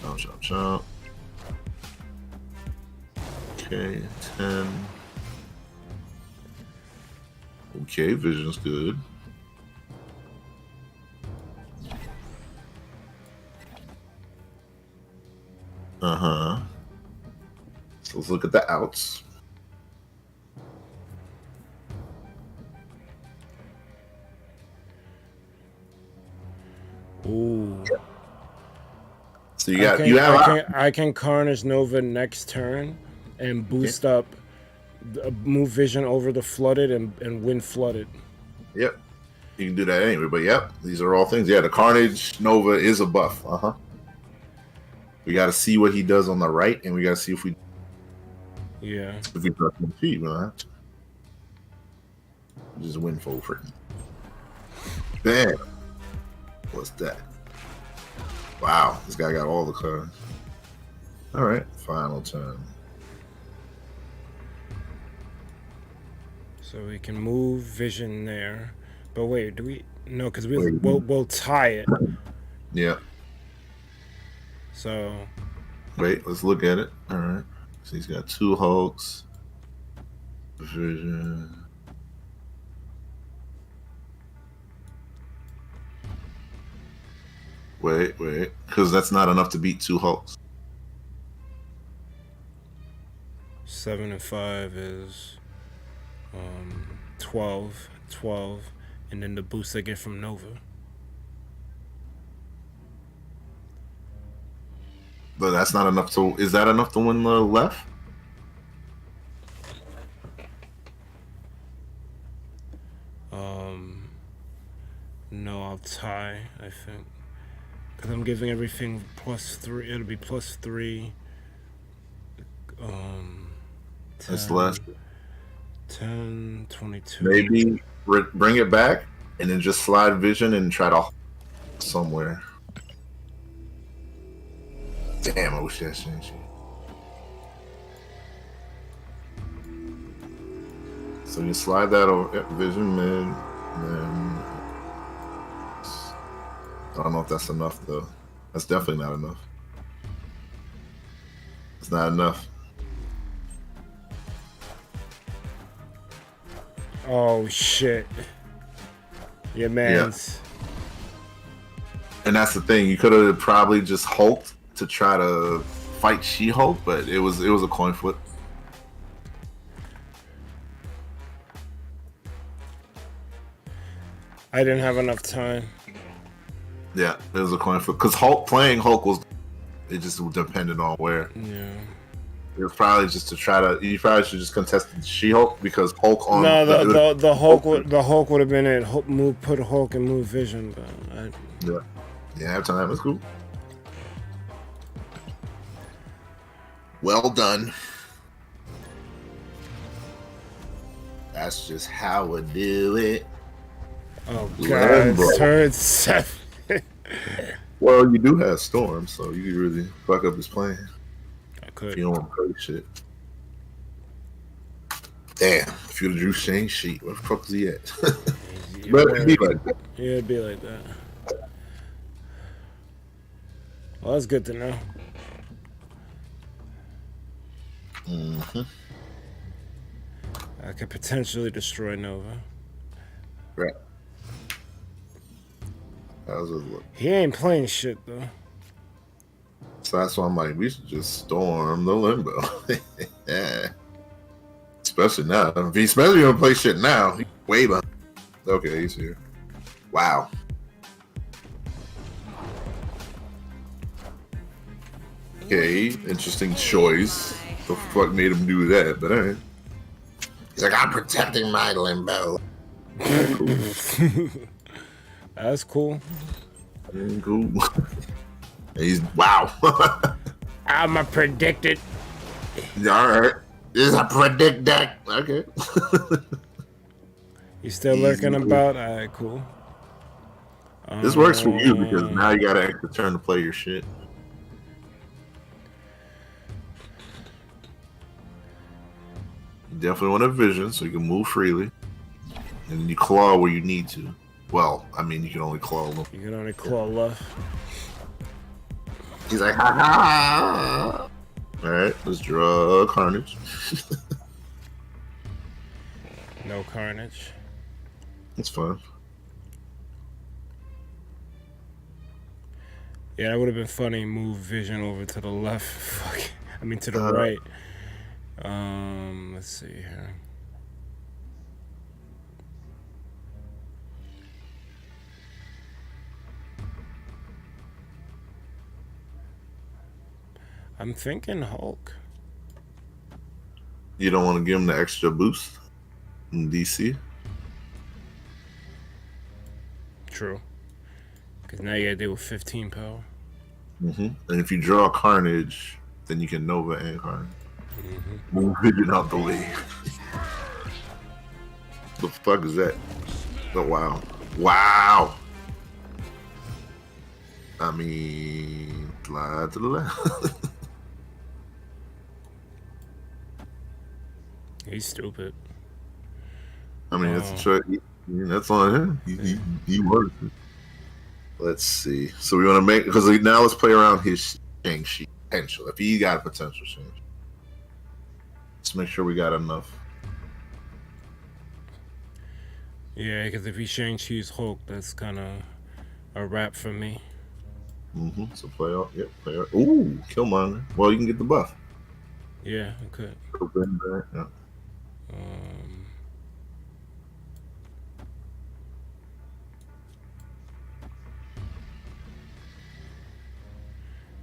Chomp. Okay, 10. Okay, Vision's good. Uh-huh. So let's look at the outs. Ooh. So you got I can Carnage Nova next turn and boost up, move Vision over the flooded and win flooded. Yep. You can do that anyway, but yep, these are all things. Yeah, the Carnage Nova is a buff. Uh-huh. We got to see what he does on the right, and we got to see if we. Yeah. If we trust him, we don't have to. Just win full for him. Bam. What's that? Wow, this guy got all the cards. All right, final turn. So we can move Vision there, but wait, do we? No, because we'll tie it. Yeah. So. Wait, let's look at it. All right. So he's got 2 Hulks. Vision. Wait, because that's not enough to beat 2 Hulks. 7 and 5 is 12, and then the boost I get from Nova. But that's not enough to. Is that enough to win the left? No, I'll tie, I think. Because I'm giving everything +3. It'll be +3. 10, That's less. 10, 22. Maybe bring it back and then just slide Vision and try to somewhere. Damn, I wish that shit. So you slide that over. Yep, Vision mid. Then I don't know if that's enough though. That's definitely not enough. It's not enough. Oh shit. Your man's. Yeah. And that's the thing. You could have probably just hulked to try to fight She-Hulk, but it was a coin flip. I didn't have enough time. Yeah, it was a coin flip because playing Hulk was, it just depended on where. Yeah. It was probably just to try to. You probably should just contest the She-Hulk because Hulk on. No, the Hulk would have been it. Put Hulk and move Vision, but yeah, have time. That's cool. Well done. That's just how we do it. oh Lambo. god, turn 7. Well, you do have Storm, so you can really fuck up his plan I if could. you don't want to play shit. Damn, if you'd have drew Shang-Chi, where the fuck is he at? But it'd be like that. Yeah, it'd be like that. Well, that's good to know. Mm-hmm. I could potentially destroy Nova. Right. How's it look? He ain't playing shit though. So that's why I'm like, we should just storm the limbo. Yeah. Especially now. If he's especially gonna play shit now, he's way behind. Okay, he's here. Wow. Okay, interesting choice. The fuck made him do that? But alright. He's like, I'm protecting my limbo. That's cool. Cool. He's wow. I'm a predicted. Alright. This is a predict deck. Okay. You still Easy lurking move. about? Alright, cool. This works for you because now you got an extra turn to play your shit. You definitely want a vision so you can move freely. And then you claw where you need to. Well, I mean, you can only claw a little. You can only claw left. He's like, ha ha. Alright, let's draw Carnage. No carnage. That's fine. Yeah, that would have been funny. Move Vision over to the left. Fuck. I mean, to the Uh, right. Let's see here. I'm thinking Hulk. You don't want to give him the extra boost in DC? True. Because now you gotta deal with 15 power. Mm-hmm. And if you draw Carnage, then you can Nova and Carnage. Move Vision out the way. The fuck is that? Oh, wow. Wow. I mean, slide to the left. He's stupid. I mean, that's a choice. That's on him. He works. Let's see. So we want to make, because now let's play around his Shang-Chi potential. If he got a potential Shang-Chi. Let's make sure we got enough. Yeah, because if he Shang-Chi's Hulk, that's kind of a wrap for me. Mm-hmm. So play out. Yep, play out. Ooh, Killmonger. Well, you can get the buff. Yeah, I could. Yeah.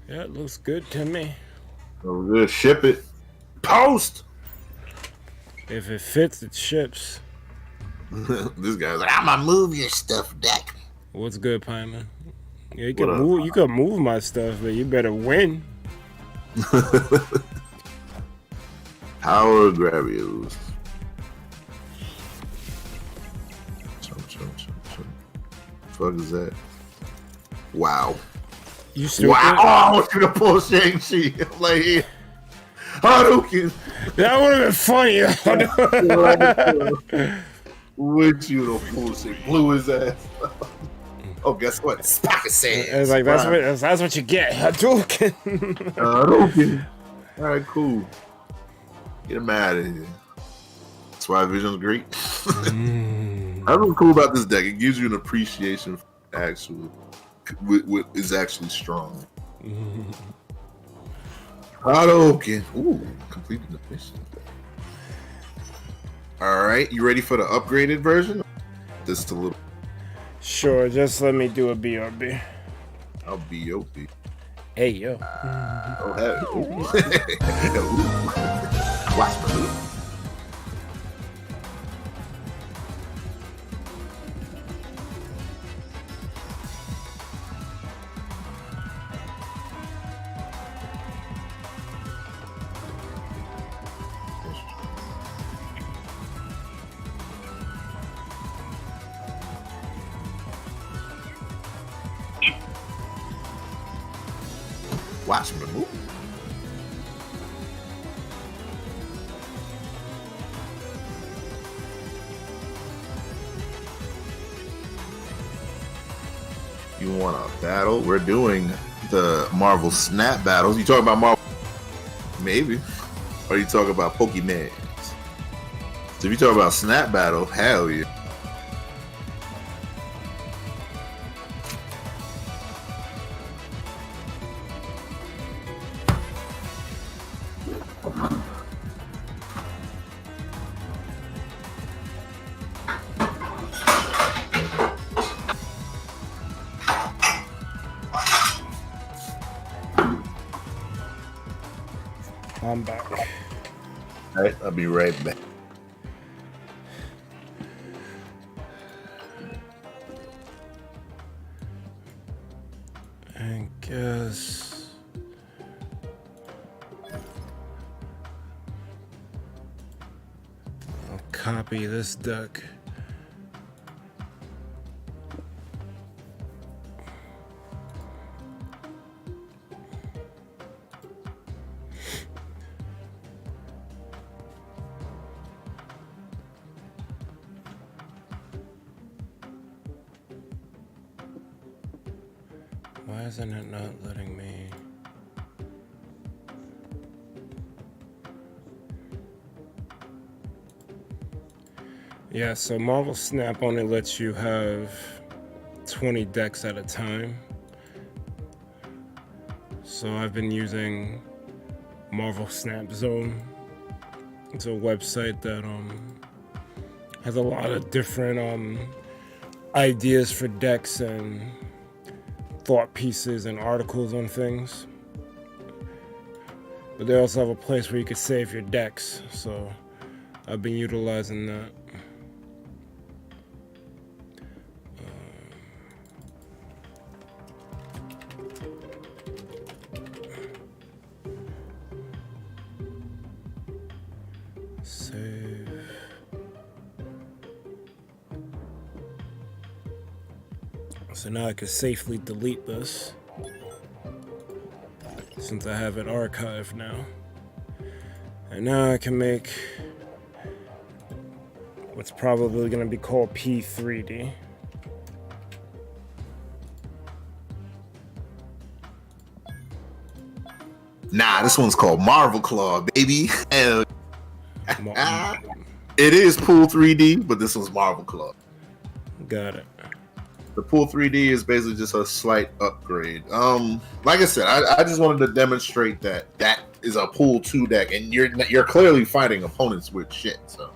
Yeah, it looks good to me. So we're good. Ship it. Post. If it fits, it ships. This guy's like, I'ma move your stuff, deck. What's good, Pyman? Yeah, you What can up? move. You can move my stuff, but you better win. Power Gravios. Chum. Fuck is that? Wow. You stupid. Wow. Oh, I want you to pull Shang-Chi. I'm like, Hadouken. That would have been funny. Would you to pull shit? Blew his ass. Oh, guess what? Pocket sands. It's like that's what you get. Hadouken. Hadouken. All right, cool. Get him out of here. That's why Vision's great. That's what's cool about this deck. It gives you an appreciation for actual what is actually strong. Hadouken. Ooh, completed the mission. All right, you ready for the upgraded version? Just a little. Sure, just let me do a BRB. I'll be OP. Hey yo. Oh, hell. Watch my move. Watch me move. You want a battle? We're doing the Marvel Snap battles. You talking about Marvel? Maybe. Or you talking about Pokemon? So if you talk about Snap battle, hell yeah. I'm back. All right, I'll be right back. I guess. I'll copy this deck. Why isn't it not letting me? Yeah, so Marvel Snap only lets you have 20 decks at a time. So I've been using Marvel Snap Zone. It's a website that has a lot of different ideas for decks and thought pieces and articles on things. But they also have a place where you can save your decks, so I've been utilizing that. Save. So now I can safely delete this since I have it archived now. And now I can make what's probably going to be called P3D. Nah, this one's called Marvel Claw, baby. Hell. Mar- It is Pool 3D, but this one's Marvel Claw. Got it. The Pool 3D is basically just a slight upgrade. Like I said, I just wanted to demonstrate that that is a Pool 2 deck, and you're clearly fighting opponents with shit. So,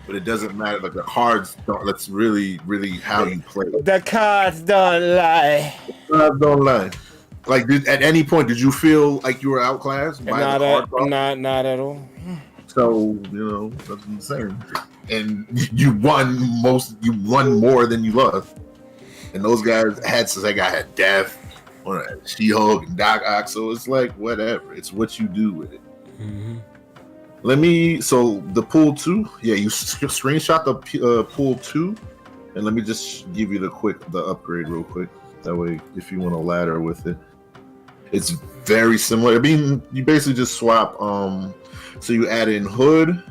but it doesn't matter. Like the cards don't. That's really how you play. The cards don't lie. Cards don't lie. Like, at any point, did you feel like you were outclassed by the card draw? Not at all. So, that's what I'm saying. And you won more than you lost. And those guys that guy had Death, or She-Hulk, and Doc Ock. So it's like, whatever. It's what you do with it. Mm-hmm. So the Pool 2, yeah, you screenshot the Pool 2. And let me just give you the upgrade real quick. That way, if you want to ladder with it. It's very similar. I mean, you basically just swap, so you add in hood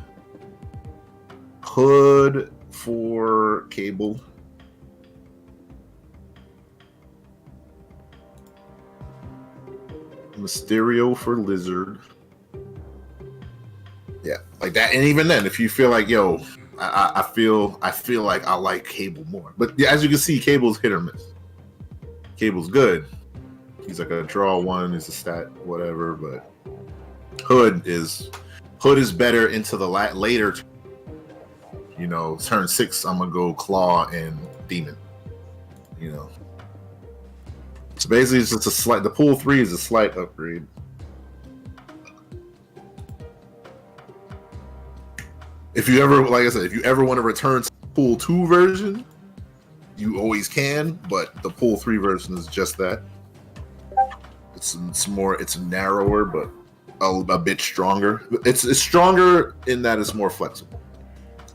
for Cable, Mysterio for Lizard. Yeah, like that. And even then, if you feel like, I feel like I like Cable more. But yeah, as you can see, Cable's hit or miss. Cable's good. He's like a draw one, is a stat, whatever. But Hood is better into the later. Turn 6, I'm gonna go Claw and Demon. So basically, it's just a slight. The pool 3 is a slight upgrade. If you ever, like I said, if you ever want to return to the pool 2 version, you always can. But the pool 3 version is just that. It's more. It's narrower, but a bit stronger. It's stronger in that it's more flexible.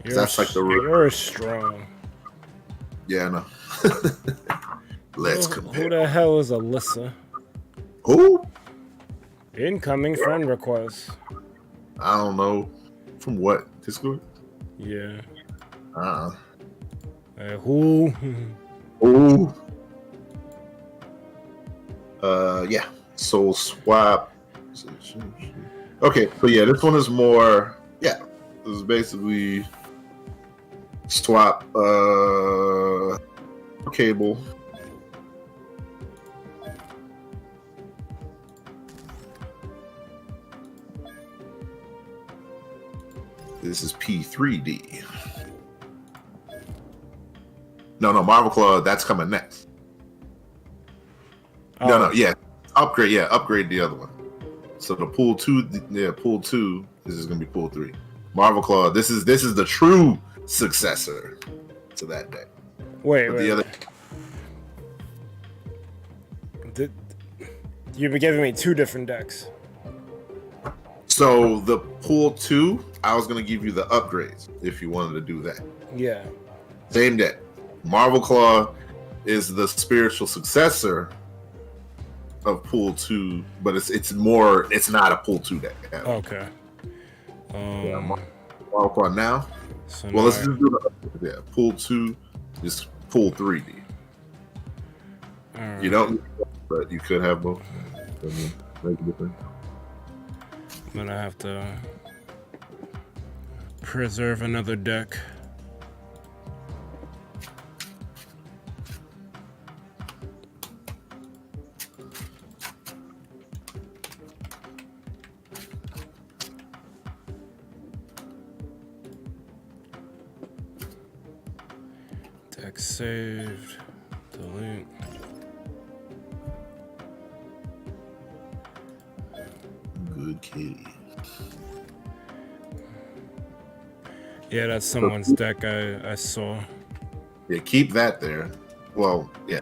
That's like the you're strong. Yeah, I know. Let's compare. Who the hell is Alyssa? Who? Incoming friend request. I don't know. From what? Discord? Yeah. Uh-uh. Who? Ooh. Yeah. Soul swap. Okay, so yeah, this one is more. Yeah, this is basically swap cable. This is P3D. No, Marvel Claw, that's coming next. Oh. No, yeah. Upgrade the other one. So the pool 2, pool 2, this is gonna be pool 3. Marvel Claw, this is the true successor to that deck. Wait. The other You've been giving me 2 different decks. So the pool 2, I was gonna give you the upgrades if you wanted to do that. Yeah. Same deck. Marvel Claw is the spiritual successor of pool 2, but it's not a pool 2 deck. Okay. Yeah, Marvel Claw now. So Well, now let's just do the pool 2 is pool 3D. right. You don't, but you could have both. Make a difference. I'm gonna have to preserve another deck. Deck saved. Delete. Good kitty. Yeah, that's someone's deck I saw. Yeah, keep that there. Well, yeah.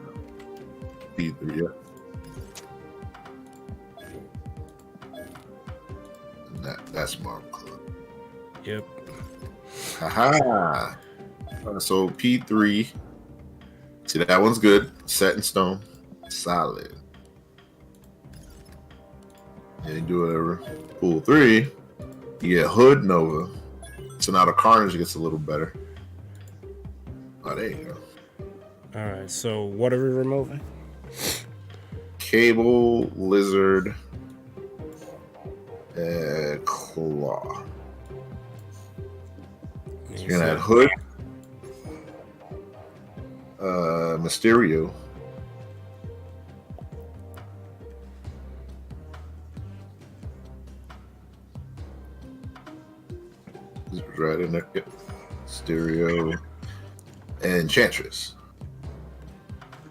P3, yeah. And that's Marvel Club. Yep. Haha. So P3. See, that one's good. Set in stone. Solid. And you do whatever. Pool 3. You get Hood Nova. So now the Carnage gets a little better. Oh, there you go. Alright, so what are we removing? Cable, Lizard, Claw. You're gonna add Hood, Mysterio, right in there. Yep. Mysterio and Enchantress.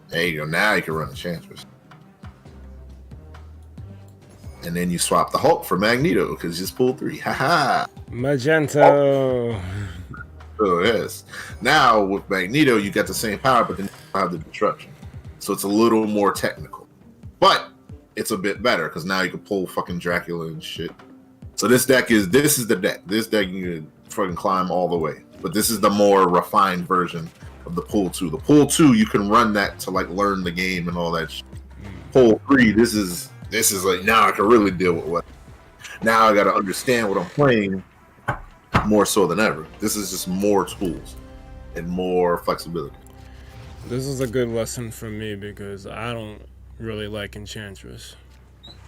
There you go. Now you can run Enchantress. And then you swap the Hulk for Magneto because you just pulled 3. Haha. Magento. Oh, yes. Now with Magneto, you got the same power, but then you have the destruction. So it's a little more technical. But it's a bit better because now you can pull fucking Dracula and shit. So this is the deck. This deck you can fucking climb all the way. But this is the more refined version of the pool 2. The pool 2, you can run that to like learn the game and all that shit. Pool 3, this is like now I can really deal with what. Now I got to understand what I'm playing more so than ever. This is just more tools and more flexibility. This is a good lesson for me because I don't really like Enchantress.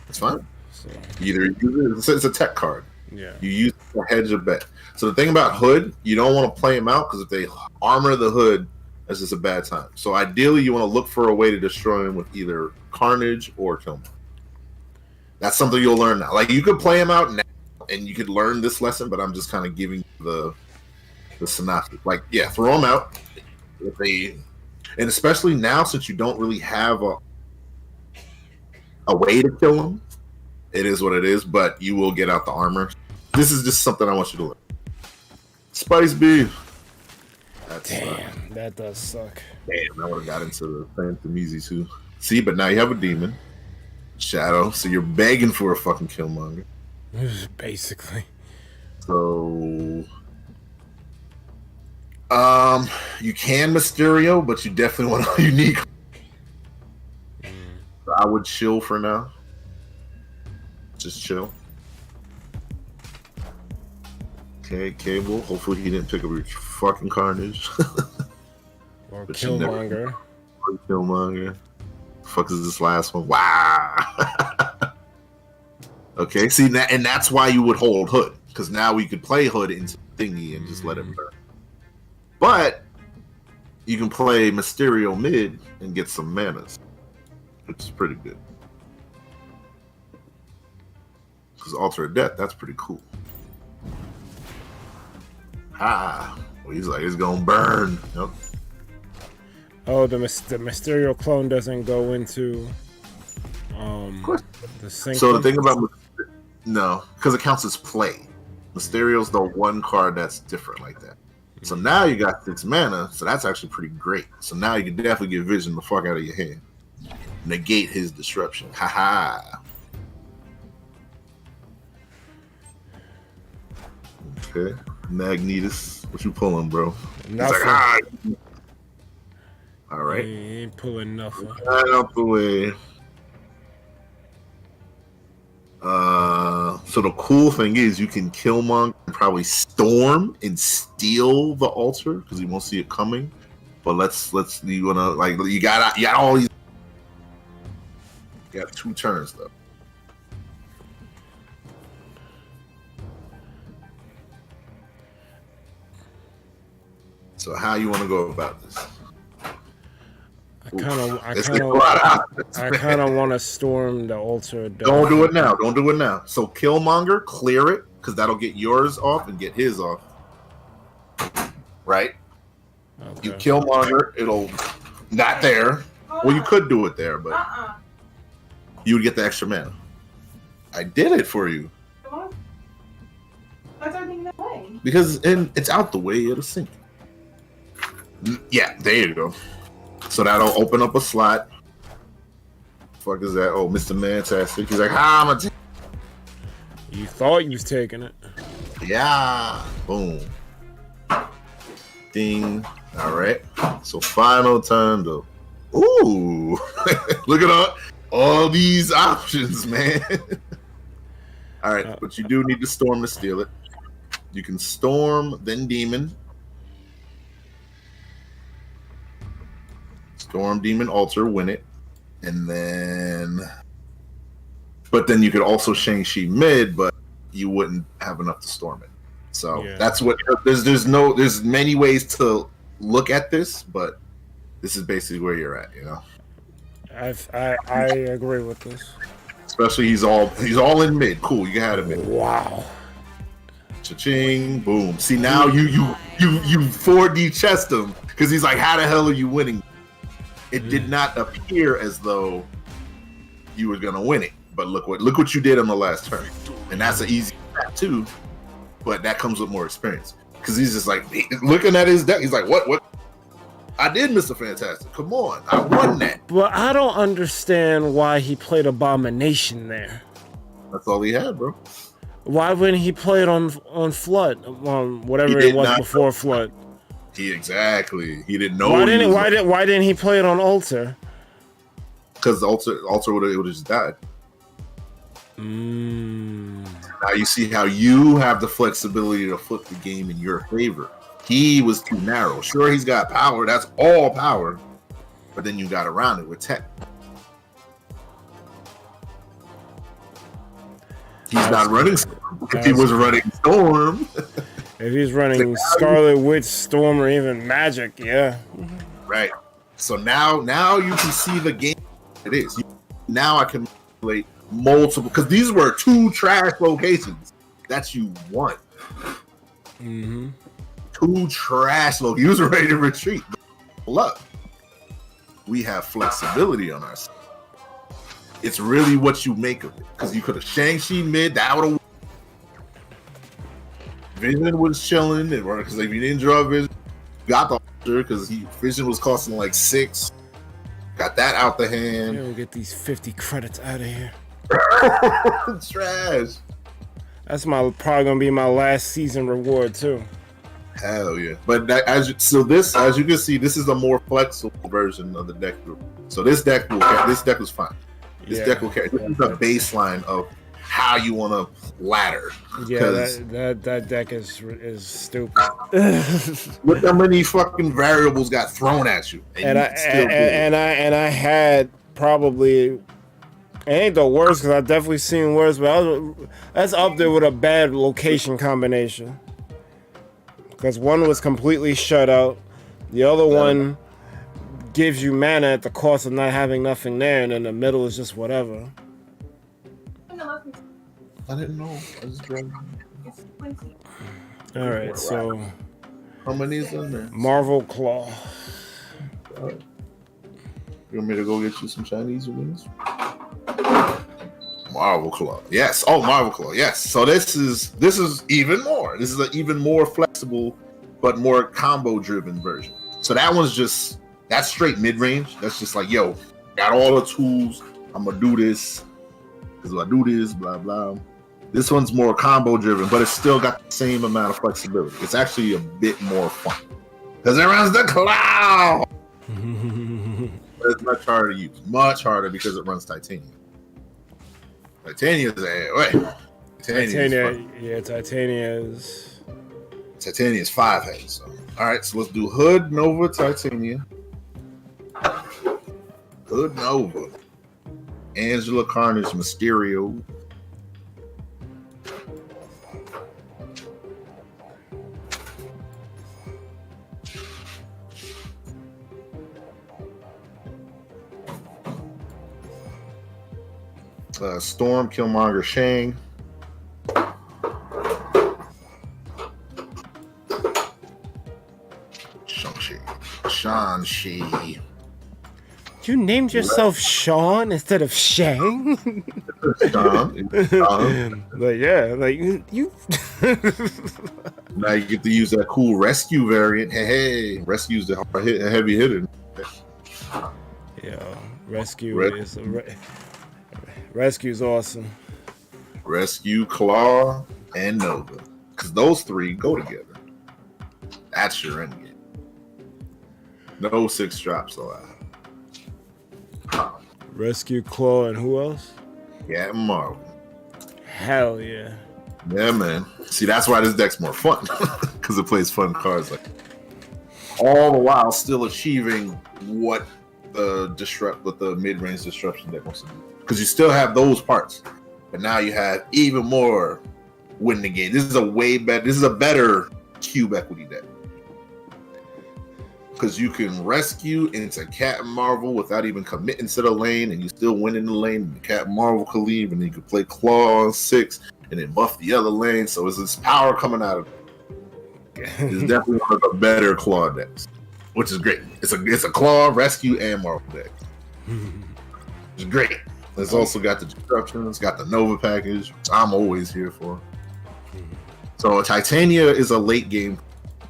It's fine. So Either use it, it's a tech card. yeah. You use it to hedge a bet. So the thing about Hood, you don't want to play him out because if they armor the Hood, that's just a bad time. So ideally, you want to look for a way to destroy him with either Carnage or kill him. That's something you'll learn now. Like you could play him out now, and you could learn this lesson. But I'm just kind of giving you the synopsis. Like, yeah, throw him out. And especially now, since you don't really have a way to kill him. It is what it is, but you will get out the armor. This is just something I want you to learn. Spice beef. Damn, that does suck. Damn, I would have got into the Phantom easy too. See, but now you have a demon. Shadow, so you're begging for a fucking Killmonger. Basically. So you can Mysterio, but you definitely want a unique. So I would chill for now. Just chill. Okay, Cable. Hopefully he didn't pick up your fucking Carnage. Or But you never- Killmonger. Killmonger. Fuck is this last one? Wow. Okay, see, and that's why you would hold Hood, because now we could play Hood into thingy and just let it burn. But you can play Mysterio mid and get some manas, which is pretty good. Because Altar of Death, that's pretty cool. Well, he's like, it's gonna burn. Yep. Oh, the Mysterio clone doesn't go into the sync. So the thing about no, because it counts as play. Mysterio's the one card that's different like that. So now you got 6 mana, so that's actually pretty great. So now you can definitely get Vision the fuck out of your hand. Negate his disruption. Haha. Okay. Magnetus. What you pulling, bro? He's like, Nothing. All right. He ain't pulling nothing. Right out the way. So the cool thing is you can Killmonger and probably storm and steal the altar because you won't see it coming. But you wanna like you got all these. You have 2 turns though. So how you want to go about this? I kind Don't of want to storm the altar. do it now. Don't do it now. So Killmonger, clear it because that'll get yours off and get his off. Right? Okay. You Killmonger, it'll not there. Well, you could do it there, but you would get the extra mana. I did it for you That's everything that way. because it's out the way. It'll sink. Yeah, there you go. So that'll open up a slot. Fuck is that? Oh, Mr. Fantastic. He's like, I'm a. You thought you was taking it. Yeah. Boom. Ding. All right. So final turn though. Ooh. Look at all these options, man. All right, but you do need to storm to steal it. You can storm, then demon. Storm, demon, altar, win it. And then but then you could also Shang-Chi mid, but you wouldn't have enough to storm it. So Yeah. that's what there's many ways to look at this, but this is basically where you're at, you know. I agree with this. Especially he's all in mid. Cool, you can have it mid. Wow. Cha-ching, boom. See now you 4D chest him because he's like, how the hell are you winning? It did not appear as though you were gonna win it, but look what you did on the last turn, and that's an easy stat too. But that comes with more experience because he's just like looking at his deck. He's like, what? I did, Mr. Fantastic. Come on, I won that. But I don't understand why he played Abomination there. That's all he had, bro. Why wouldn't he play it on Flood, whatever He it did was not before Flood? He didn't know. Why didn't he play it on Altar? Because the altar would have just died. Now you see how you have the flexibility to flip the game in your favor. He was too narrow. Sure, he's got power. That's all power. But then you got around it with tech. He's not running Storm. If he was running Storm. If he's running Scarlet Witch, Storm, or even Magic, yeah. Right. So now you can see the game it is. Now I can manipulate multiple, because these were 2 trash locations that you won. 2 trash locations. You was ready to retreat. Look, we have flexibility on our side. It's really what you make of it. Because you could have Shang-Chi mid, that would have. Vision was chilling, because if you didn't draw Vision, you got the because Vision was costing like 6. Got that out the hand. Yeah, we'll get these 50 credits out of here. Trash. That's probably gonna be my last season reward too. Hell yeah! But as you can see, this is a more flexible version of the deck group. So this deck was fine. This deck will carry. This is the baseline of how you want to ladder. Yeah, that deck is stupid. Look how many fucking variables got thrown at you, and I had probably. It ain't the worst because I've definitely seen worse, but that's up there with a bad location combination. Because one was completely shut out, the other one gives you mana at the cost of not having nothing there, and then the middle is just whatever. I didn't know. I was driving. All right, so how many is in there? Marvel Claw. You want me to go get you some Chinese wings? Marvel Claw, yes. Oh, Marvel Claw, yes. So this is even more. This is an even more flexible, but more combo-driven version. So that one's that's straight mid-range. That's just like, yo, got all the tools. I'm gonna do this because I do this, blah blah. This one's more combo-driven, but it's still got the same amount of flexibility. It's actually a bit more fun because it runs the cloud. It's much harder to use, much harder because it runs Titanium. Titania's Titania's 5 heads. So. All right, so let's do Hood, Nova, Titania. Hood, Nova, Angela, Carnage, Mysterio. Storm, Killmonger, Shang. Shang-Chi. You named yourself Sean instead of Shang? Like, yeah, like you. Now you get to use that cool rescue variant. Hey, rescue's the heavy hitter. Yeah, Rescue's awesome. Rescue, Claw, and Nova. Because those 3 go together. That's your end game. No 6 drops allowed. Rescue, Claw, and who else? Yeah, Marvel. Hell yeah. Yeah, man. See, that's why this deck's more fun. Because it plays fun cards like all the while still achieving what the mid-range disruption deck wants to do. Because you still have those parts, but now you have even more win the game. This is a better cube equity deck. Because you can rescue into Captain Marvel without even committing to the lane, and you still win in the lane, and Captain Marvel can leave, and then you can play Claw on 6, and then buff the other lane, so it's this power coming out of it. It's definitely one of the better Claw decks, which is great. It's a Claw, Rescue, and Marvel deck. It's great. It's also got the Disruption, it's got the Nova package, which I'm always here for. So Titania is a late game.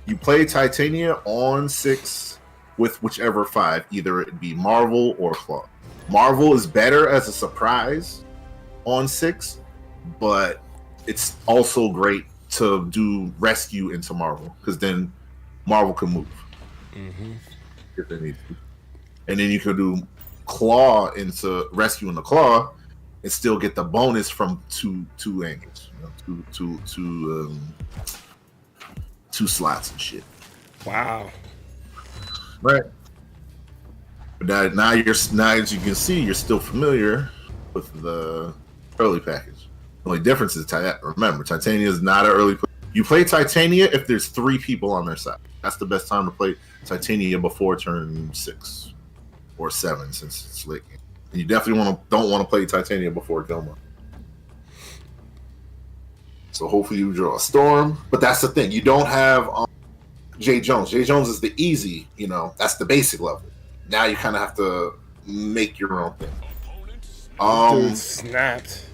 You play Titania on 6 with whichever 5, either it be Marvel or Claw. Marvel is better as a surprise on 6, but it's also great to do Rescue into Marvel, because then Marvel can move if they need to. And then you could do Claw into Rescue in the Claw and still get the bonus from two angles, two slots and shit. Wow. Right. But now as you can see, you're still familiar with the early package. The only difference is remember, Titania is not an early play. You play Titania if there's 3 people on their side. That's the best time to play Titania before turn 6 or 7, since it's late game. And you definitely don't want to play Titania before Gilmore. So hopefully you draw a Storm. But that's the thing. You don't have J. Jones. J. Jones is the easy, that's the basic level. Now you kind of have to make your own thing. Dude snapped.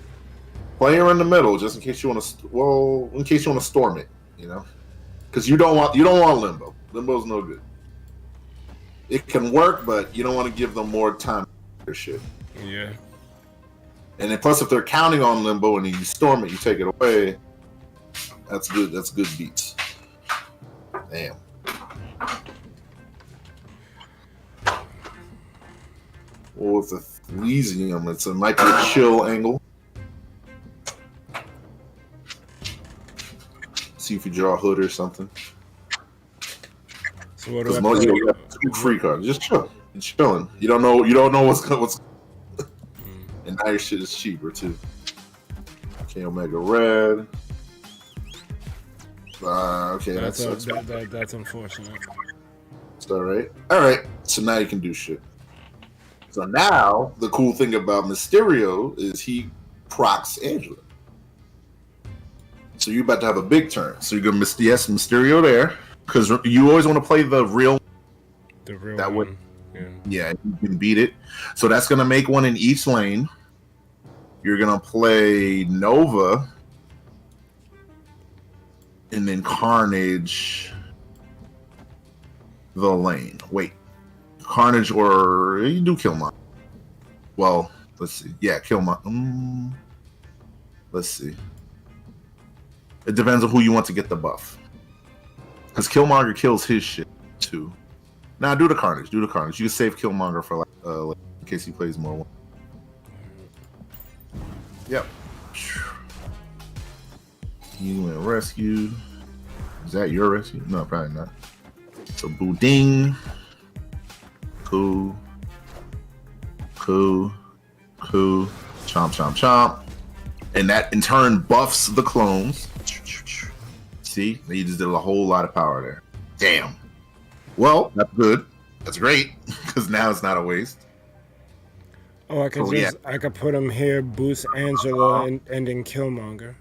Player in the middle, just in case you want to. Well, in case you want to storm it, you know, because you don't want limbo. Limbo's no good. It can work, but you don't want to give them more time to do their shit. Yeah. And then plus, if they're counting on limbo and you storm it, you take it away. That's good. That's good beats. Damn. Well, with the Elysium, it might be a chill angle. See if you draw a hood or something. So what do I Because play? you have 2 free cards. Just chill. You're chilling. You don't know what's. And now your shit is cheaper too. Okay, Omega Red. Okay, that's unfortunate. It's all right. All right. So now you can do shit. So now the cool thing about Mysterio is he procs Angela. So you're about to have a big turn. So you're gonna Mysterio there because you always want to play the real. That one. Yeah, you can beat it. So that's gonna make one in each lane. You're gonna play Nova, and then Carnage. The lane. Wait, Carnage or you do Killmonger. Well, let's see. Yeah, Killmonger. Let's see. It depends on who you want to get the buff. Because Killmonger kills his shit too. Now do the Carnage. Do the Carnage. You can save Killmonger for like in case he plays more. Yep. You went rescue. Is that your rescue? No, probably not. So Boudin. Cool. Chomp, chomp, chomp. And that in turn buffs the clones. See? You just did a whole lot of power there. Damn. Well, that's good. That's great. Because now it's not a waste. Oh, I could put him here, boost Angela, and then Killmonger.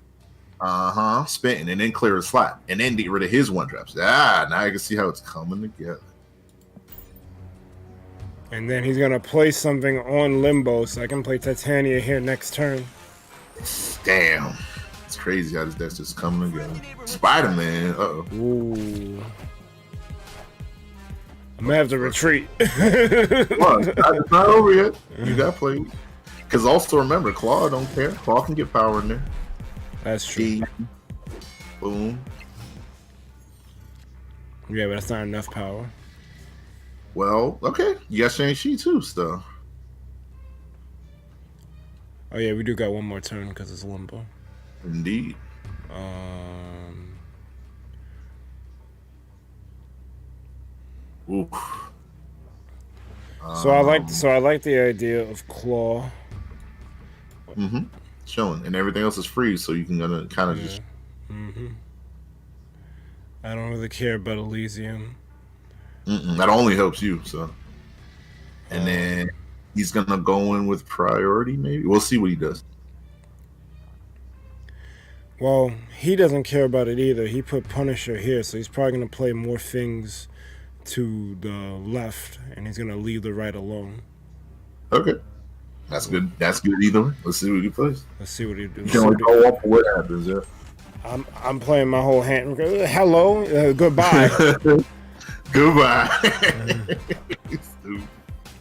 Spin and then clear the slot. And then get rid of his 1-drops. Now you can see how it's coming together. And then he's going to play something on Limbo, so I can play Titania here next turn. Damn. It's crazy how this deck's just coming together. Spider-Man. Uh-oh. Ooh. I'm going to have to retreat. Well, it's not over yet. You got played. Because also remember, Claw don't care. Claw can get power in there. That's true. Boom. Yeah, but that's not enough power. Well, okay. You got Shang-Chi too, still. Oh yeah, we do got one more turn because it's Limbo. Indeed. Oof. So I like the idea of Claw. Mm-hmm. Showing, and everything else is free, so you can kind of just. Mm-hmm. I don't really care about Elysium. That only helps you. So, and then he's gonna go in with priority. Maybe we'll see what he does. Well, he doesn't care about it either. He put Punisher here, so he's probably gonna play more things to the left, and he's gonna leave the right alone. Okay, that's good. That's good either way. Let's see what he plays. Let's see what he does. You can only go up what happens. Yeah. I'm playing my whole hand. Hello, goodbye. Goodbye.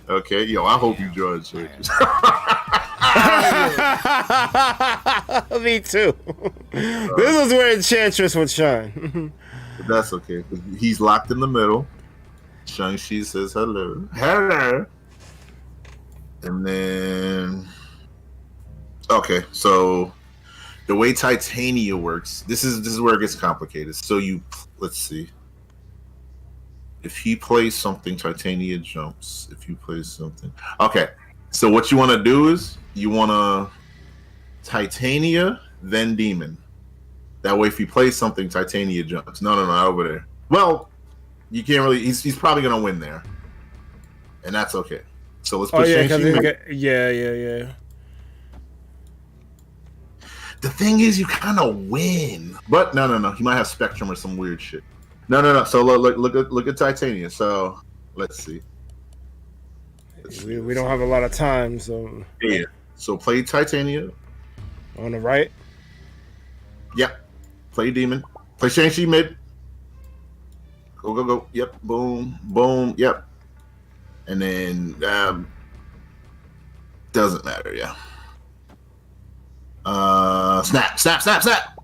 Okay, yo, I hope you draw Enchantress. Me too. This is where Enchantress would shine. But that's okay. He's locked in the middle. Shang-Chi says hello. Hello. And then... Okay, so... The way Titania works... This is where it gets complicated. So you... Let's see. If he plays something, Titania jumps. If you play something... Okay. So what you want to do is... You want to... Titania, then Demon. That way if he plays something, Titania jumps. No, over there. Well, you can't really... He's probably going to win there. And that's okay. So let's put Shang-Chi... Yeah. The thing is, you kind of win. But no. He might have Spectrum or some weird shit. No. So look at Titania. So let's see. We don't have a lot of time, so... Yeah. So play Titania. On the right. Yep. Play Demon. Play Shang-Chi mid. Go, go, go. Yep. Boom. Boom. Yep. And then doesn't matter, yeah. Snap, snap, snap, snap.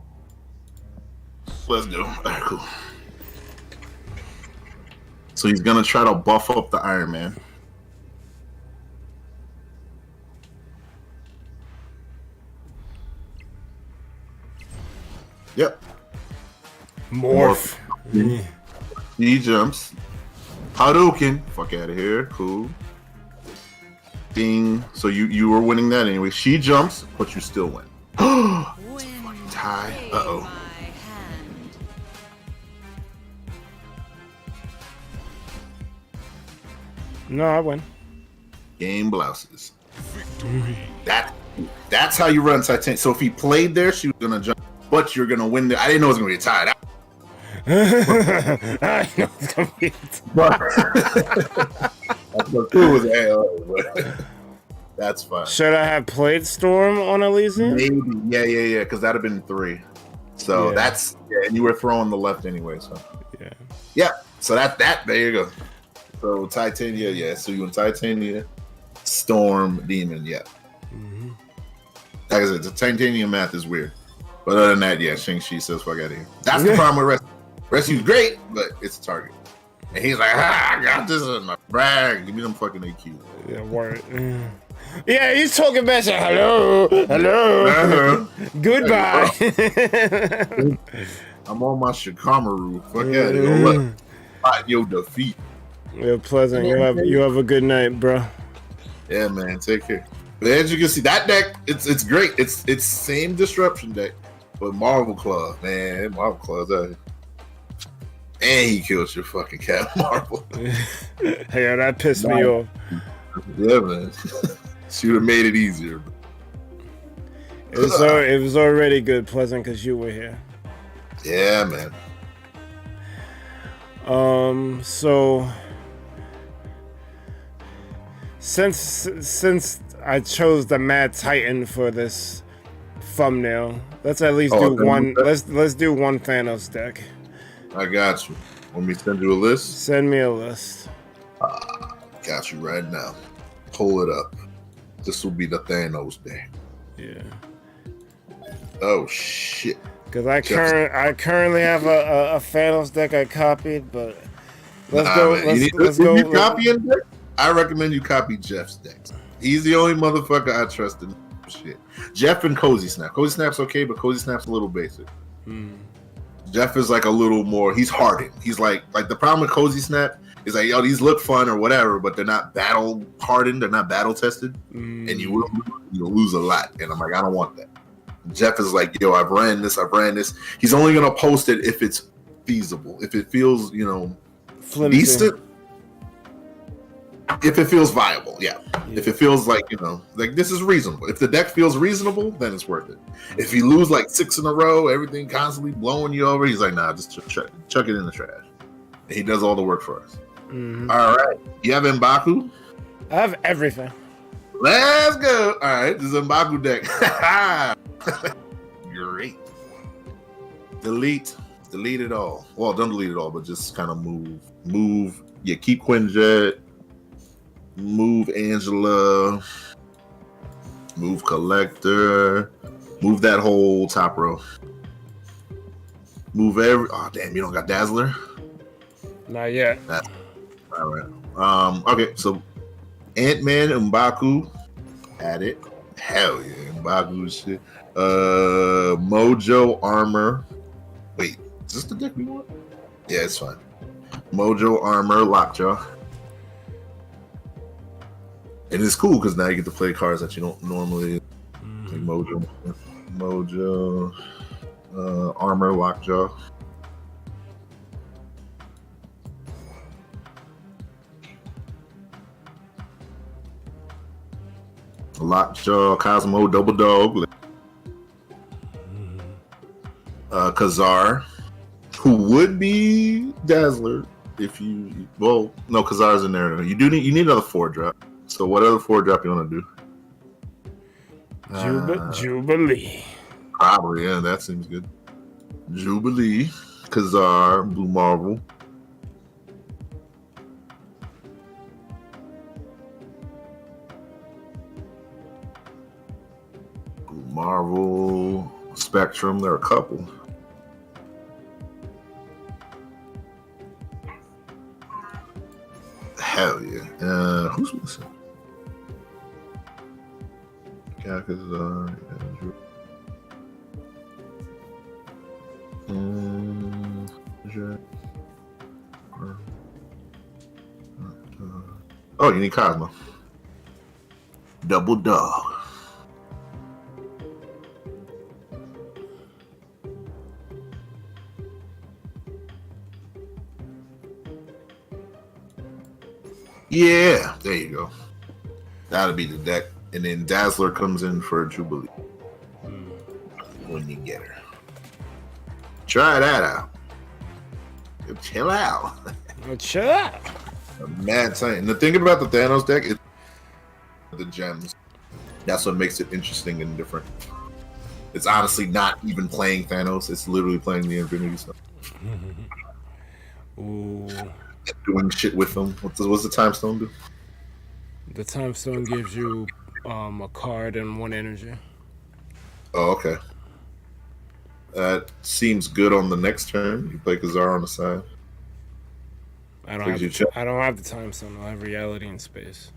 Let's go. All right, cool. So he's gonna try to buff up the Iron Man. Yep. Morph. He jumps. Hadouken. Fuck out of here. Cool. Ding. So you were winning that anyway. She jumps, but you still win. It's a fucking tie. Uh-oh. My hand. No, I win. Game blouses. That's how you run Titanic. So if he played there, she was gonna jump, but you're gonna win there. I didn't know it was gonna be a tie. I know it's gonna be. That's fine. Should I have played Storm on Elysium? Maybe. Yeah. Because that'd have been 3. So Yeah. that's and you were throwing the left anyway. So Yeah. yeah. So that there you go. So Titania, yeah. So you went Titania, Storm, Demon, yeah. Mm-hmm. Like I said, the Titanium math is weird. But other than that, yeah, Shang-Chi says fuck out of here. That's the problem with Rescue. Rescue's great, but it's a target. And he's like, I got this in my bag. Give me them fucking AQ. Yeah, word. Yeah, he's talking back. Saying, hello, hello, goodbye. I'm on my Shikamaru. Fuck out of here. Don't let fight your defeat. Yeah, Pleasant. You have a good night, bro. Yeah, man. Take care. But as you can see, that deck, it's great. It's same disruption deck, but Marvel Claw, man, Marvel Claw's out here. And he kills your fucking cat, Marvel. Yeah, that pissed me off. Yeah, man. She would have made it easier. It was already good, Pleasant, because you were here. Yeah, man. So since I chose the Mad Titan for this thumbnail, let's at least do one. Let's do one Thanos deck. I got you. Want me to send you a list? Send me a list. Got you right now. Pull it up. This will be the Thanos deck. Yeah. Oh shit. Because I currently have a Thanos deck I copied, but let's go. Man. Let's go. You copying deck? I recommend you copy Jeff's decks. He's the only motherfucker I trust in shit. Jeff and Cozy Snap. Cozy Snap's okay, but Cozy Snap's a little basic. Jeff is like a little more. He's hardened. He's like the problem with Cozy Snap is like, yo, these look fun or whatever, but they're not battle hardened. They're not battle tested, and you'll lose a lot. And I'm like, I don't want that. Jeff is like, yo, I've ran this. He's only gonna post it if it's feasible, if it feels, Flimsy. decent, if it feels viable, yeah. If it feels like, like this is reasonable. If the deck feels reasonable, then it's worth it. If you lose like 6 in a row, everything constantly blowing you over, he's like, nah, just chuck it in the trash. And he does all the work for us. All right, you have M'Baku? I have everything. Let's go. All right, this is M'Baku deck. Great. Delete it all. Well, don't delete it all, but just kind of move. Yeah, keep Quinjet. Move Angela. Move Collector. Move that whole top row. Move oh damn, you don't got Dazzler? Not yet. All right. Okay, so Ant-Man, M'Baku, add it. Hell yeah, M'Baku shit. Mojo Armor. Wait, is this the deck we want? Yeah, it's fine. Mojo Armor, Lockjaw. And it's cool because now you get to play cards that you don't normally like Mojo, Armor, Lockjaw. Lockjaw, Cosmo, Double Dog, Kazar, who would be Dazzler if you. Well, no, Kazar's in there. You need another 4-drop. So what other 4-drop you want to do? Jubilee. Probably, yeah, that seems good. Jubilee, Kazar, Blue Marvel. Blue Marvel, Spectrum, there are a couple. Hell yeah. Who's missing? Yeah, because oh, you need Cosmo. Double dog. Yeah, there you go. That'll be the deck. And then Dazzler comes in for Jubilee. When you get her. Try that out. Chill out. Chill out. Mad Titan. And the thing about the Thanos deck is the gems. That's what makes it interesting and different. It's honestly not even playing Thanos. It's literally playing the Infinity stuff. Ooh. Doing shit with them. What's the Time Stone do? The Time Stone gives you a card and 1 energy. Oh, okay. That seems good on the next turn. You play Kazar on the side. I don't have the Time Stone. I have reality and space.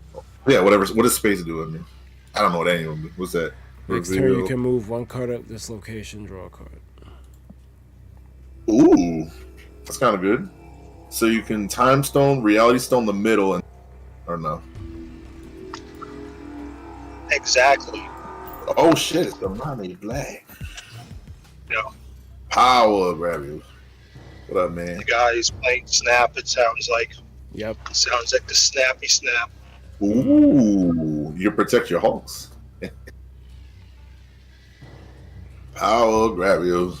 Yeah, whatever. What does space do? I mean, I don't know what any of them do. What's that? Next turn, you can move 1 card up this location, draw a card. Ooh, that's kind of good. So you can Time Stone, Reality Stone the middle, and or no? Exactly. Oh shit! It's the Money Black. Yeah. Power Gravius. What up, man? The guy is playing Snap. It sounds like. Yep. It sounds like the snappy snap. Ooh, you protect your Hulks. Power Gravius.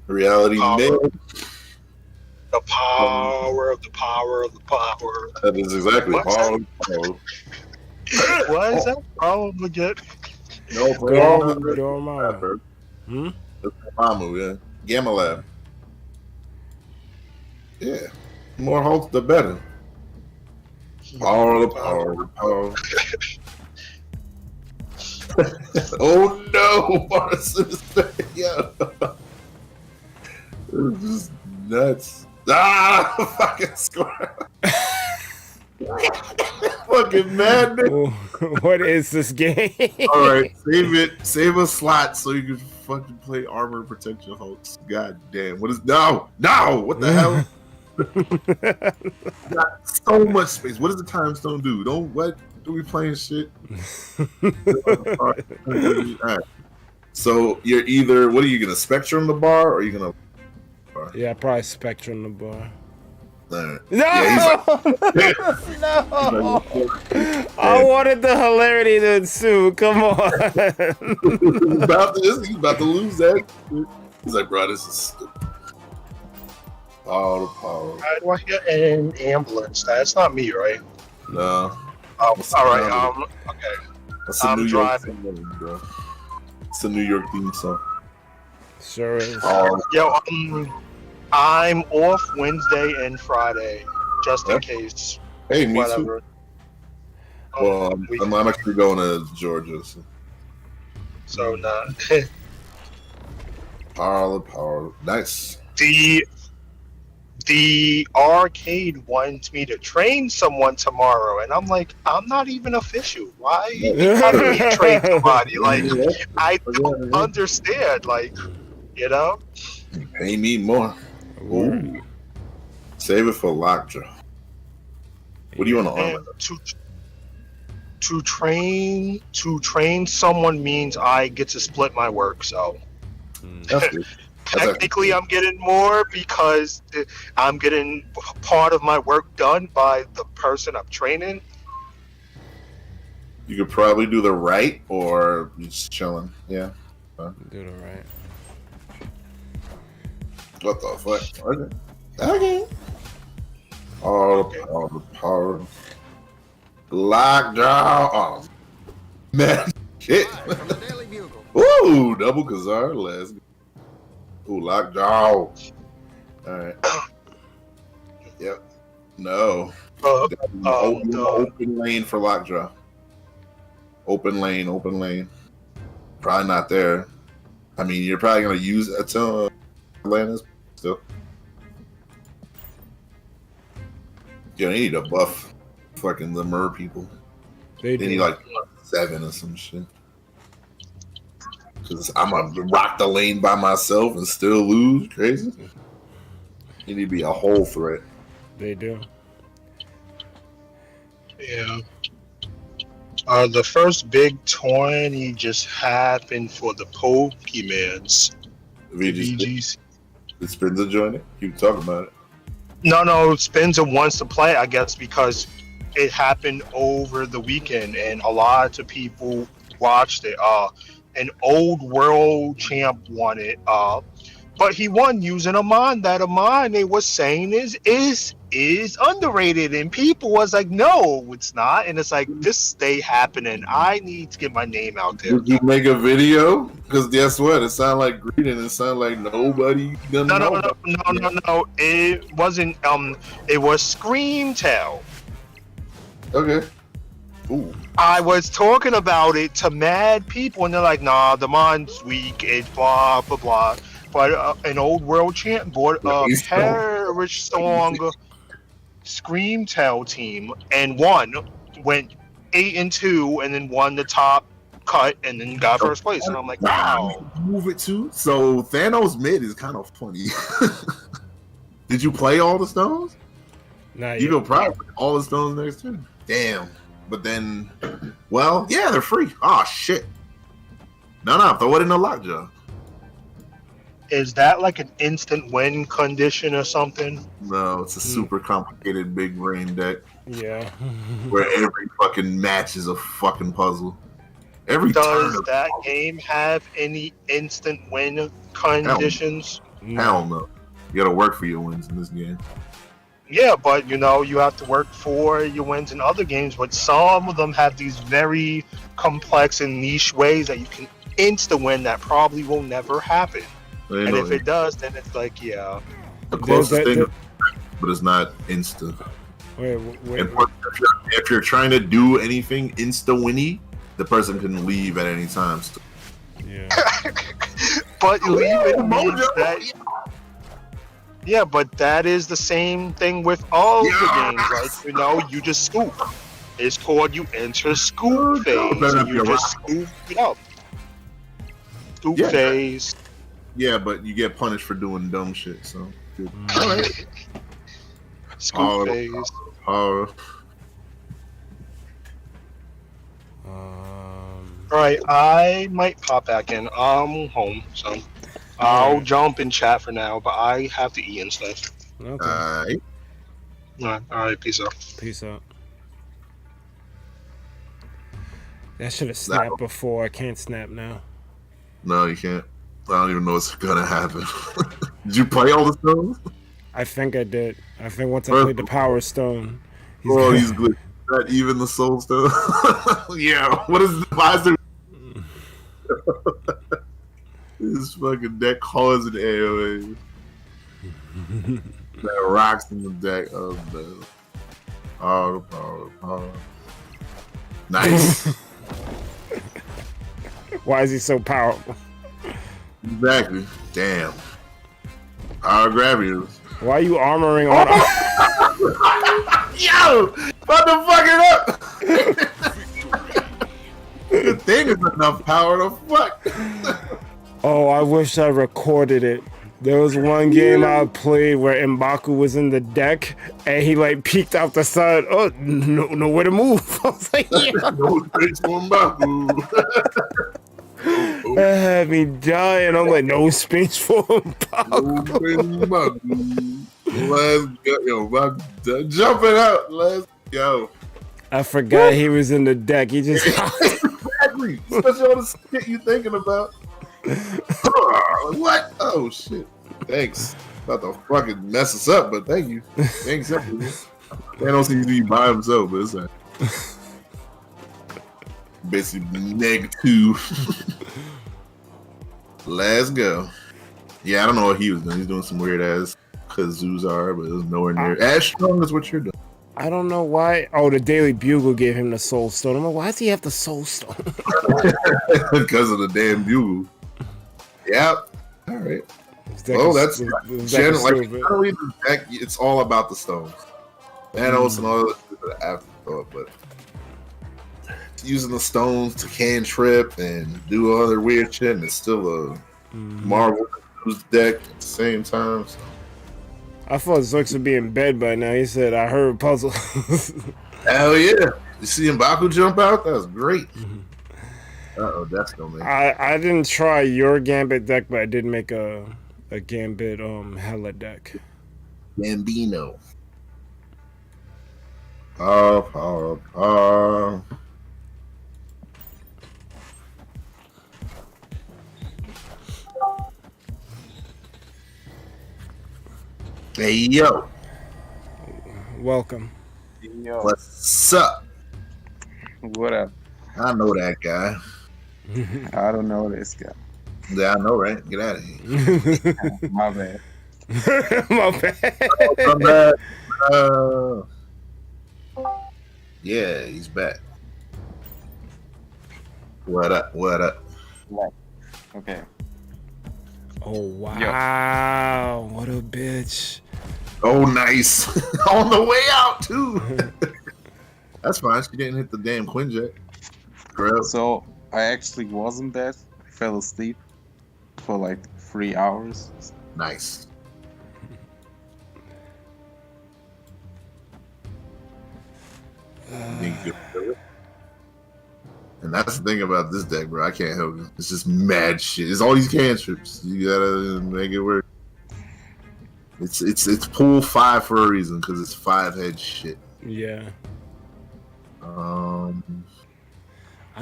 Reality Mid. The power of the power of the power. That is exactly power. What is that problem again? No, Dormammu. Dormammu, yeah. Gamma Lab. Yeah. The more Hulks, the better. Power of the power of the power. Oh no, Morrison is back. Yeah. It's just nuts. Ah, fucking score. Fucking madness. What is this game? All right, save it. Save a slot so you can fucking play armor and protect your Hulks. God damn. What is no? What the hell? Got so much space. What does the Time Stone do? Don't what? Are we playing shit? All right. So you're either what are you gonna Spectrum the bar or are you gonna? Yeah, probably Spectrum the bar. Right. No! Yeah, No! I wanted the hilarity to ensue. Come on. He's about to lose that. He's like, bro, this is stupid. Power. How do I get an ambulance? That's not me, right? No. All right. Okay. That's a I'm New York driving. theme, bro. It's a New York theme song. Sure is. Yo, I'm off Wednesday and Friday, just in case. Hey, me Whatever. too. Well, I'm actually going to Georgia. So not. Power. Nice. The arcade wants me to train someone tomorrow, and I'm like, I'm not even official. Why you having me train somebody? Like, I don't understand. Like, you know. Pay me more. Ooh. Save it for Lockjaw. What do you want to And armor? to train someone means I get to split my work. So That's good. technically, I'm getting more because I'm getting part of my work done by the person I'm training. You could probably do the right or just chilling. Yeah. Do the right. What the fuck? Okay. All the power. Lockjaw. Oh, man. shit. Ooh, double Kazar. Let's go. Ooh, lockjaw. Alright. Yep. No. Open lane for lockjaw. Open lane. Probably not there. I mean, you're probably gonna use Atlantis still. You need to buff fucking the mer people. They need like 7 or some shit. Cause I'm gonna rock the lane by myself and still lose. Crazy. You need to be a whole threat. They do. Yeah. The first big tourney just happened for the Pokemans. VGC. Did Spinza join it? Keep talking about it. No, Spencer wants to play, I guess, because it happened over the weekend and a lot of people watched it. An old world champ won it. But he won using a mon that they was saying is underrated, and people was like, no, it's not, and it's like, this stay happening. I need to get my name out there. Did you make a video? Because guess what? It sounded like greeting. It sounded like nobody gonna know. No. It wasn't. It was Screamtail. Okay. Ooh. I was talking about it to mad people, and they're like, nah, the mon's weak. It's blah blah blah. But an old world champ bought a Parish Song Screamtail team and went 8-2, and then won the top cut, and then got first place. And I'm like, wow. Move it too. So Thanos mid is kind of funny. Did you play all the stones? Not You yet. go probably all the stones next too. Damn. But then, well, yeah, they're free. Oh shit. No, throw it in the lockjaw. Is that like an instant win condition or something? No, it's a super complicated big brain deck Yeah. where every fucking match is a fucking puzzle. Every Does turn. that game have any instant win conditions? Hell no. You gotta work for your wins in this game. Yeah, but you have to work for your wins in other games, but some of them have these very complex and niche ways that you can insta win that probably will never happen. And if it does, then it's like, yeah. The closest thing, but it's not insta. Wait. And if you're trying to do anything insta-winny, the person can leave at any time. Yeah. But leaving means that... Yeah, but that is the same thing with all the games. Like, you just scoop. It's called you enter scoop phase. You just scoop it up. Scoop phase. Yeah, but you get punished for doing dumb shit, so. Good. All right. Scoop phase. Um, All right, I might pop back in. I'm home, so I'll jump in chat for now, but I have to eat and stuff. okay. All right, peace out. Peace out. That should have snapped before. I can't snap now. No, you can't. I don't even know what's gonna happen. Did you play all the stones? I think I did. I think once I played the Power Stone. He's good. Not even the Soul Stone. Yeah. Why is there? This fucking deck calls an AOA. That rocks in the deck. Oh no. Power. Nice. Why is he so powerful? Exactly. Damn. Power gravity. Why are you armoring on? Yo! About to fuck it up! Good thing is enough power to fuck. Oh, I wish I recorded it. There was one game I played where M'Baku was in the deck and he like peeked out the side. Oh, nowhere to move. I was like, yeah. No space for M'Baku. That had me dying. I'm like, no space for M'Baku. No space for M'Baku. Let's go. Yo, M'Baku jumping out. Let's go. I forgot he was in the deck. He just Exactly. Especially all the shit you thinking about. What? Oh shit. Thanks. About to fucking mess us up, but thank you. Thanks. They don't seem to be by himself, but it's like Basically, -2. Let's go. Yeah, I don't know what he was doing. He's doing some weird ass Kazuzar, but it was nowhere near as strong as what you're doing. I don't know why. Oh, the Daily Bugle gave him the Soul Stone. I'm like, why does he have the Soul Stone? Because of the damn bugle. Yep. All right. Oh, that's generally the deck. It's all about the stones. Thanos and all that shit are afterthought, but using the stones to cantrip and do other weird shit, and it's still a Marvel deck at the same time. So. I thought Zooks would be in bed by now. He said, I heard puzzle. Hell yeah. You see M'Baku jump out? That was great. Uh-oh, that's gonna make I didn't try your Gambit deck, but I did make a Gambit Hella deck. Gambino. Power. Hey, yo. Welcome. Yo, What's up? what up? I know that guy. I don't know this guy. Yeah, I know, right? Get out of here. My bad. My bad. Come back. Yeah, he's back. What up? What up? Right. Okay. Oh, wow. What a bitch. Oh, nice. On the way out, too. That's fine. She didn't hit the damn Quinjet. Girl. So I actually wasn't dead. I fell asleep for like 3 hours. Nice. And that's the thing about this deck, bro. I can't help it. It's just mad shit. It's all these cantrips. You gotta make it work. It's pool 5 for a reason because it's 5-head shit. Yeah. I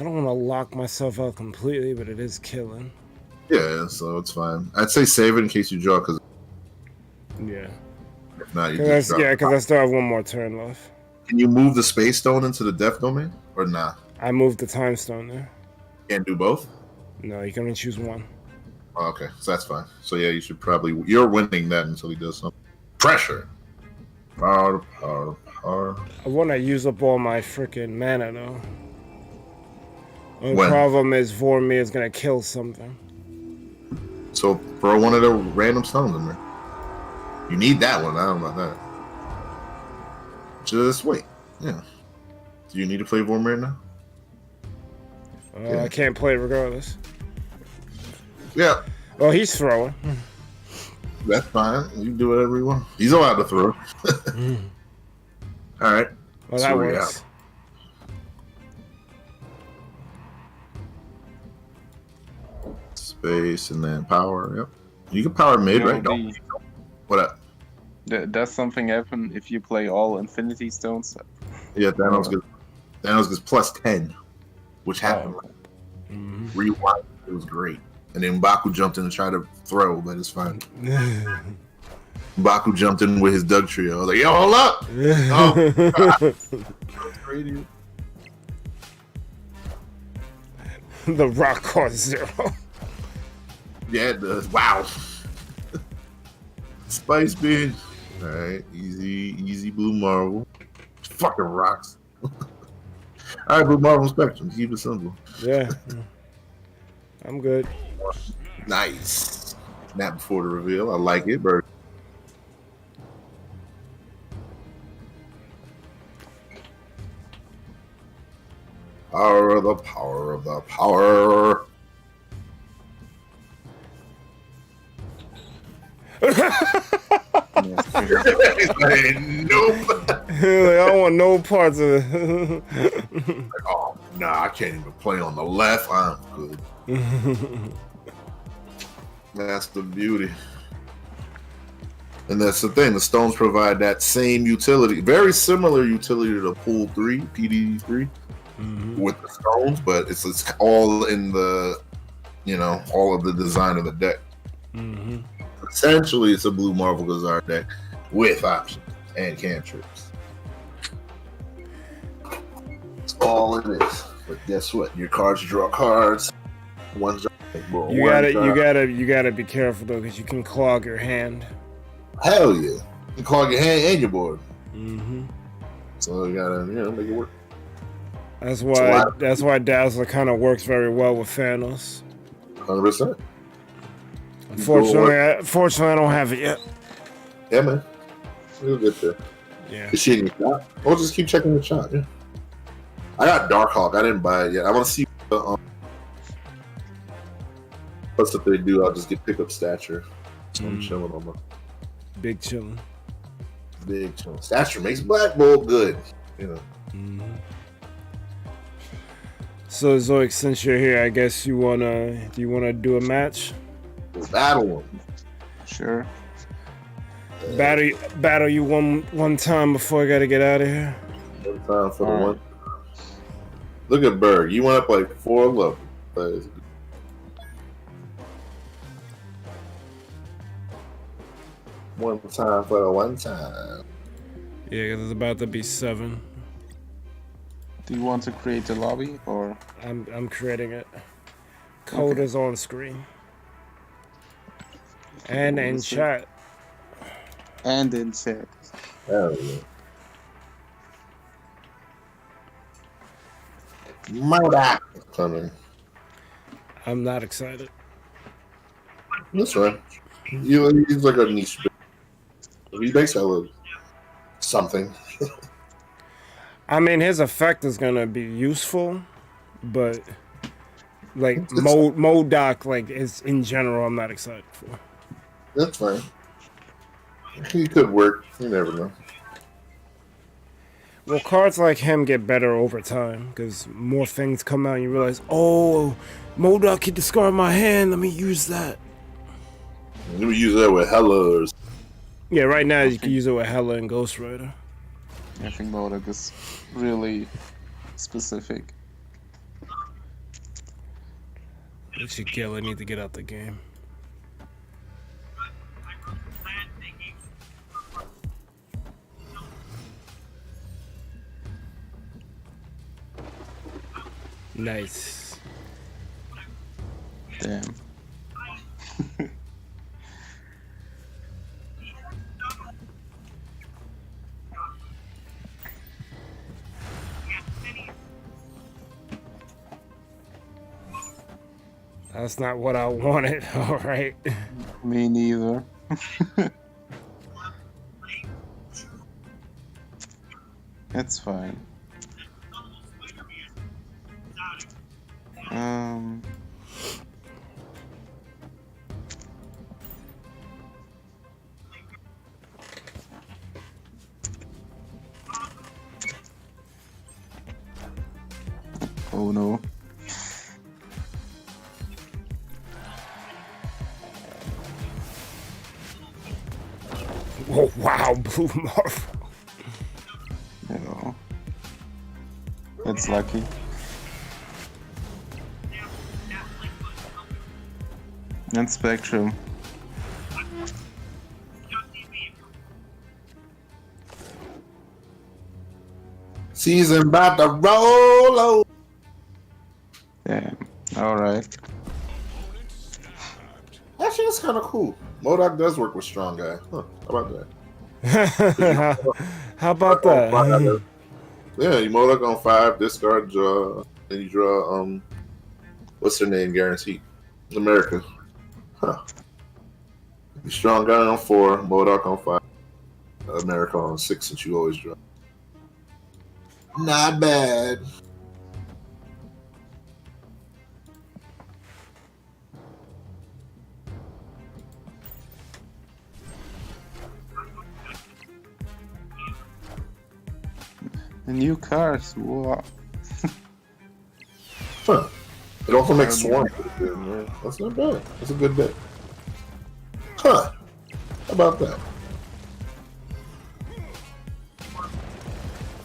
don't want to lock myself out completely, but it is killing. Yeah, so it's fine. I'd say save it in case you draw, because yeah. If not, you Cause just draw. yeah, because I still have one more turn left. Can you move the Space Stone into the Death Domain or nah? I moved the Time Stone there. Can't do both. No, you can only choose one. Oh, okay, so that's fine. So yeah, you should probably you're winning that until he does something. Pressure. Power. I want to use up all my freaking mana though. The When? problem is Vormir is gonna kill something. So throw one of the random stones in there. You need that one. I don't know about that. Just wait. Yeah. Do you need to play Vormir now? Yeah. I can't play regardless. Yeah. Well, he's throwing. That's fine. You can do whatever you want. He's allowed to throw. All right. Well, So that we works. Space and then power. Yep. You can power mid, You know, right? Don't. What up? Does something happen if you play all Infinity Stones? Yeah, Thanos gets plus 10, which happened. Rewind. It was great. And then M'Baku jumped in and tried to throw, but it's fine. M'Baku jumped in with his Doug trio. I was like, yo, hold up! Oh. The rock cost 0. Yeah, it does. Wow. Spice Bean. Alright, easy Blue Marvel. Fucking rocks. Alright, Blue Marvel Spectrum. Keep it simple. Yeah. I'm good. Nice. Not before the reveal. I like it, Bird. Power of the power of the power. Nope. Like, I don't want no parts of it. Like, oh, nah, I can't even play on the left. I'm good. That's the beauty. And that's the thing. The stones provide that same utility, very similar utility to the Pool 3, PD3, with the stones, but it's all in the, all of the design of the deck. Essentially, it's a Blue Marvel Gazar deck with options and cantrips. That's all it is. But guess what? Your cards draw cards. One's You gotta be careful though, because you can clog your hand. Hell yeah. You clog your hand and your board. Mm-hmm. So you gotta, make it work. That's why Dazzler kind of works very well with Thanos. 100%. Unfortunately, I don't have it yet. Yeah, man. We'll get there. Yeah. Is she in your shop? We'll just keep checking the shop, yeah. I got Darkhawk. I didn't buy it yet. I want to see plus if they do, I'll just get pickup stature. So I'm chilling on my Big chillin'. big chilling. Stature makes Black Bolt good. Mm-hmm. So Zoic, since you're here, I guess do you wanna do a match? Battle him. Sure. Battle you one time before I gotta get out of here. One time for the one. Look at Berg. You went up like 4 level. One time for the one time. Yeah, 'cause it's about to be 7. Do you want to create a lobby or? I'm creating it. Code is on screen. And in chat. And in chat. Hell yeah. Murder coming. I'm not excited. That's right. He's like a niche. He makes hella something. I mean, his effect is gonna be useful, but like Modoc, like is in general, I'm not excited for. That's fine. He could work. You never know. Well, cards like him get better over time because more things come out and you realize, oh, Modoc can discard my hand. Let me use that. Let me use that with Hella. Yeah, right now you can use it with Hella and Ghost Rider. I think Modoc is really specific. What should kill? I need to get out the game. Nice. Damn. That's not what I wanted. All right. Me neither. It's fine. Oh no. Oh, wow, Blue Marvel. No. That's lucky. And Spectrum. Season about to roll over. Damn. Alright. Actually, that's kind of cool. Modoc does work with Strong Guy. Huh. How about that? How about that? Yeah, you Modoc on 5, discard, draw, and you draw, what's her name, guaranteed? America. Huh. Strong Guy on 4, Modoc on 5, America on 6, since you always draw. Not bad. The new cars. Wow. Huh. It also makes Swarm. That's not bad. That's a good bit. Huh. How about that?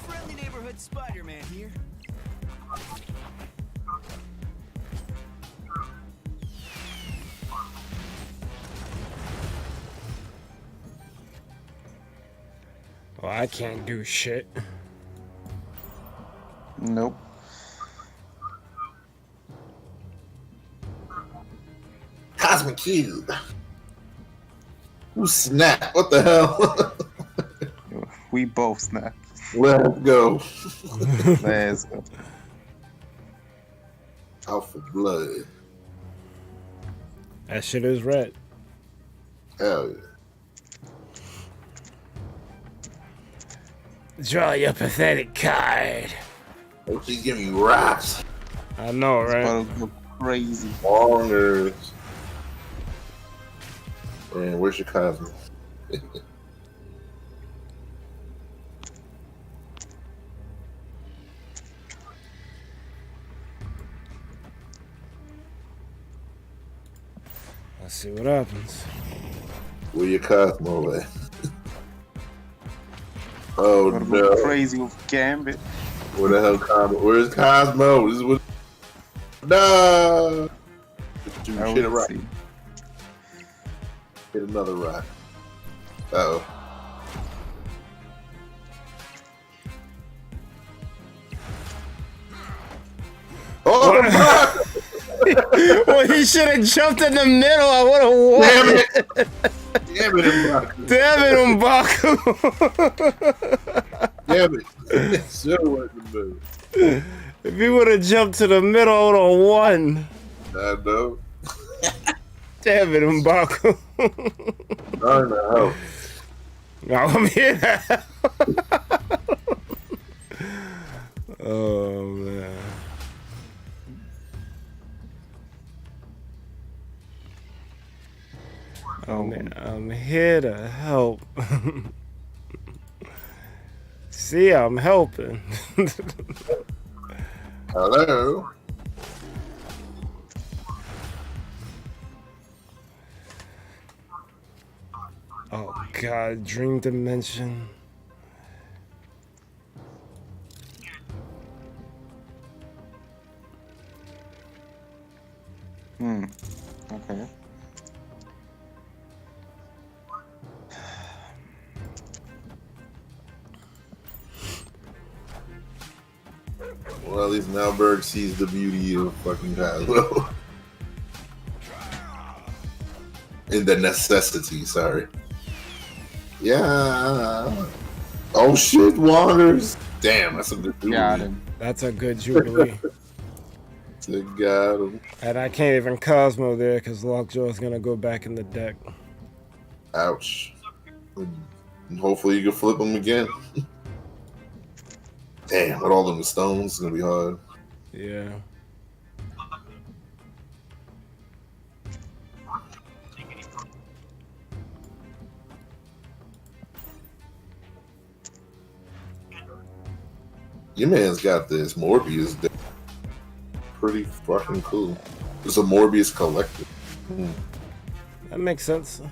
Friendly neighborhood Spider-Man here. Well, I can't do shit. Nope. Cosmic Cube. Who snapped? What the hell? We both snap. Let's go. Let's go. Alpha Blood. That shit is red. Hell yeah. Draw your pathetic card. Oh, she's giving you rocks. I know, It's right? about to go crazy. Bongers. Man, where's your Cosmic? Let's see what happens. Where your Cosmo at? Oh Gotta no. go crazy with Gambit. Where the hell Cosmo? Where's Cosmo? This is what. No! Dude, I hit a would rock. see. Hit another rock. Uh-oh. Oh, no! Well, he should have jumped in the middle. I would have won. Damn it! Damn it, Mbaku. Damn it, M'Baku. Damn it. Still wasn't the move. If he would have jumped to the middle, I would have won. I know. Damn it, M'Baku. I know. Now I'm here. Oh, man. Oh, I'm here to help. See, I'm helping. Hello. Oh God, Dream Dimension. Okay. Well, at least now Berg sees the beauty of fucking Cosmo. In the necessity, sorry. Yeah. Oh shit, Waters. Damn, that's a good Jubilee. Got him. That's a good Jubilee. They got him. And I can't even Cosmo there because Lockjaw's gonna go back in the deck. Ouch. And hopefully you can flip him again. Damn, with all them stones, it's gonna be hard. Yeah. Your man's got this Morbius deck. Pretty fucking cool. It's a Morbius collector. That makes sense.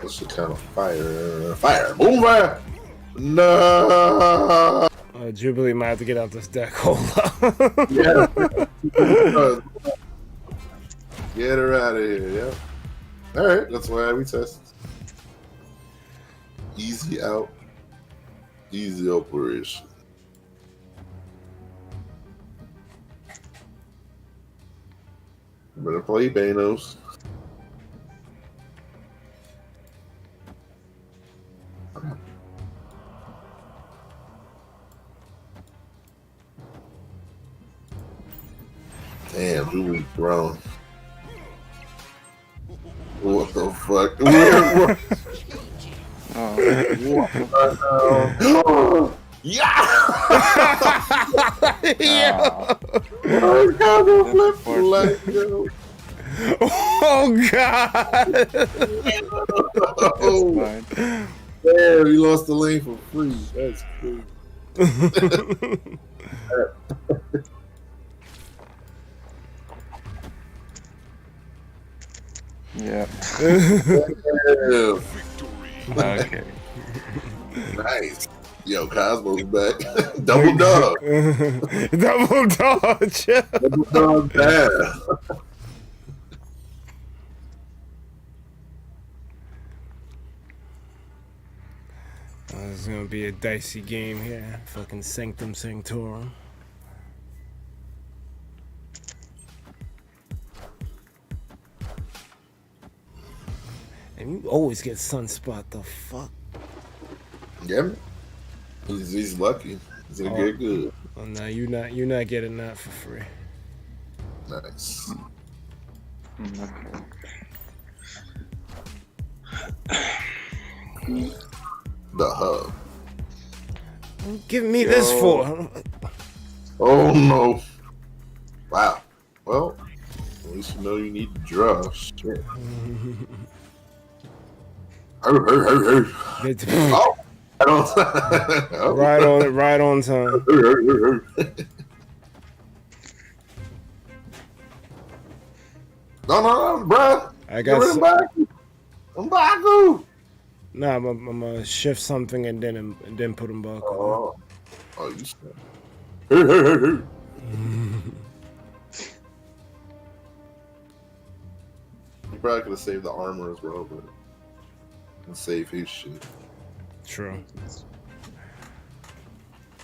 That's shit kind of fire. Fire! Boom fire! No! Jubilee might have to get out this deck. Hold up. Yeah. Get her out of here, yeah. Alright, that's why we test. Easy out. Easy operation. Better play Banos. Damn, who we thrown? What the fuck? Where? Yeah! Yeah. Oh, God, flip like, yo. Oh God. Oh, Fine. damn, he lost the lane for free. That's cool. Yeah. Yeah. Okay. Nice. Yo, Cosmo's back. Double dog. Double dodge. Double dog bad. This is gonna be a dicey game here. Fucking Sanctum Sanctorum. And you always get sunspot. The fuck? Yeah, man. He's lucky. He's gonna get good. Oh no, you're not getting that for free. Nice. The hub. Give me this for. Oh no. Wow. Well, at least you know you need to draw. Shit. Oh, I don't. Oh. Right on time. No, bruh. I got. I'm back. Nah, I'm gonna shift something and then put them back. Oh, you said. You probably could have saved the armor as well, but and save his shit. True.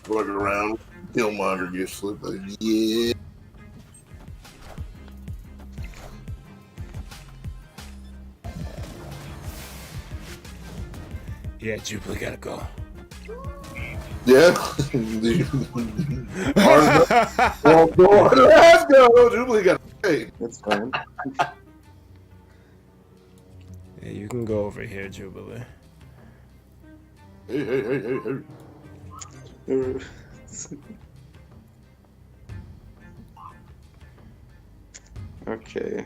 Look around, Killmonger gets flipped. Like, yeah. Yeah, Jubilee gotta go. Yeah. Let's go. Jubilee got to pay. That's fine. Yeah, you can go over here, Jubilee. Hey. Okay.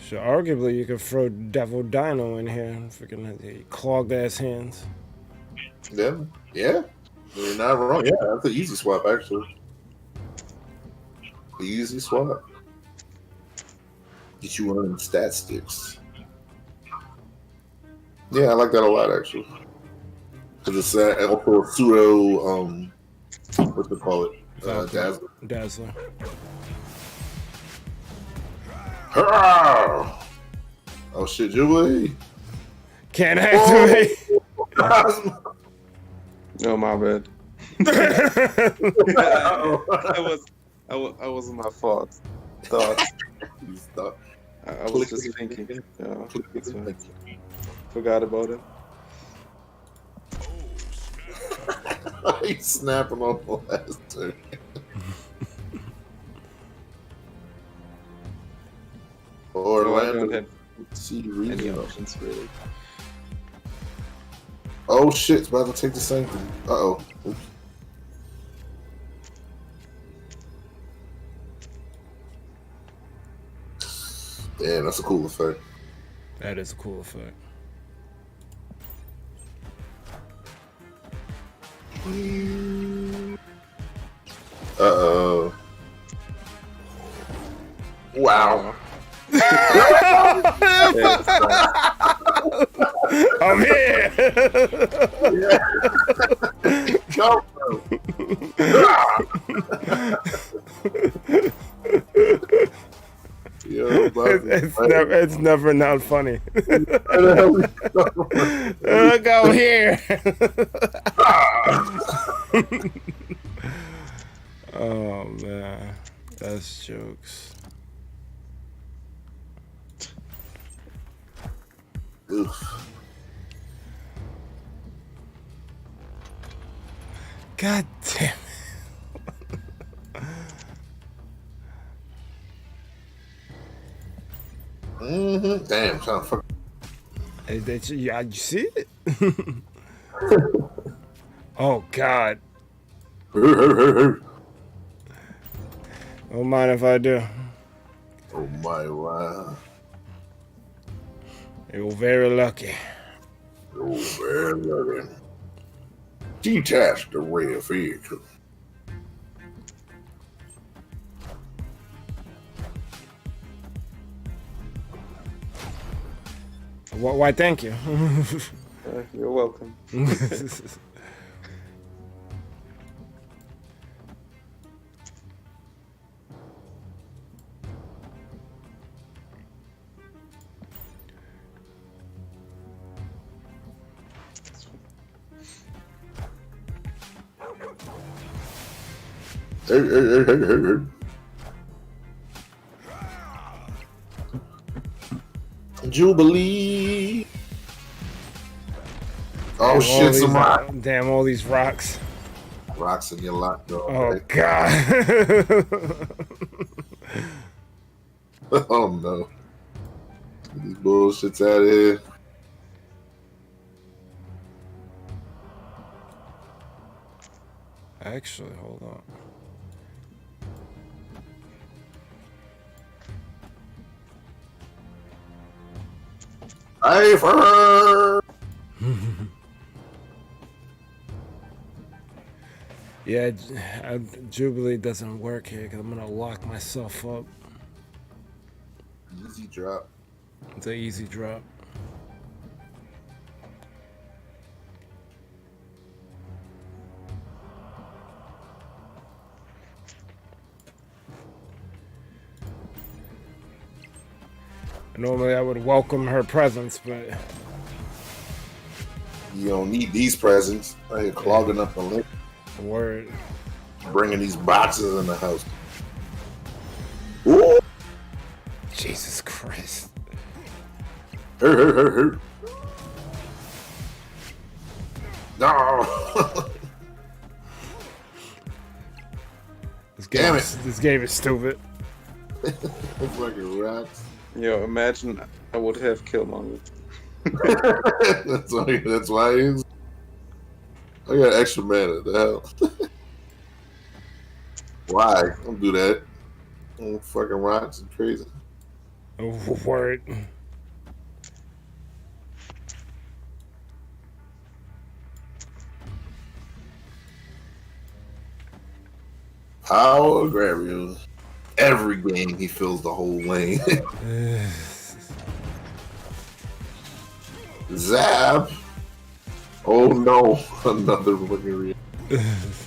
So arguably you could throw Devil Dino in here and freaking clogged ass hands. Yeah. You're not wrong. Yeah, that's an easy swap, actually. Easy swap. Get you one of them stat sticks. Yeah, I like that a lot, actually. Because it's also a pseudo, what they call it? Dazzler. Hurrah! Oh shit, Jubilee! Can't activate. No, my bad. I wasn't my fault. I was just thinking. Yeah, it's fine. Forgot about it. He's snapping on the last turn. Or No, I don't have see any reason. options really. Oh shit, it's about to take the same thing. Uh-oh. Oops. Damn, that's a cool effect. That is a cool effect. Uh-oh. Wow. I'm here. Go, Yo, it's never not funny. Look out here. Oh man, that's jokes. Oof. God damn. Damn, trying to fuck. Yeah, you see it? Oh God. Don't mind if I do. Oh my wow. You're very lucky. Oh, very lucky. Detach the rear vehicle. Why? Thank you. You're welcome. Hey. Jubilee. Oh All shit, these, some rock. damn, all these rocks. Rocks in your lot, though. Oh right? god. Oh no. These bullshits out of here. Actually, hold on. Hey, for her. Yeah, Jubilee doesn't work here because I'm gonna lock myself up. Easy drop. It's an easy drop. Normally I would welcome her presence, but You don't need these presents. I ain't clogging up the link, word. bringing these boxes in the house. Ooh. Jesus Christ. Her. No. Damn it. This game is stupid. Fucking rocks. Yo, imagine I would have Killmonger. That's why he's. I got extra mana. The hell? Why? Don't do that. Fucking rocks and crazy. Oh, word. Power grab you. Every game he fills the whole lane. Zap. Oh no, another fucking real.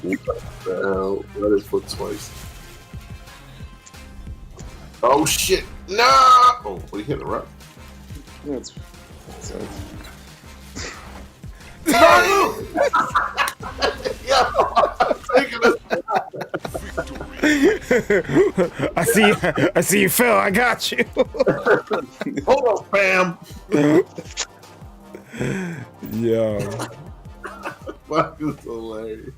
What the hell? That is for twice. Oh shit! No! Oh, we hit it right. Yeah, it's Yeah, I'm taking it. I see you fell. I got you. Hold on, fam. Yo. Fuck, is hilarious.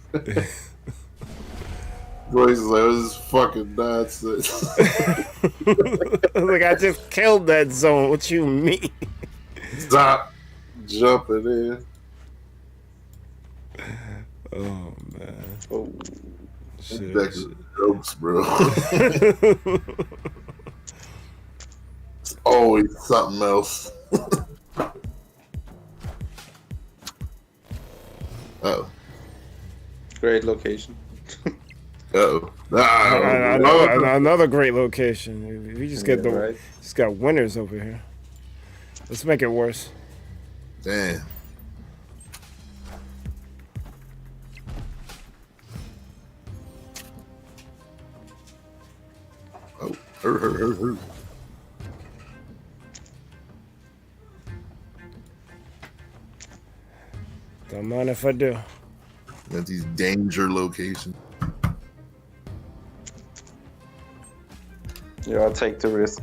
Royce is like, this is fucking nonsense. Like, I just killed that zone. What you mean? Stop jumping in. Oh man. oh, Shit, Back to the jokes, bro. It's always something else. Uh-oh. great location. Uh-oh. Another great location. We just get Right. just got winners over here. Let's make it worse. Damn. Oh, her. Don't mind if I do. Got these danger locations. Yeah, I'll take the risk.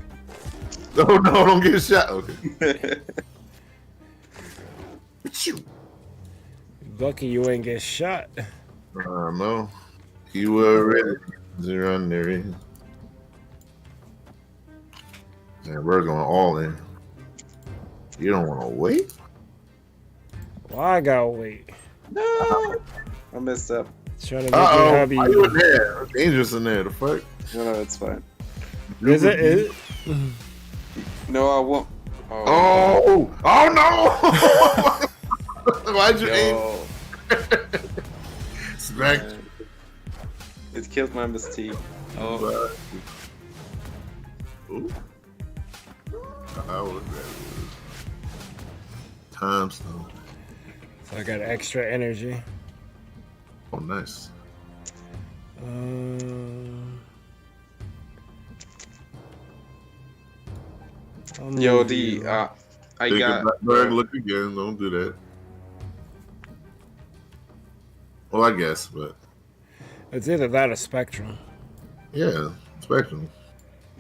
Oh no, don't get shot. Okay. Shoot. Lucky you ain't get shot. No. You were ready to run there. Yeah, we're going all in. You don't want to wait? Why I gotta wait? No, I messed up. Trying to make your Uh-oh. hubby. Why you in there? It's dangerous in there. The fuck? No, it's fine. Is it? No, I won't. Oh no! Why'd you aim? Yo, Smack. it killed my mystique. Oh, Ooh. I was ready. Time stone. So I got extra energy. Oh, nice. yo, I Take got. it back, Berg, look again. Don't do that. Well, I guess, but It's either that or Spectrum. yeah, Spectrum.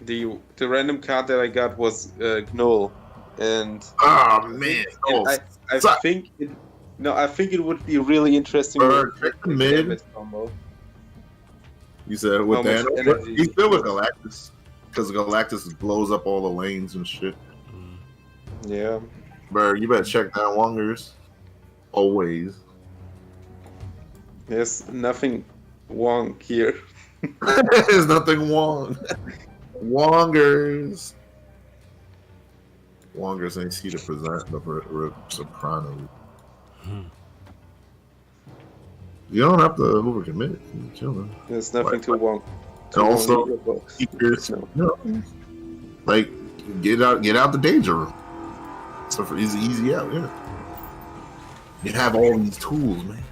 The random card that I got was Gnoll. and Oh man. Oh, I suck. think it. No, I think it would be really interesting Bird, with check the the mid. damage combo. You said with How much that? energy He's still with does- Galactus because Galactus blows up all the lanes and shit. Yeah. Bird, you better check down Wongers. Always. There's nothing wrong here. There's nothing wrong. Wongers. Wongers ain't see the present the soprano. You don't have to overcommit. You can kill them. There's nothing to wrong. And also, box. keep your like get out the danger room. So for easy out, yeah. You have all these tools, man.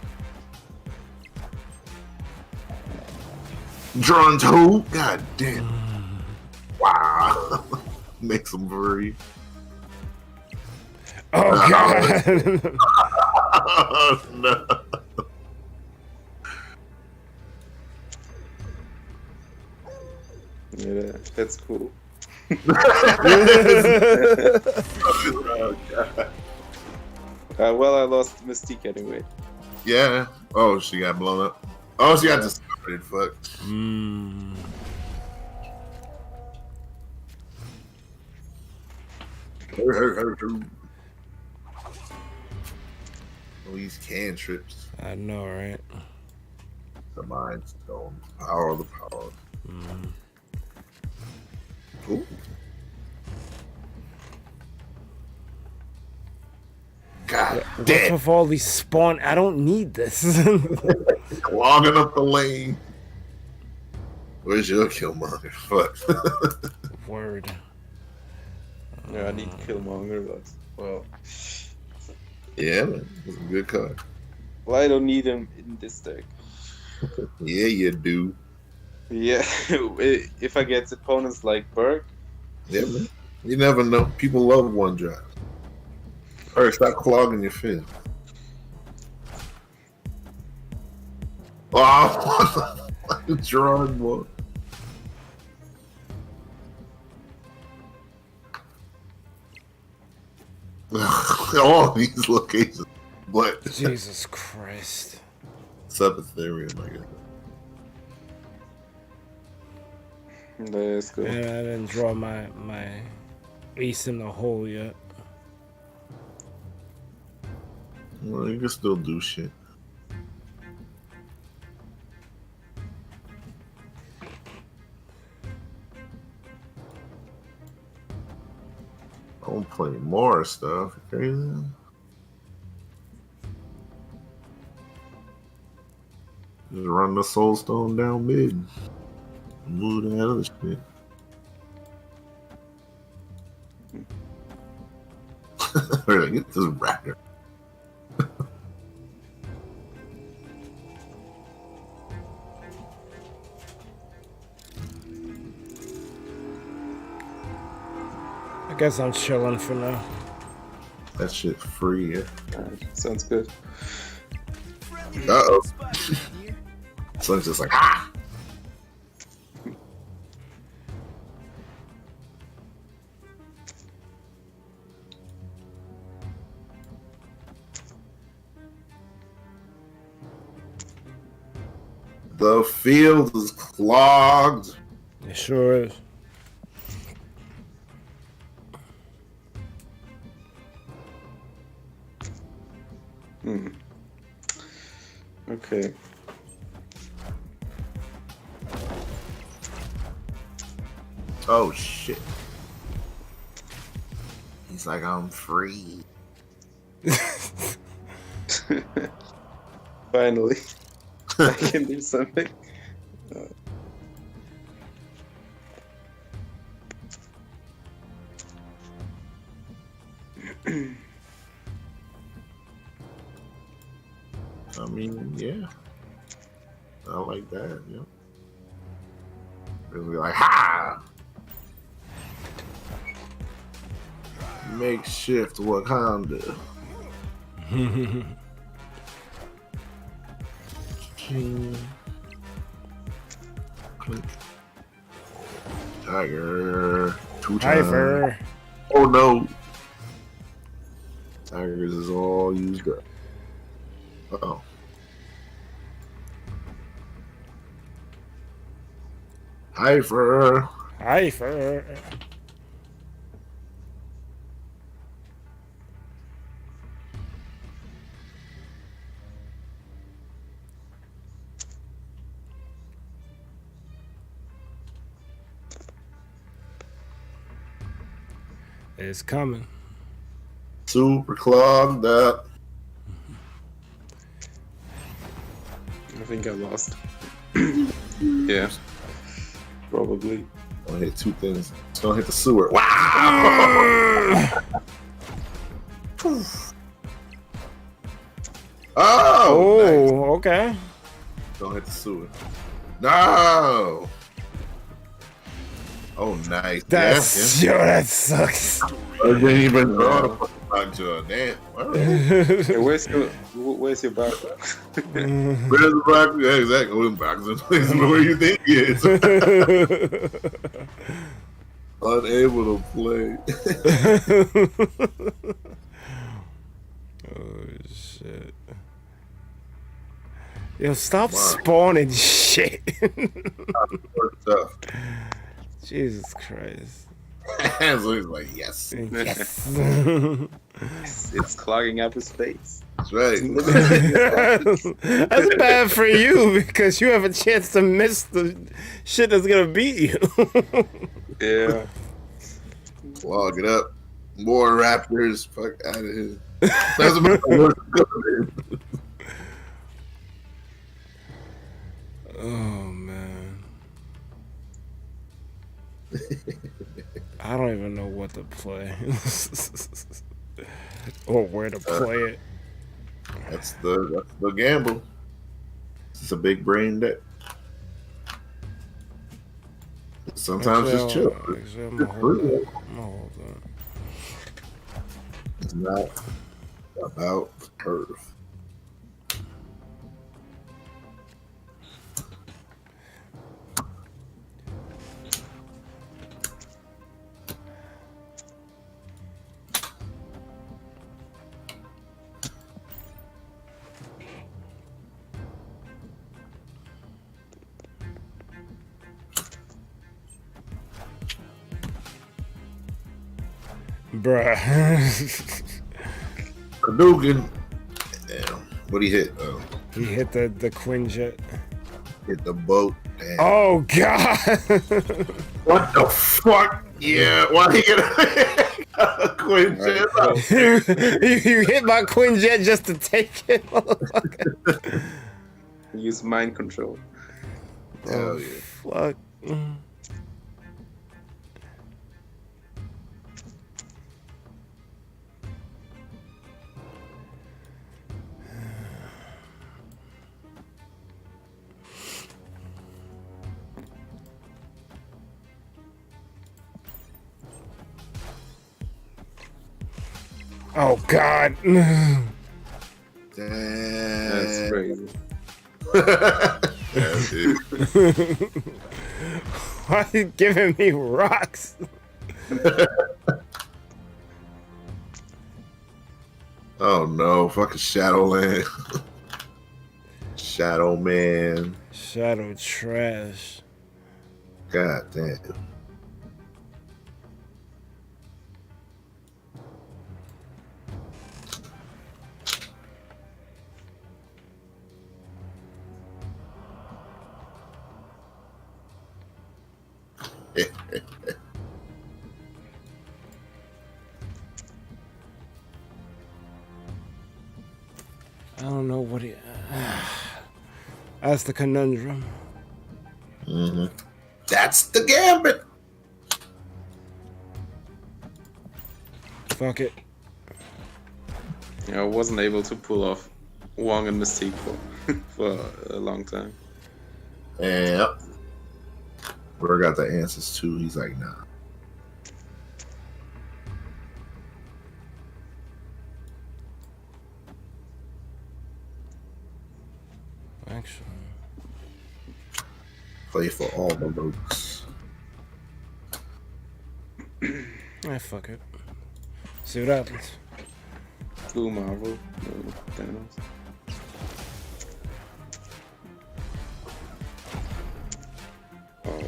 Drawn toe, god damn. Wow. Makes them worry. Oh god. No. Yeah, that's cool. Oh, God. Well, I lost Mystique anyway. Yeah. Oh, she got blown up. Oh, she got discovered. Fuck. All these cantrips. I know, right? The Mind Stone. Power of the power. Ooh. God What's damn. with all these spawn? I don't need this. Clogging up the lane. Where's your Killmonger? Fuck. Word. Yeah, I need Killmonger, but well, Yeah, man. It's a good card. well, I don't need him in this deck. Yeah, you do. Yeah, if I get opponents like Berg, Yeah, man. You never know. People love one drop. All right, stop clogging your fin. Oh, drawing boy. All these locations, but Jesus Christ. Subetherium, I guess. let's go. Yeah, I didn't draw my ace in the hole yet. Well, you can still do shit. I won't play more stuff. You crazy? Just run the Soul Stone down mid. Move that other shit. Really, get this raptor. I guess I'm chilling for now. That shit free. Yeah. Sounds good. Uh-oh. Spider-Man here. So it's just like, ah! The field is clogged. It sure is. Okay. Oh shit. He's like, I'm free. Finally, I can do something. I mean, yeah. I like that, yeah. Really like, ha! Makeshift Wakanda. Ching. Clink. Tiger. Two times. Tiger. Oh no. Tigers is all used up. Oh. Hyper. Hyper. It's coming. Super clogged up. I think I lost. Yeah. Probably. I'll hit two things. It's gonna hit the sewer. Wow! oh! Oh, Nice. okay. Don't hit the sewer. No! Oh, nice. That's yo, that sucks. I didn't even draw the fucking lockjaw. Damn. All right. Hey, where's your backpack? Where's the box? Yeah, exactly. Where's the box? Where you think he is? Unable to play. Oh shit. Yo, stop spawning shit. Stuff. Jesus Christ. So he's like, yes. Yes. It's clogging up his face. That's right. That's bad for you because you have a chance to miss the shit that's gonna beat you. Yeah. Log it up. More Raptors. Fuck out of here. That's about the worst government. Oh man. I don't even know what to play. Or where to play it. That's the gamble. It's a big brain deck. Sometimes Actually, just chill. Actually, I'm gonna hold that. I'm gonna hold that. It's not about Earth. Bruh. Hadouken. Damn. What'd he hit? He hit the Quinjet. Hit the boat. Damn. Oh god. What the fuck? Yeah. Why he get a Quinjet? You hit my Quinjet just to take it, motherfucker. Use mind control. Hell yeah. Fuck. Oh god. That's Damn. crazy. Yeah, dude. Why are you giving me rocks? Oh no, fucking Shadowland. Shadow Man. Shadow trash. God damn. I don't know what he. That's the conundrum. Mm-hmm. That's the gambit. Fuck it. Yeah, I wasn't able to pull off Wong and Mystique for a long time. Yep. Where got the answers to? He's like, nah. Actually. Play for all the blokes. Fuck it. See what happens. Blue Marvel. No, Thanos. Oh.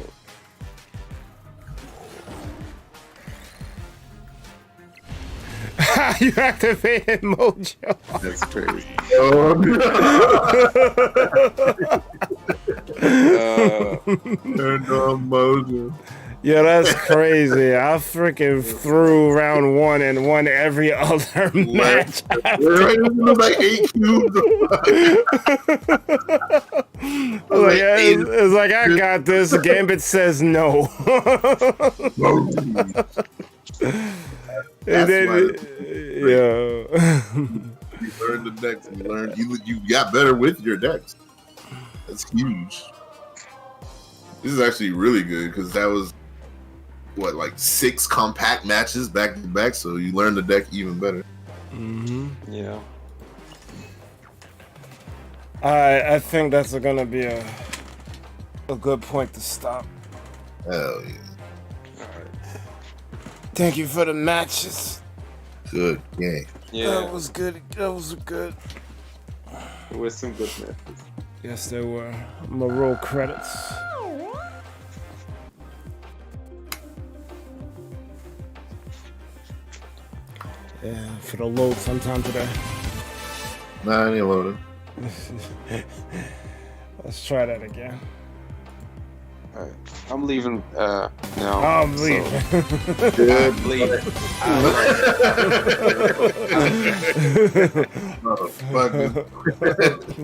You activated Mojo. That's crazy. Oh, Uh, Mojo. Yeah, that's crazy. I freaking threw round 1 and won every other match. Like 8 cubes. It's like, I got this. Gambit says no. And then, yeah. You learned the decks. You got better with your decks. That's huge. This is actually really good because that was what, like 6 compact matches back to back. So you learned the deck even better. yeah. I think that's gonna be a good point to stop. Hell yeah. Thank you for the matches. Good game. Yeah. That was good. That was good. There were some good matches. Yes, there were. I'm gonna roll credits. Yeah, for the load sometime today. Nah, I ain't loaded. Let's try that again. Alright. I'm leaving now. I'm leaving. Good. I'm leaving.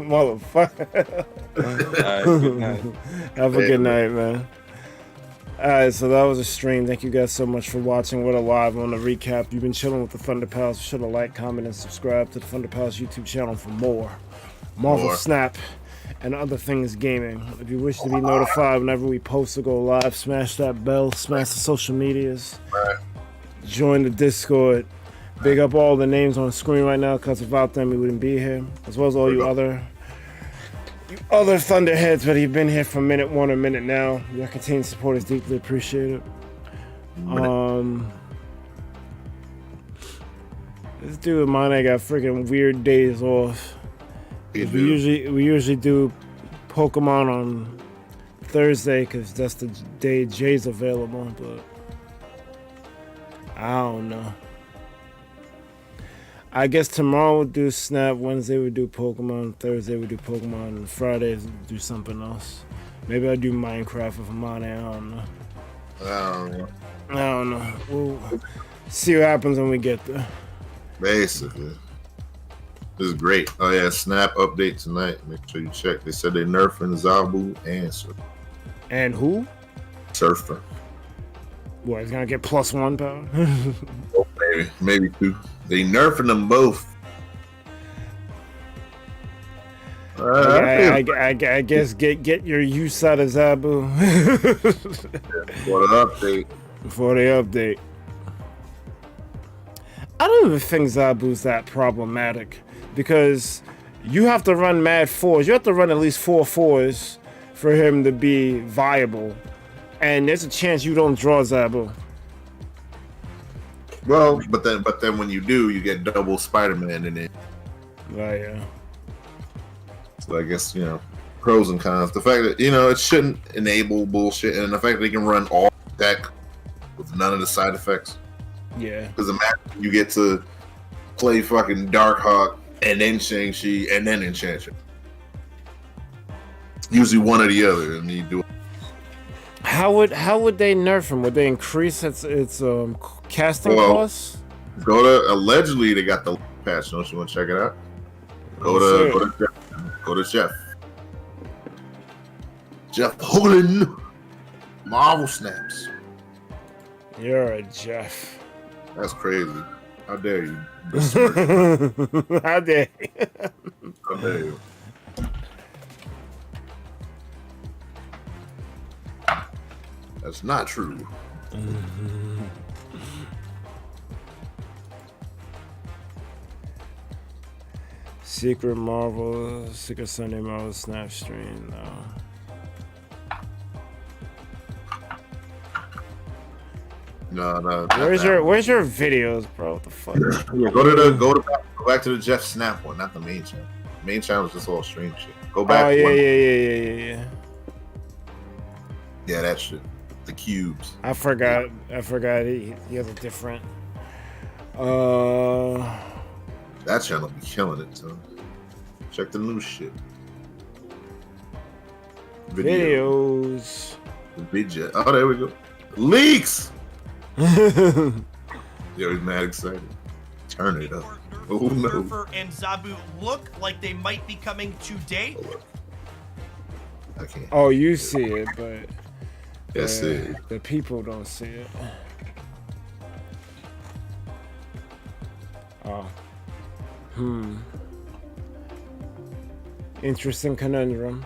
Motherfucker. Alright, good night. Have a good night, man. Alright, so that was a stream. Thank you guys so much for watching. What a live on the recap. You've been chilling with the ThunderPals. Be sure to like, comment, and subscribe to the ThunderPals YouTube channel for more Marvel Snap and other things gaming. If you wish to be notified whenever we post or go live, smash that bell, smash the social medias, join the Discord. Big up all the names on the screen right now, because without them we wouldn't be here, as well as all you other Thunderheads, whether you've been here for minute 1 or minute now. Your continued support is deeply appreciated. This dude Mane got freaking weird days off. We usually do Pokemon on Thursday because that's the day Jay's available, but I don't know. I guess tomorrow we'll do Snap, Wednesday we do Pokemon, Thursday we do Pokemon, and Friday we'll do something else. Maybe I'll do Minecraft with Mane, I don't know. I don't know. We'll see what happens when we get there. Basically. This is great. Oh yeah, Snap update tonight. Make sure you check. They said they're nerfing Zabu and Surfer. And who? Surfer. What, he's gonna get +1 power? Oh, maybe 2. They nerfing them both. I guess get your use out of Zabu. For the update. Before they update. I don't even think Zabu's that problematic because you have to run mad 4s. You have to run at least 4 4s for him to be viable. And there's a chance you don't draw Zabu. Well, but then when you do, you get double Spider-Man in it. Right, yeah. So I guess, pros and cons. The fact that, it shouldn't enable bullshit, and the fact that they can run all deck with none of the side effects. Yeah. Because imagine you get to play fucking Darkhawk and then Shang-Chi and then Enchantress. Usually one or the other, and you do it. How would they nerf him? Would they increase its casting costs? Allegedly they got the patch. Don't you want to check it out? Go to Jeff. Jeff Hogan. Marvel Snaps. You're a Jeff. That's crazy. How dare you? How dare you? How dare you? That's not true. Secret Sunday Marvel Snap stream, no. No, not Where's that your videos, bro? What the fuck? one. Yeah, go back to the Jeff Snap one, not the main channel. Main channel is just all stream shit. Go back. Oh yeah. Yeah, that shit. The cubes. I forgot he has a different. That channel be killing it too. Check the new shit. Videos. Video. Oh, there we go. Leaks. Yeah, he's mad excited. Turn it up. Oh no. Surfer and Zabu look like they might be coming today. Oh, look. I can't. Oh, you see it, but Yes, it. the people don't see it. Oh. Interesting conundrum.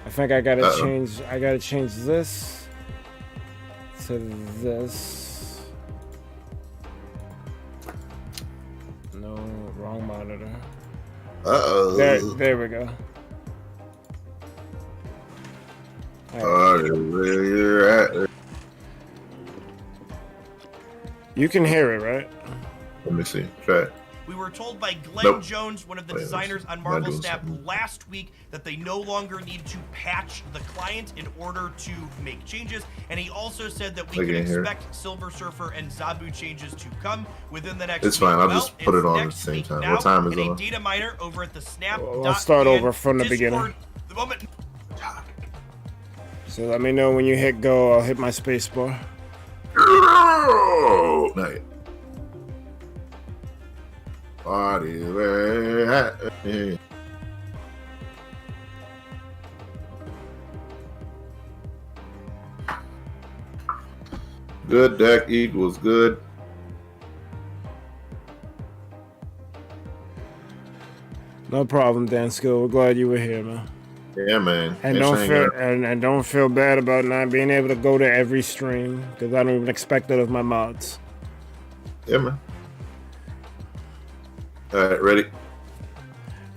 I think I gotta change. I gotta change this to this. No, wrong monitor. There we go. Oh, where you're at. You can hear it, right? Let me see. Try it. We were told by Glenn Nope. Jones, one of the Wait, designers on not Marvel doing Snap, something. last week that they no longer need to patch the client in order to make changes. And he also said that we I can can't hear. expect Silver Surfer and Zabu changes to come within the next It's fine, I'll Well, just put it's it on at next the same week time. now, What time is and it a on? data miner over at the Snap. Well, I'll start over from the beginning. Discord, the moment So let me know when you hit go. I'll hit my space bar. No, not yet. Party where at? Good deck equals good. No problem, Dan Skill. We're glad you were here, man. Yeah, man. And don't feel bad about not being able to go to every stream because I don't even expect that of my mods. Yeah, man. All right, ready?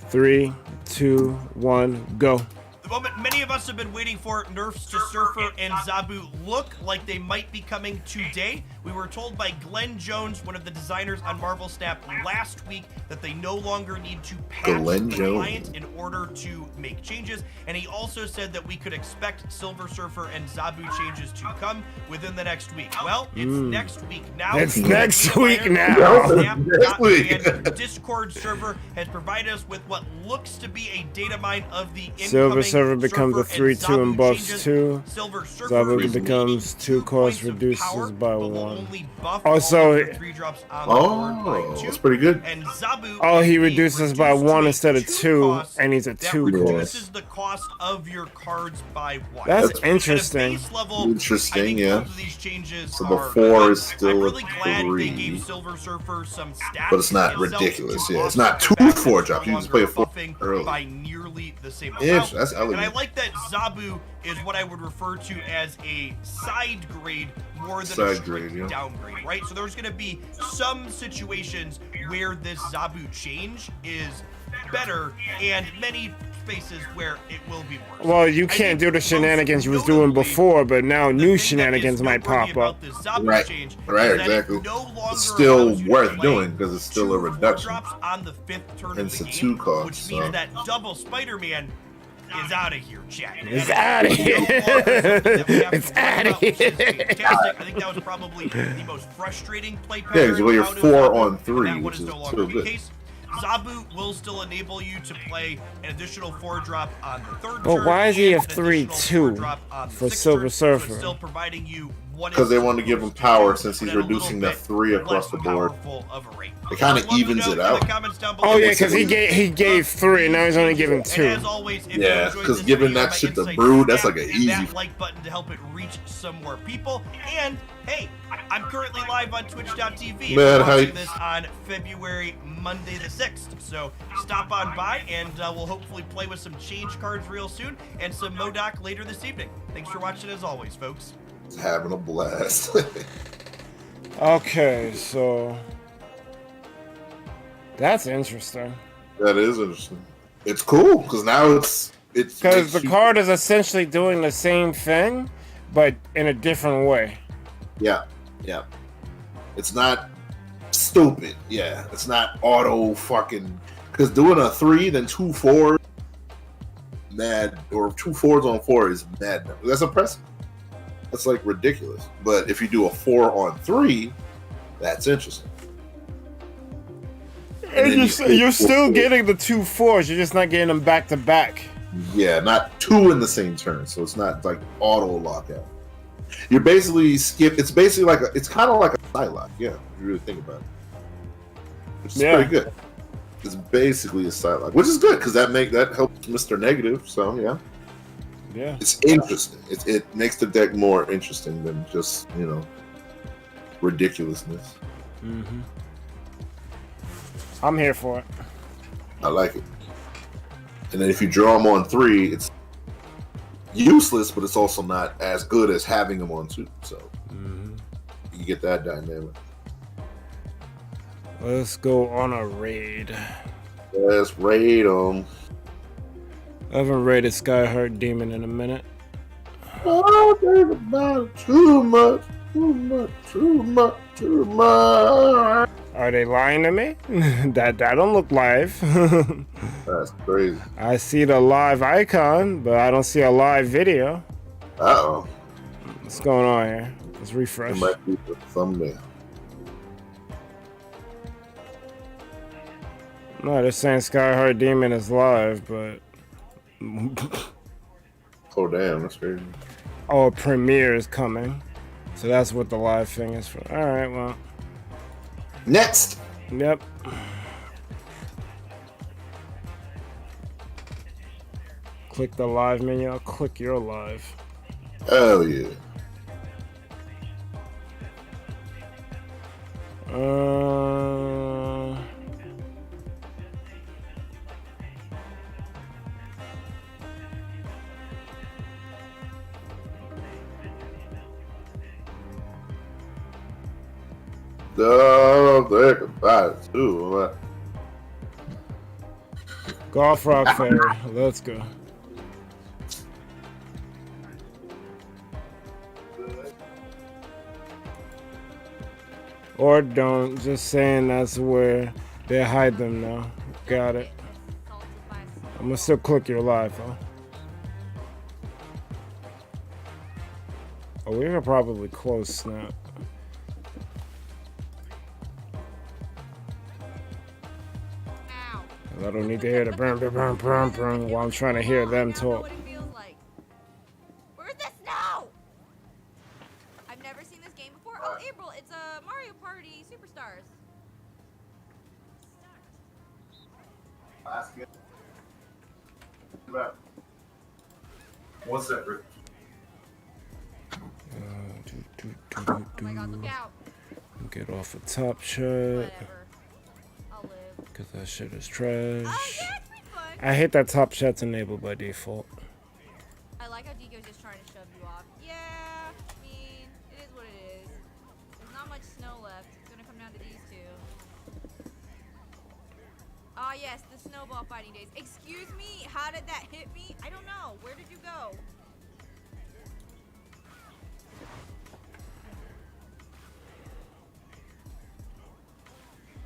3, 2, 1, go. The moment many of us have been waiting for, nerfs to Surfer and Zabu look like they might be coming today. We were told by Glenn Jones, one of the designers on Marvel Snap, last week that they no longer need to patch Glenn the Jones. client in order to make changes. And he also said that we could expect Silver Surfer and Zabu changes to come within the next week. Well, it's next week now. It's The next data week miner now. on Snap Next week. and Discord server has provided us with what looks to be a data mine of the Silver incoming Surfer becomes a Surfer and 3-2 Zabu and buffs changes. 2. Silver Surfer Zabu is becomes leading 2 cost, points of reduces power, by but will 1. only buff Oh, all so- of the 3 drops on the board by Oh, 2. that's pretty good. And Zabu Oh, he will be reduces by reduced to 1 a instead of 2 2, cost and he's a that 2 reduces cost. the cost of your cards by 1. That's At a interesting. base level, Interesting, I think yeah. both of these changes So the are 4 good. is still I'm a really glad they 3. gave Silver Surfer some stats. But it's not itself ridiculous, to yeah. It's not offset the 2 fact that 4 it's drops. no You just play a longer 4 buffing early. by nearly the same amount. Yeah, that's And I elegant. like that Zabu is what I would refer to as a side grade more than a Side straight grade, yeah. downgrade, right? So there's going to be some situations where this Zabu change is better and many spaces where it will be worse. Well, you I can't think do the most shenanigans you was doing notably, before, but now the new thing that shenanigans is might noteworthy pop up. about this Zabu Right, change right, is that it exactly. no longer It's still allows you to worth play doing because it's still 2 a 4 reduction. drops on the 5th turn of It's the a game, 2 cost, which means so. that double Spider-Man is out of here, chat. It's outta here. It's outta here. Fantastic. I think that was probably the most frustrating play pattern. Yeah, 'cause well, you're out of 4 Zabu, on and 3, that one which is is no longer still the good. case. Zabu will still enable you to play an additional 4 drop on the 3rd But turn. why is he and a an 3-2 additional 4 drop on the for 6th Silver turn, so it's Surfer? still providing you what Because it's they want to give him supposed to power do, since but he's at a little reducing the bit 3 across the less board. powerful of a rate. It kinda Let me evens know it in out. the comments down below Oh yeah, what because you he gave 3, now he's only giving and 2. as always, if you Yeah, enjoyed 'cause this giving video, that my shit to insights Brood, that's snap like a and that easy- like button to help it reach some more people. And hey, I'm currently live on Twitch.tv. If Man, you're watching hype. this on Monday the 6th. So stop on by and we'll hopefully play with some change cards real soon and some Modoc later this evening. Thanks for watching as always, folks. It's having a blast. Okay, so that's interesting. That is interesting. It's cool because now it's Because the makes you- card is essentially doing the same thing, but in a different way. Yeah, Yeah. It's not stupid. Yeah. It's not auto fucking. Because doing a 3, then 2 4, mad, or 2 4s on 4 is mad. That's impressive. That's like ridiculous. But if you do a 4 on 3, that's interesting. And then you're still 4. getting the 2 4s. You're just not getting them back to back. Yeah, not 2 in the same turn, so it's not like auto lockout. You're basically It's basically like it's kind of like a side lock. Yeah, if you really think about it, which is pretty good. It's basically a side lock, which is good because that helps Mr. Negative. So Yeah. it's interesting. It makes the deck more interesting than just ridiculousness. Mm-hmm. I'm here for it. I like it. And then if you draw them on 3, it's useless, but it's also not as good as having them on 2. So you get that dynamic. Let's go on a raid. Let's raid them. I haven't raided Skyheart Demon in a minute. Oh, think about it too much. Too much. Are they lying to me? that don't look live. That's crazy. I see the live icon, but I don't see a live video. Uh-oh. What's going on here? Let's refresh. It might be the thumbnail. No, they're saying Skyheart Demon is live, but... Oh, damn. That's crazy. Oh, a premiere is coming. So that's what the live thing is for. Alright, well. Next! Yep. Click the live menu. I'll click your live. Oh, yeah. Oh, think about it too. Golf Rock Fairy. Let's go. Or don't. Just saying that's where they hide them now. Got it. I'm gonna still click your live, huh? Oh, we could probably close Snap. I don't need to hear the brum brum brum brum while I'm trying to hear them talk. Where's the snow? I've never seen this game before. Oh, April, it's a Mario Party Superstars. What's that, Rick? Oh my god, look out. Get off a top shot. Whatever. I'll live. Cause that shit is trash. Oh yeah, it's pretty fun. I hate that top shot's enabled by default. I like how Deco's just trying to shove you off. Yeah, I mean, it is what it is. There's not much snow left. It's gonna come down to these two. Ah yes, the snowball fighting days. Excuse me, how did that hit me? I don't know. Where did you go?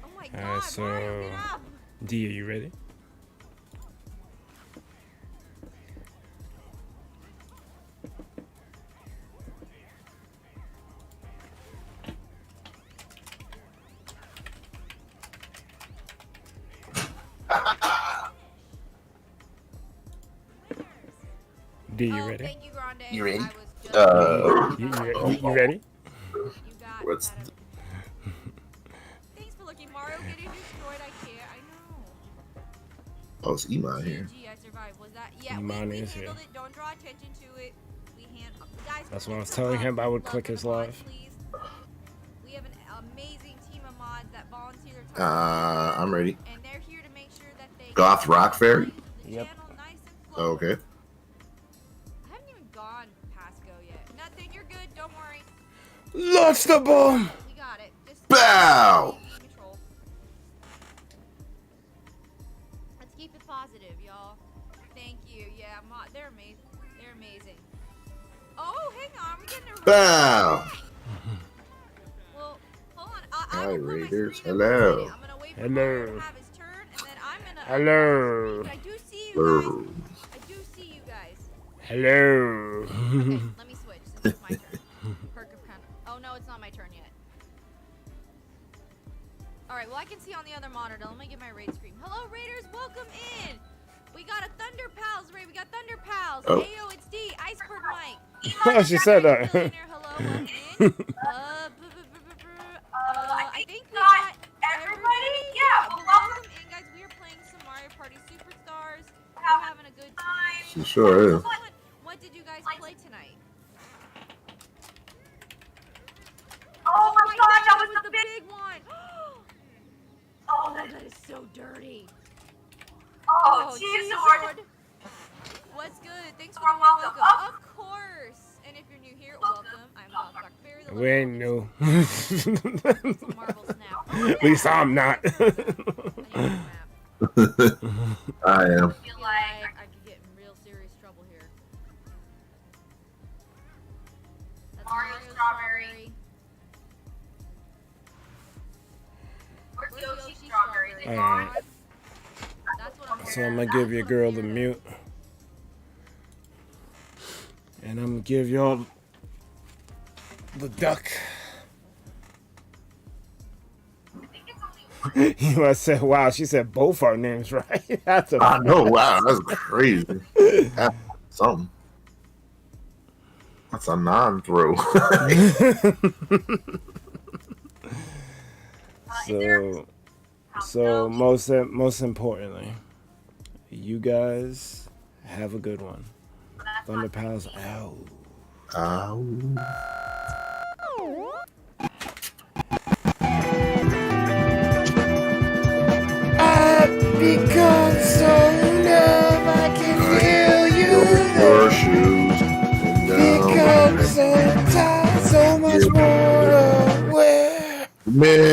Oh my god, Alright, Mario, get so up! D, are you ready? D, you ready? Thank you, Grande. You ready? I was just You ready? You got What's that. Thanks for looking, Mario. Getting destroyed, I can't. I know. Oh, it's Iman here. GG, I survived. Was that? Yeah, Iman we is handled here. it. Don't draw attention to it. We guys. That's what I was please, telling him. I would love click the his mods, live. please. We have an amazing team of mods that volunteer their time. I'm ready. And they're here to make sure that they Goth Rock Fairy? the Yep. channel nice and flow. Okay. I haven't even gone past go yet. Nothing. You're good. Don't worry. Launch the bomb! We got it. Just Bow! control. Let's keep it positive, y'all. Thank you. Yeah, they're amazing. They're amazing. Oh, hang on. We're getting a Bow! right, pull my Raiders. screen up in a Hello. minute. I'm gonna wait for Mario Hello. to have his turn, and then I'm gonna. Hello. But I do see you Hello. guys. I do see you guys. Hello. Okay, let me switch since it's my turn. Perk of kind. Oh no, it's not my turn yet. All right. Well, I can see on the other monitor. Let me get my raid screen. Hello, Raiders. Welcome in. We got a ThunderPals raid. We got ThunderPals. Oh. Ayo, it's D. IcebergMike. Oh, she said that. Millionaire, hello, welcome in. I think we got everybody. Yeah, well, welcome in, guys. We are playing some Mario Party Superstars. We're having a good time. She sure is. What did you guys play tonight? Oh my god, that was the big. big one. Oh, That is so dirty. oh, cheese sword. What's good? Thanks for You're the warm welcome. welcome. Of course. And if you're new here, welcome. I'm Bob Blackberry. The We ain't new. Some Marvel Snap. At least I'm not. I need a map. I am. I feel like I could get in real serious trouble here. That's Mario Strawberry. Where's Yoshi Strawberry? They Alright. gone? That's what I'm So I'm gonna give your girl the mute. And I'm gonna give y'all the duck. You must say, wow, she said both our names right. That's a I know. Wow, that's crazy. That's something. That's a non-throw. So most importantly, you guys have a good one. ThunderPals out. Ow. I've become so numb, I can feel you Horseshoes. become so tired, so much more aware. Man.